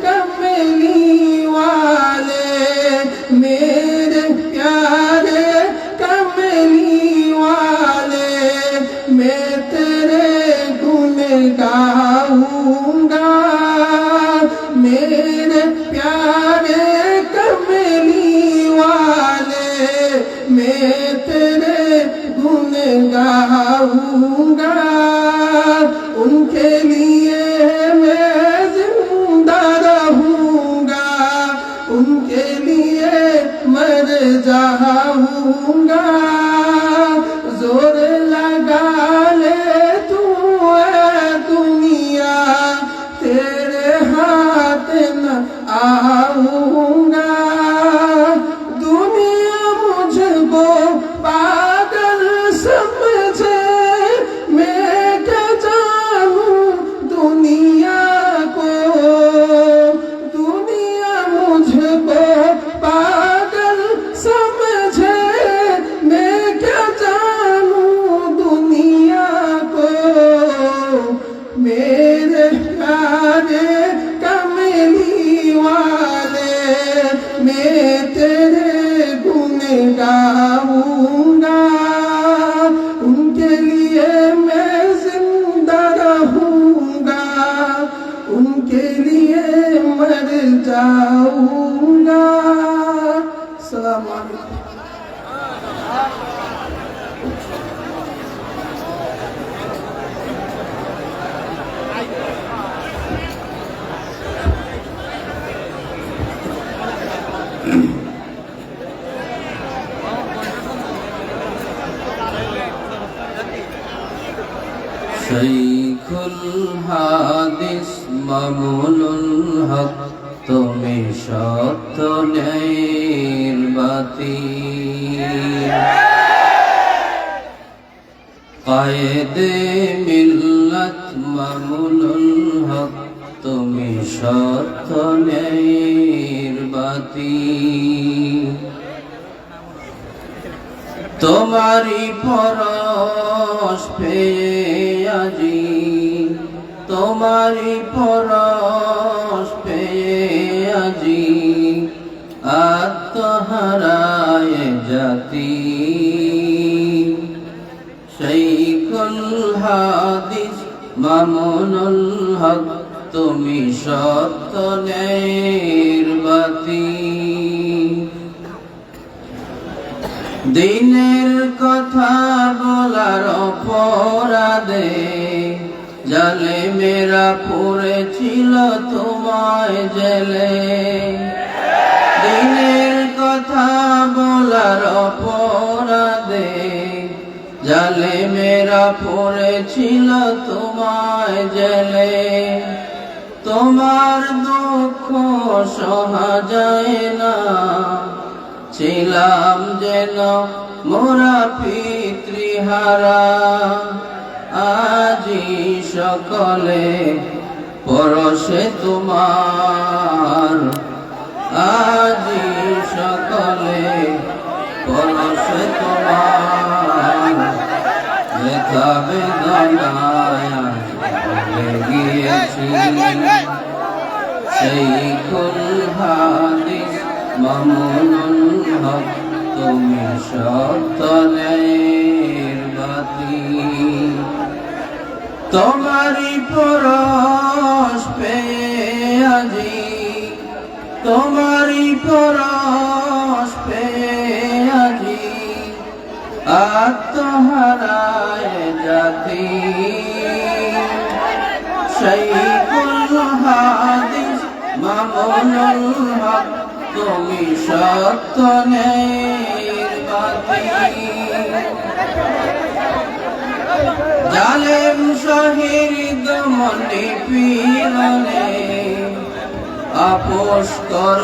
कमली वाले मेरे प्यारे कमली वाले मैं तेरे गुण गाऊंगा मेरे प्यारे कमली वाले मैं तेरे गुण गाऊंगा उनके लिए मैं जिंदा रहूंगा उनके लिए मर जाऊंगा जोर लगा ले तू ए दुनिया तेरे हाथ न आऊंगा दुनिया मुझको पागल समझे मैं क्या जानूं दुनिया को दुनिया मुझको पागल समझे मैं क्या जानूं दुनिया को मेरे प्यारे कमली वाले मैं तेरे गुण गाऊंगा শাইখুল হাদিস মামুনুল হক তুমি সত্য ন্যায়ের বাতি, কায়েদে মিল্লাত মামুনুল হক তুমি সত্য ন্যায়ের বাতি। তোমারি পরশ পেয়ে আজি, তোমারি পরশ পেয়ে আজি আত্মহারায় জাতি। শাইখুল হাদিস মামুনুল হক তুমি সত্য ন্যায়ের বাতি। দিনের কথা বলার অপরাধে জালেমেরা পড়েছিল তোমায় জেলে। দিনের কথা বলার অপরাধে জালেমেরা পড়েছিল তোমায় জেলে। তোমার দুঃখ সহা যায় না, ছিলাম যেন মোরা পিতৃহারা। আজি সকলে পরশে তোমার, আজি সকলে পরশে তোমার। ব্যথা বেদনায় ভুলে গিয়েছি, শাইখুল হাদিস মামুনুল হক তুমি সত্য ন্যায়ের বাতি। তোমারি পরশ পেয়ে আজি, তোমারি পরশ পেয়ে আজি আত্মহারায় জাতি। শাইখুল হাদিস মামুনুল হক তুমি সত্য ন্যায়ের বাতি। জালেম শহীদ দমন নিপীড়নে আপোষ কর